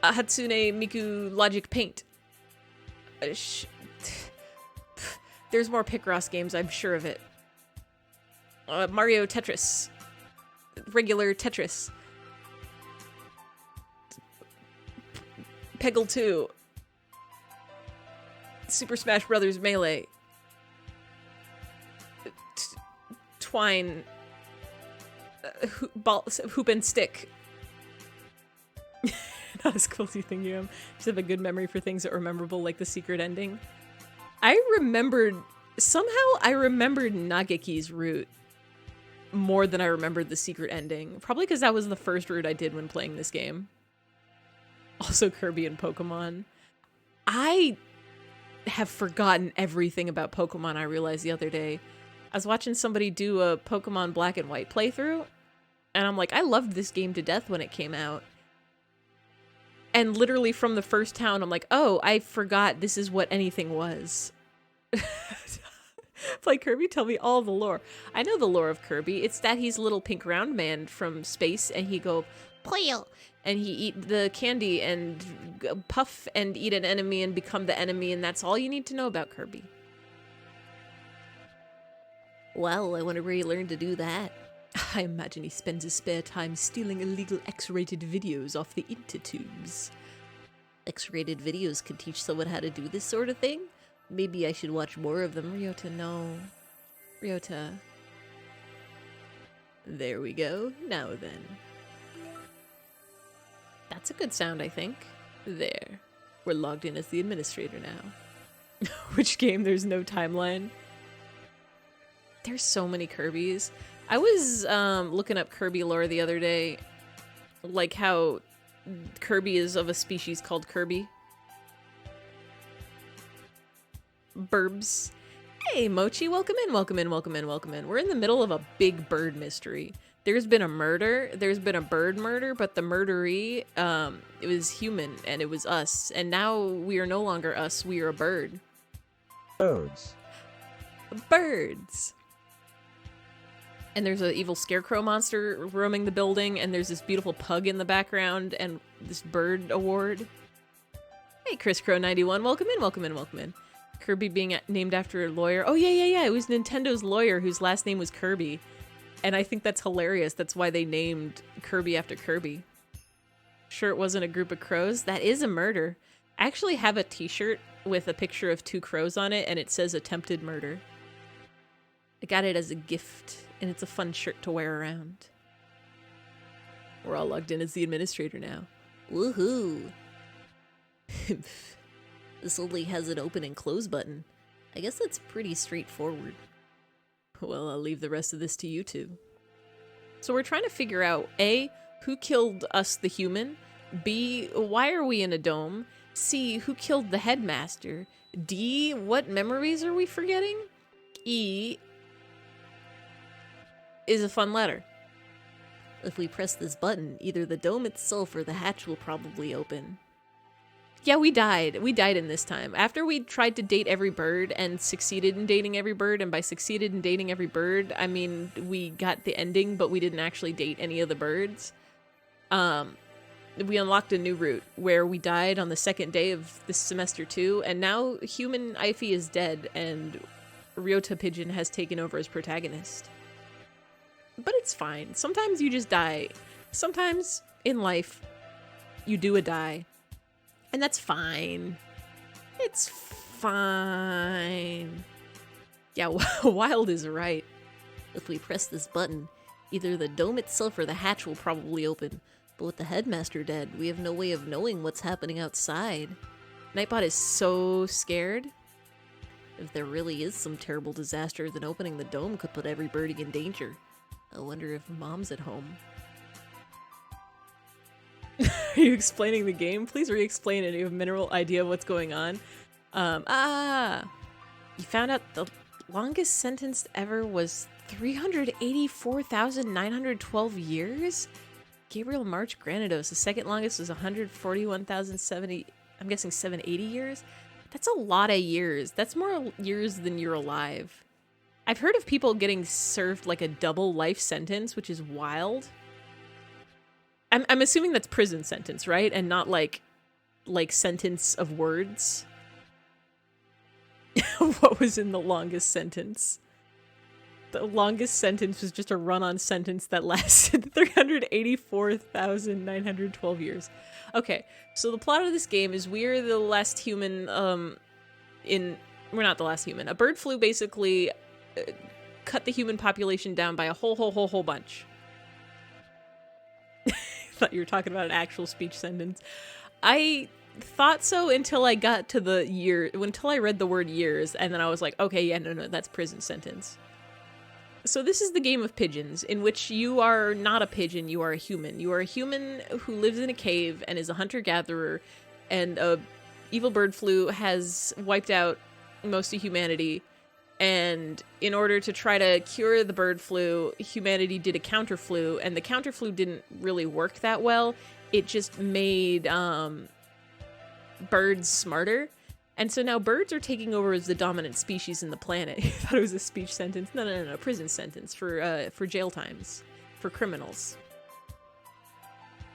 Hatsune Miku Logic Paint. There's more Picross games, I'm sure of it. Mario Tetris. Regular Tetris. Peggle 2. Super Smash Brothers Melee. Twine. Hoop and stick. not as cool as you think you am. Just have a good memory for things that are memorable, like the secret ending. Somehow I remembered Nageki's route more than I remembered the secret ending. Probably because that was the first route I did when playing this game. Also Kirby and Pokemon. I have forgotten everything about Pokemon, I realized the other day. I was watching somebody do a Pokemon Black and White playthrough, and I'm like, I loved this game to death when it came out. And literally from the first town, I'm like, oh, I forgot this is what anything was. Play Kirby, tell me all the lore. I know the lore of Kirby. It's that he's a little pink round man from space, and he go, Poyo! and he eat the candy and puff and eat an enemy and become the enemy, and that's all you need to know about Kirby. Well, I wonder where he learned to do that. I imagine he spends his spare time stealing illegal X-rated videos off the intertubes. X-rated videos could teach someone how to do this sort of thing? Maybe I should watch more of them. Ryota, no. Ryota. There we go. Now then. That's a good sound, I think. There. We're logged in as the administrator now. Which game? There's no timeline. There's so many Kirbys. I was looking up Kirby lore the other day. Like how Kirby is of a species called Kirby. Burbs. Hey, Mochi, welcome in, welcome in, welcome in, welcome in. We're in the middle of a big bird mystery. There's been a murder. There's been a bird murder, but the murderee, it was human, and it was us. And now we are no longer us. We are a bird. Birds. Birds. And there's an evil scarecrow monster roaming the building, and there's this beautiful pug in the background, and this bird award. Hey, Chris Crow 91, welcome in, welcome in, welcome in. Kirby being named after a lawyer. Oh, yeah. It was Nintendo's lawyer whose last name was Kirby. And I think that's hilarious. That's why they named Kirby after Kirby. Sure it wasn't a group of crows? That is a murder. I actually have a t-shirt with a picture of 2 crows on it, and it says attempted murder. I got it as a gift, and it's a fun shirt to wear around. We're all logged in as the administrator now. Woohoo! This only has an open and close button. I guess that's pretty straightforward. Well, I'll leave the rest of this to you two. So we're trying to figure out, A, who killed us, the human? B, why are we in a dome? C, who killed the headmaster? D, what memories are we forgetting? E, is a fun letter. If we press this button, either the dome itself or the hatch will probably open. Yeah, we died. We died in this time. After we tried to date every bird and succeeded in dating every bird, and by succeeded in dating every bird, I mean we got the ending, but we didn't actually date any of the birds. We unlocked a new route where we died on the second day of this semester too, and now human eyfey is dead, and Ryota Pigeon has taken over as protagonist. But it's fine. Sometimes you just die. Sometimes in life, you do a die. And that's fine. It's fine. Yeah, Wild is right. If we press this button, either the dome itself or the hatch will probably open. But with the headmaster dead, we have no way of knowing what's happening outside. Nightbot is so scared. If there really is some terrible disaster, then opening the dome could put every birdie in danger. I wonder if Mom's at home. Are you explaining the game? Please re-explain it. You have a minimal idea of what's going on. You found out the longest sentence ever was 384,912 years? Gabriel March Granados. The second longest was 141,070, I'm guessing 780 years? That's a lot of years. That's more years than you're alive. I've heard of people getting served like a double life sentence, which is wild. I'm assuming that's prison sentence, right? And not like sentence of words. What was in the longest sentence? The longest sentence was just a run-on sentence that lasted 384,912 years. Okay, so the plot of this game is we're the last human, we're not the last human. A bird flu basically cut the human population down by a whole bunch. thought you were talking about an actual speech sentence. I thought so until I got to the until I read the word years, and then I was like, okay, yeah, no, that's prison sentence. So this is the game of pigeons, in which you are not a pigeon, you are a human. You are a human who lives in a cave and is a hunter-gatherer, and a evil bird flu has wiped out most of humanity. And in order to try to cure the bird flu, humanity did a counter flu, and the counter flu didn't really work that well. It just made birds smarter. And so now birds are taking over as the dominant species in the planet. You thought it was a speech sentence? No, prison sentence for jail times, for criminals.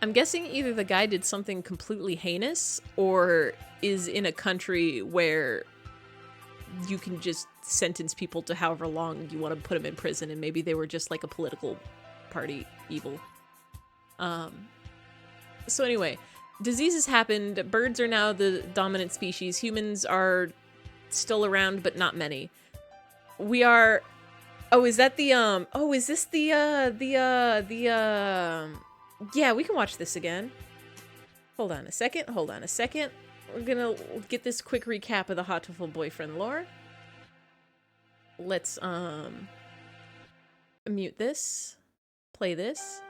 I'm guessing either the guy did something completely heinous or is in a country where you can just sentence people to however long you want to put them in prison, and maybe they were just like a political party evil. So anyway, diseases happened. Birds are now the dominant species. Humans are still around, but not many. We are... Oh, is that the, Oh, is this the, Yeah, we can watch this again. Hold on a second. We're gonna get this quick recap of the Hatoful Boyfriend lore. Let's, mute this. Play this.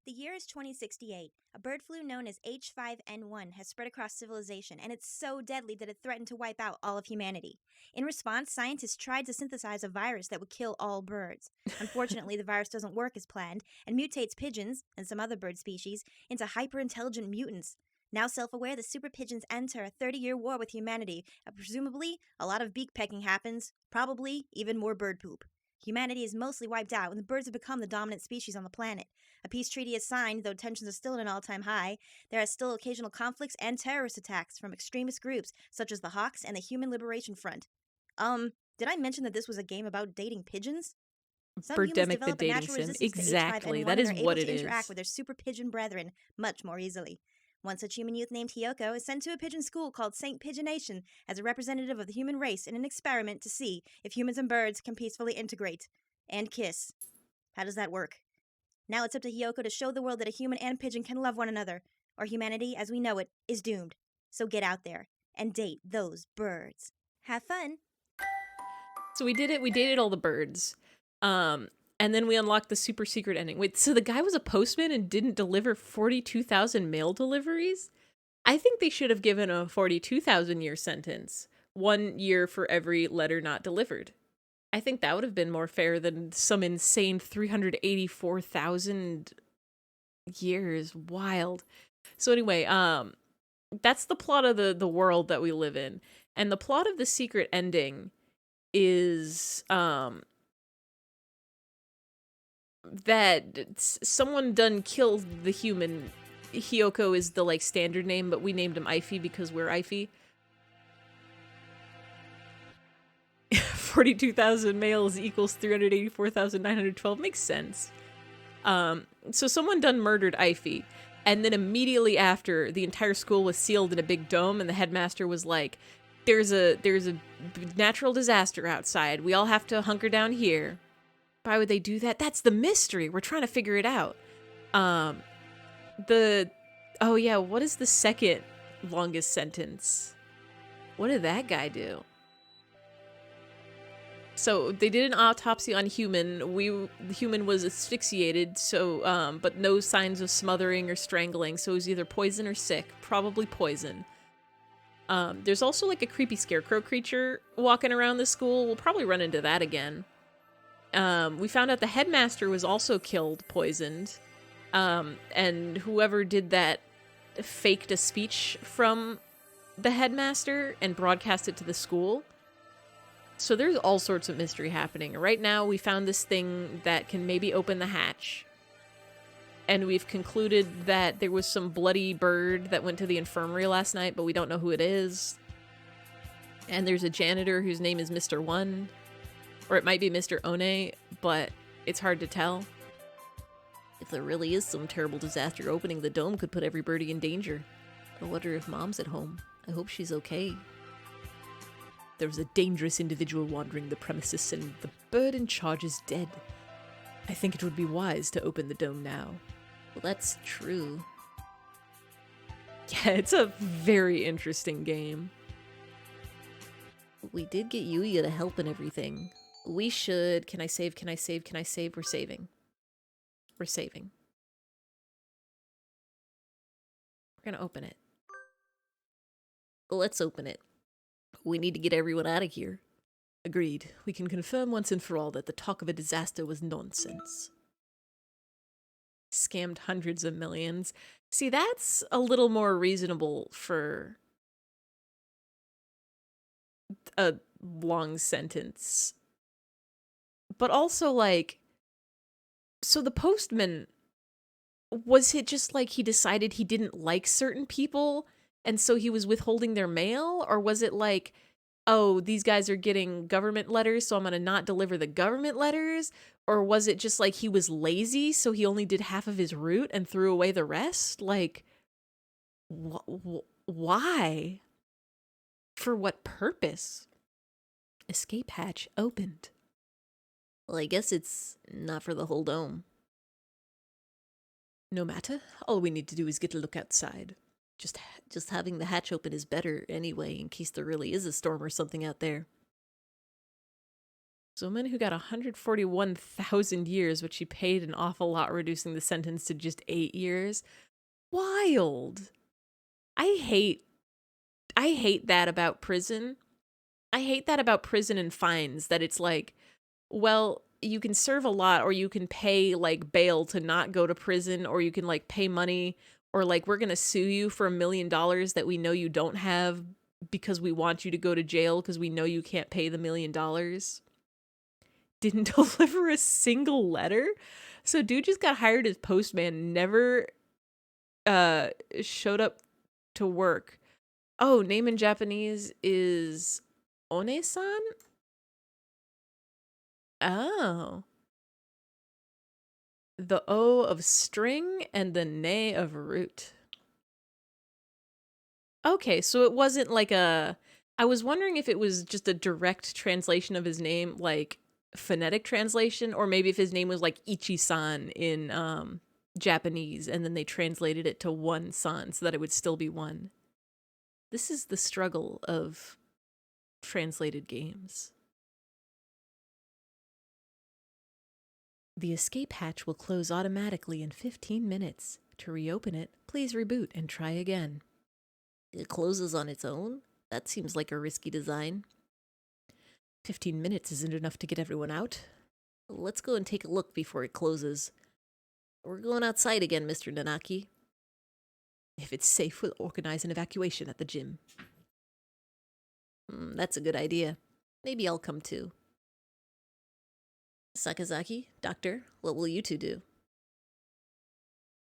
The year is 2068. A bird flu known as H5N1 has spread across civilization, and it's so deadly that it threatened to wipe out all of humanity. In response, scientists tried to synthesize a virus that would kill all birds. Unfortunately, the virus doesn't work as planned and mutates pigeons, and some other bird species, into hyper-intelligent mutants. Now self-aware, the super pigeons enter a 30-year war with humanity, and presumably, a lot of beak pecking happens, probably even more bird poop. Humanity is mostly wiped out, and the birds have become the dominant species on the planet. A peace treaty is signed, though tensions are still at an all-time high. There are still occasional conflicts and terrorist attacks from extremist groups, such as the Hawks and the Human Liberation Front. Did I mention that this was a game about dating pigeons? Some humans Birdemic the develop a dating natural sim. resistance to Exactly. H5N1 That and is are able what to it interact is. with their super pigeon brethren much more easily. One such human youth named Hiyoko is sent to a pigeon school called St. Pigeonation as a representative of the human race in an experiment to see if humans and birds can peacefully integrate. And kiss. How does that work? Now it's up to Hiyoko to show the world that a human and pigeon can love one another, or humanity, as we know it, is doomed. So get out there and date those birds. Have fun! So we did it. We dated all the birds. And then we unlocked the super secret ending. Wait, so the guy was a postman and didn't deliver 42,000 mail deliveries? I think they should have given a 42,000 year sentence. 1 year for every letter not delivered. I think that would have been more fair than some insane 384,000 years. Wild. So anyway, that's the plot of the world that we live in. And the plot of the secret ending is that someone done killed the human. Hiyoko is the like standard name, but we named him Eyfey because we're eyfey. 42,000 males equals 384,912 makes sense. So someone done murdered Eyfey, and then immediately after, the entire school was sealed in a big dome, and the headmaster was like, there's a natural disaster outside. We all have to hunker down here. Why would they do that? That's the mystery. We're trying to figure it out. Oh yeah, what is the second longest sentence? What did that guy do? So they did an autopsy on human. The human was asphyxiated, so but no signs of smothering or strangling, so it was either poison or sick. Probably poison. There's also like a creepy scarecrow creature walking around the school. We'll probably run into that again. We found out the headmaster was also killed, poisoned. And whoever did that faked a speech from the headmaster and broadcast it to the school. So there's all sorts of mystery happening. Right now, we found this thing that can maybe open the hatch. And we've concluded that there was some bloody bird that went to the infirmary last night, but we don't know who it is. And there's a janitor whose name is Mr. One. Or it might be Mr. One, but it's hard to tell. If there really is some terrible disaster, opening the dome could put every birdie in danger. I wonder if Mom's at home. I hope she's okay. There was a dangerous individual wandering the premises, and the bird in charge is dead. I think it would be wise to open the dome now. Well, that's true. Yeah, it's a very interesting game. We did get Yuya to help and everything. We should... Can I save? Can I save? Can I save? We're saving. We're saving. We're gonna open it. Let's open it. We need to get everyone out of here. Agreed. We can confirm once and for all that the talk of a disaster was nonsense. Scammed hundreds of millions. See, that's a little more reasonable for a long sentence. But also, like, so the postman, was it just like he decided he didn't like certain people and so he was withholding their mail? Or was it like, oh, these guys are getting government letters, so I'm going to not deliver the government letters? Or was it just like he was lazy, so he only did half of his route and threw away the rest? Like, why? For what purpose? Escape hatch opened. Well, I guess it's not for the whole dome. No matter. All we need to do is get a look outside. Just having the hatch open is better anyway, in case there really is a storm or something out there. So a man who got 141,000 years, which he paid an awful lot, reducing the sentence to just 8 years. Wild. I hate that about prison. I hate that about prison and fines, that it's like, well, you can serve a lot, or you can pay like bail to not go to prison, or you can like pay money, or like we're gonna sue you for $1 million that we know you don't have because we want you to go to jail because we know you can't pay the $1 million. Didn't deliver a single letter. So dude just got hired as postman, never showed up to work. Oh, name in Japanese is One-san? Oh. The O of string and the ne of root. Okay, so it wasn't like a... I was wondering if it was just a direct translation of his name, like phonetic translation, or maybe if his name was like Ichi-san in Japanese, and then they translated it to One-san so that it would still be one. This is the struggle of translated games. The escape hatch will close automatically in 15 minutes. To reopen it, please reboot and try again. It closes on its own? That seems like a risky design. 15 minutes isn't enough to get everyone out. Let's go and take a look before it closes. We're going outside again, Mr. Nanaki. If it's safe, we'll organize an evacuation at the gym. That's a good idea. Maybe I'll come too. Sakazaki, Doctor, what will you two do?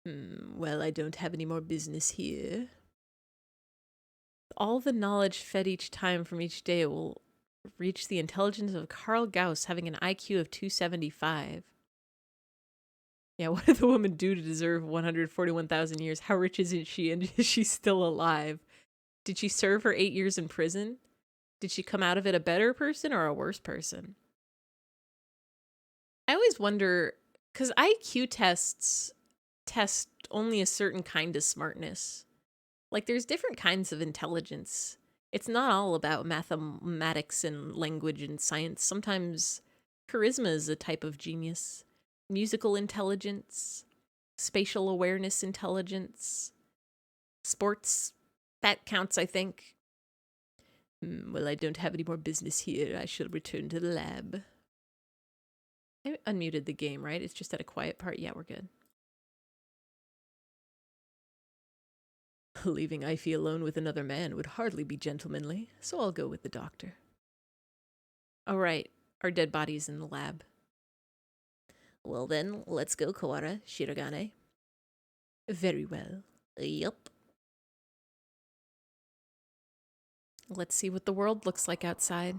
Well, I don't have any more business here. All the knowledge fed each time from each day will reach the intelligence of Carl Gauss, having an IQ of 275. Yeah, what did the woman do to deserve 141,000 years? How rich isn't she, and is she still alive? Did she serve her 8 years in prison? Did she come out of it a better person or a worse person? I always wonder, because IQ tests test only a certain kind of smartness. Like, there's different kinds of intelligence. It's not all about mathematics and language and science. Sometimes charisma is a type of genius. Musical intelligence, spatial awareness intelligence, sports, that counts, I think. Well, I don't have any more business here. I shall return to the lab. I unmuted the game, right? It's just at a quiet part. Yeah, we're good. Leaving eyfey alone with another man would hardly be gentlemanly, so I'll go with the doctor. All right, our dead body's in the lab. Well then, let's go, Kawara, Shirogane. Very well. Yup. Let's see what the world looks like outside.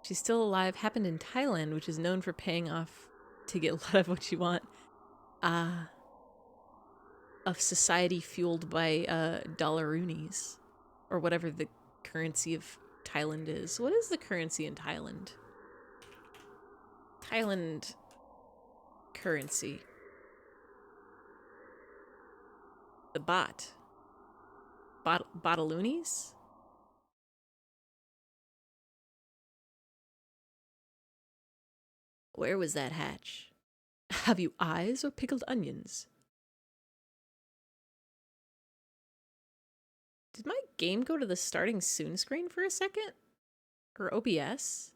She's still alive. Happened in Thailand, which is known for paying off to get a lot of what you want. Of society fueled by dollaroonies, or whatever the currency of Thailand is. What is the currency in Thailand? Thailand currency. The baht. Bahtaloonies? Where was that hatch? Have you eyes or pickled onions? Did my game go to the starting soon screen for a second? Or OBS?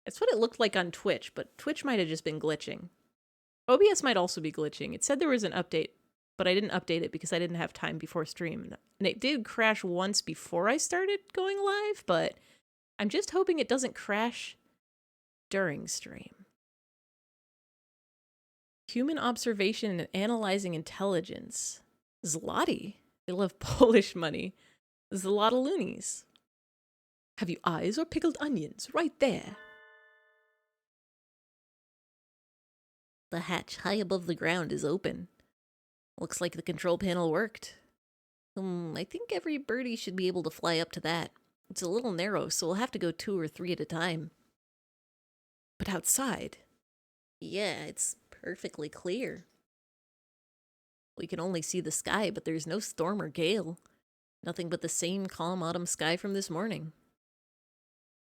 It's what it looked like on Twitch, but Twitch might have just been glitching. OBS might also be glitching. It said there was an update, but I didn't update it because I didn't have time before stream. And it did crash once before I started going live, but I'm just hoping it doesn't crash during stream. Human observation and analyzing intelligence. Zloty. They love Polish money. Zlotaloonies. Have you eyes or pickled onions? Right there. The hatch high above the ground is open. Looks like the control panel worked. I think every birdie should be able to fly up to that. It's a little narrow, so we'll have to go 2 or 3 at a time. But outside? Yeah, it's perfectly clear. We can only see the sky, but there's no storm or gale. Nothing but the same calm autumn sky from this morning.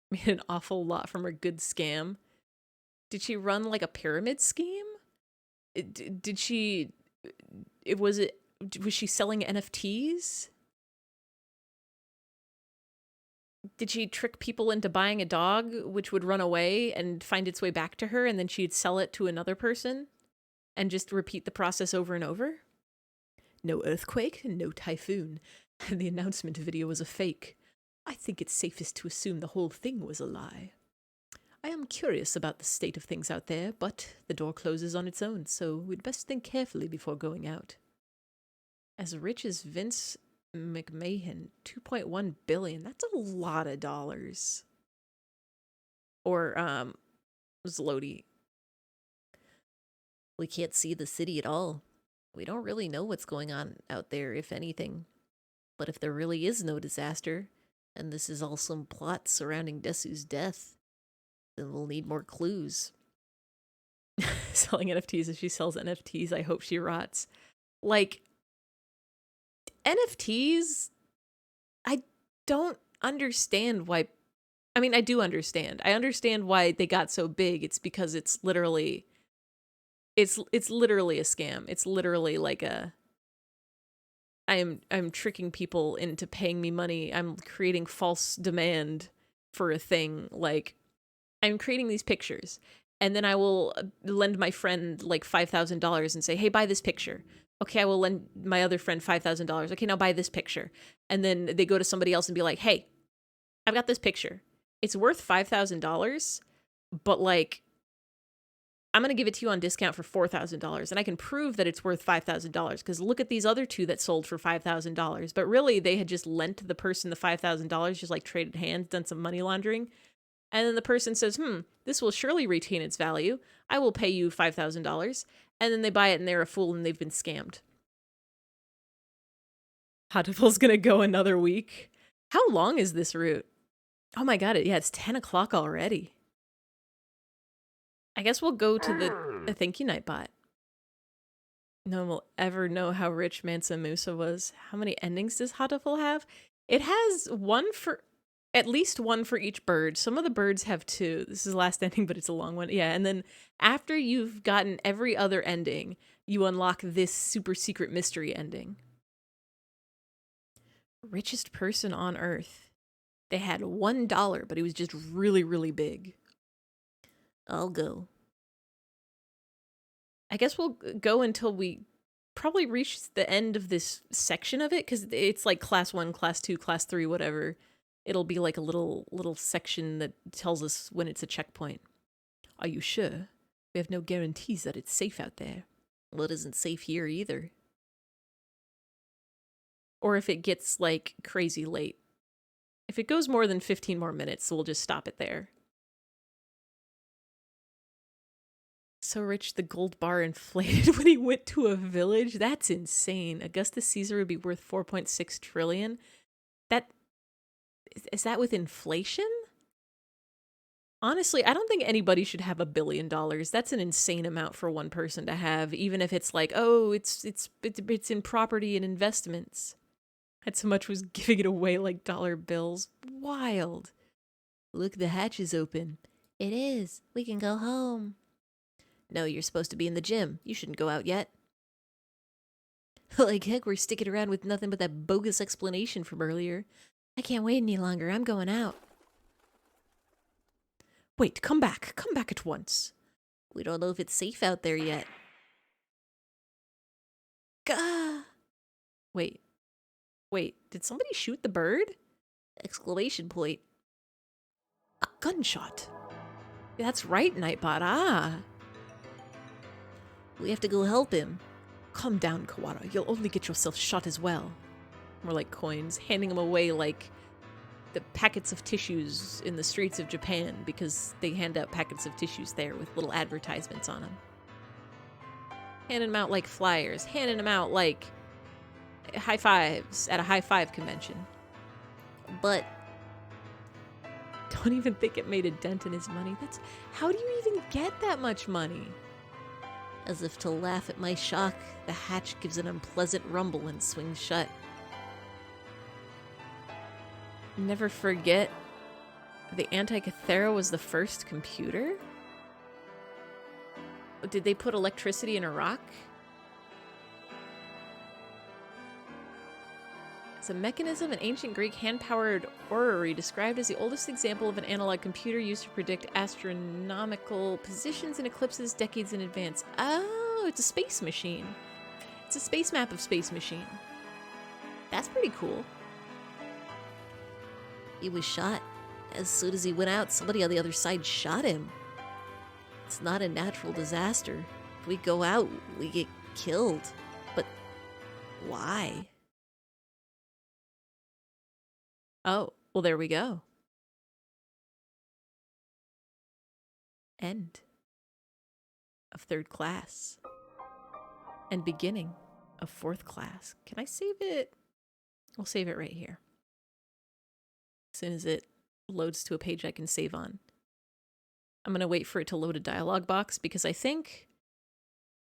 Made an awful lot from her good scam. Did she run like a pyramid scheme? Did she... Was she selling NFTs? Did she trick people into buying a dog, which would run away and find its way back to her, and then she'd sell it to another person? And just repeat the process over and over? No earthquake, no typhoon. And the announcement video was a fake. I think it's safest to assume the whole thing was a lie. I am curious about the state of things out there, but the door closes on its own, so we'd best think carefully before going out. As rich as Vince McMahon, 2.1 billion. That's a lot of dollars. Or, Zloty. We can't see the city at all. We don't really know what's going on out there, if anything. But if there really is no disaster, and this is all some plot surrounding Desu's death, then we'll need more clues. Selling NFTs. If she sells NFTs, I hope she rots. Like, NFTs, I don't understand why. I mean, I do understand. I understand why they got so big. It's because it's literally a scam. It's literally like I'm tricking people into paying me money. I'm creating false demand for a thing. Like, I'm creating these pictures, and then I will lend my friend like $5,000 and say, hey, buy this picture. Okay, I will lend my other friend $5,000. Okay, now buy this picture. And then they go to somebody else and be like, hey, I've got this picture. It's worth $5,000, but like, I'm going to give it to you on discount for $4,000. And I can prove that it's worth $5,000 because look at these other two that sold for $5,000. But really, they had just lent the person the $5,000, just like traded hands, done some money laundering. And then the person says, this will surely retain its value. I will pay you $5,000. And then they buy it and they're a fool and they've been scammed. Hatoful's going to go another week. How long is this route? Oh my god, it's 10 o'clock already. I guess we'll go to the Thank You Nightbot. No one will ever know how rich Mansa Musa was. How many endings does Hatoful have? It has at least one for each bird. Some of the birds have 2. This is the last ending, but it's a long one. Yeah, and then after you've gotten every other ending, you unlock this super secret mystery ending. Richest person on Earth. They had $1, but he was just really, really big. I'll go. I guess we'll go until we probably reach the end of this section of it, because it's like class 1, class 2, class 3, whatever. It'll be like a little section that tells us when it's a checkpoint. Are you sure? We have no guarantees that it's safe out there. Well, it isn't safe here either. Or if it gets like crazy late. If it goes more than 15 more minutes, we'll just stop it there. So rich the gold bar inflated when he went to a village? That's insane. Augustus Caesar would be worth 4.6 trillion. Is that with inflation? Honestly, I don't think anybody should have $1 billion. That's an insane amount for one person to have, even if it's like, oh, it's in property and investments. Not so much was giving it away like dollar bills. Wild. Look, the hatch is open. It is. We can go home. No, you're supposed to be in the gym. You shouldn't go out yet. Like heck, we're sticking around with nothing but that bogus explanation from earlier. I can't wait any longer. I'm going out. Wait, come back. Come back at once. We don't know if it's safe out there yet. Gah! Wait, did somebody shoot the bird? Exclamation point. A gunshot. That's right, Nightbot. Ah. We have to go help him. Calm down, Kawara. You'll only get yourself shot as well. More like coins, handing them away like the packets of tissues in the streets of Japan, because they hand out packets of tissues there with little advertisements on them. Handing them out like flyers, handing them out like high fives at a high five convention. But don't even think it made a dent in his money. How do you even get that much money? As if to laugh at my shock, the hatch gives an unpleasant rumble and swings shut. Never forget, the Antikythera was the first computer? Did they put electricity in a rock? It's a mechanism in ancient Greek hand-powered orrery described as the oldest example of an analog computer used to predict astronomical positions and eclipses decades in advance. Oh, it's a space machine. It's a space map of Space Machine. That's pretty cool. He was shot. As soon as he went out, somebody on the other side shot him. It's not a natural disaster. If we go out, we get killed. But why? Oh, well, there we go. End of 3rd class. And beginning of 4th class. Can I save it? We'll save it right here. As soon as it loads to a page I can save on. I'm going to wait for it to load a dialog box, because I think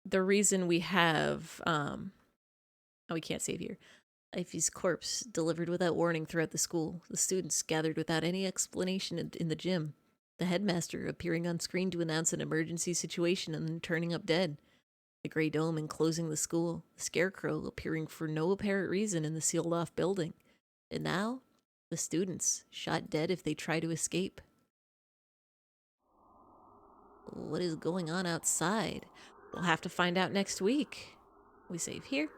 the reason we have... oh, we can't save here. Eyfey's corpse delivered without warning throughout the school. The students gathered without any explanation in the gym. The headmaster appearing on screen to announce an emergency situation and then turning up dead. The gray dome enclosing the school. The scarecrow appearing for no apparent reason in the sealed-off building. And now, the students, shot dead if they try to escape. What is going on outside? We'll have to find out next week. We save here.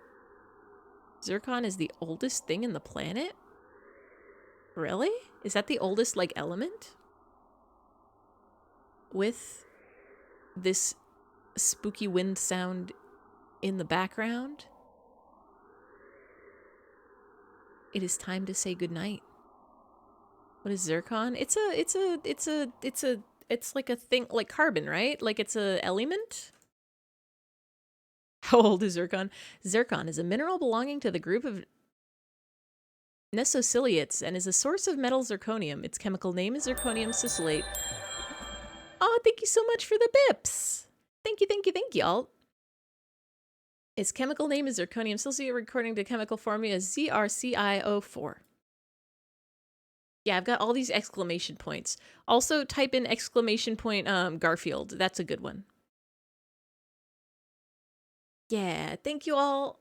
Zircon is the oldest thing in the planet? Really? Is that the oldest, like, element? With this spooky wind sound in the background? It is time to say goodnight. What is zircon? It's like a thing, like carbon, right? Like it's a element? How old is zircon? Zircon is a mineral belonging to the group of nesociliates and is a source of metal zirconium. Its chemical name is zirconium silicate. Oh, thank you so much for the bips. Thank you, y'all. Its chemical name is zirconium silicate, according to chemical formula ZrCiO4. Yeah, I've got all these exclamation points. Also, type in exclamation point Garfield. That's a good one. Yeah, thank you all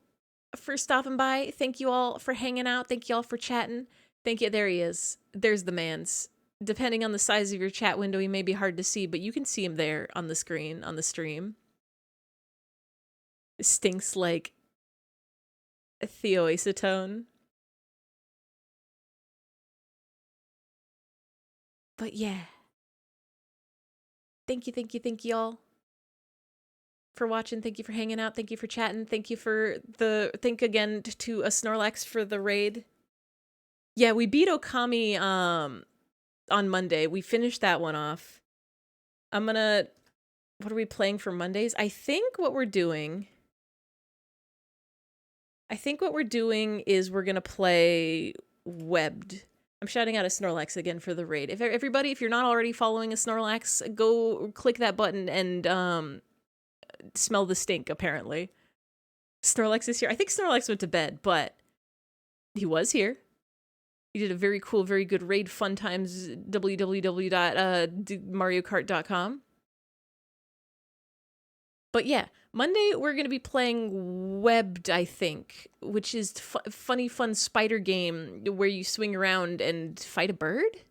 for stopping by. Thank you all for hanging out. Thank you all for chatting. Thank you. There he is. There's the man's. Depending on the size of your chat window, he may be hard to see, but you can see him there on the screen, on the stream. It stinks like thioacetone. But yeah. Thank you all for watching. Thank you for hanging out. Thank you for chatting. Thank again to a Snorlax for the raid. Yeah, we beat Okami on Monday. We finished that one off. What are we playing for Mondays? I think what we're doing is we're gonna play Webbed. I'm shouting out a Snorlax again for the raid. If everybody, if you're not already following a Snorlax, go click that button and smell the stink, apparently. Snorlax is here. I think Snorlax went to bed, but he was here. He did a very cool, very good raid. Fun times, www.mariokart.com. But yeah, Monday we're going to be playing Webbed, I think, which is funny, fun spider game where you swing around and fight a bird.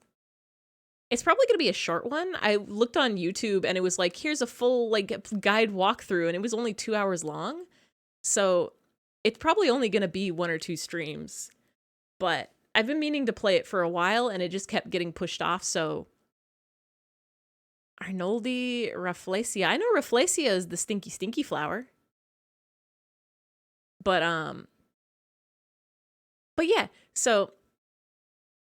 It's probably going to be a short one. I looked on YouTube and it was like, here's a full like guide walkthrough, and it was only 2 hours long. So it's probably only going to be 1 or 2 streams. But I've been meaning to play it for a while and it just kept getting pushed off, so Arnoldi Rafflesia. I know Rafflesia is the stinky, stinky flower. But yeah, so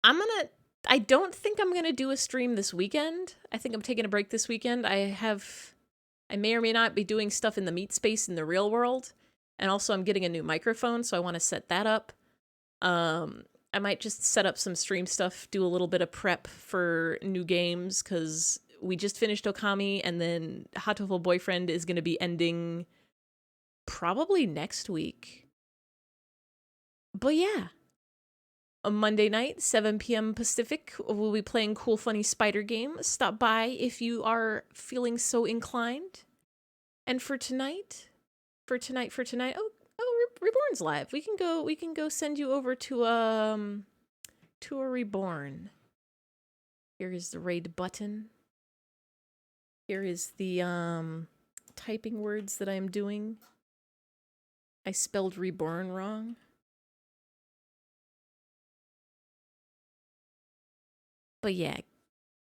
I don't think I'm gonna do a stream this weekend. I think I'm taking a break this weekend. I may or may not be doing stuff in the meat space in the real world. And also I'm getting a new microphone, so I want to set that up. I might just set up some stream stuff, do a little bit of prep for new games, because we just finished Okami, and then Hatoful Boyfriend is going to be ending probably next week. But yeah, a Monday night, 7 p.m. Pacific, we'll be playing cool, funny spider game. Stop by if you are feeling so inclined. And for tonight, oh, Reborn's live. We can go send you over to a Reborn. Here is the raid button. Here is the typing words that I'm doing. I spelled Reborn wrong. But yeah,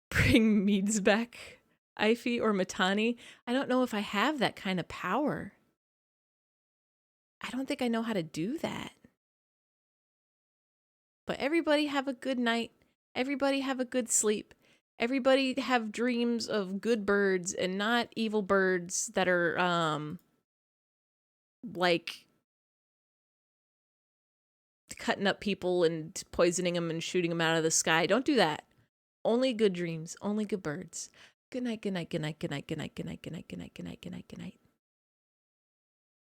bring Meads back, eyfey or Matani. I don't know if I have that kind of power. I don't think I know how to do that. But everybody have a good night. Everybody have a good sleep. Everybody have dreams of good birds and not evil birds that are, like, cutting up people and poisoning them and shooting them out of the sky. Don't do that. Only good dreams. Only good birds. Good night, good night, good night, good night, good night, good night, good night, good night, good night, good night.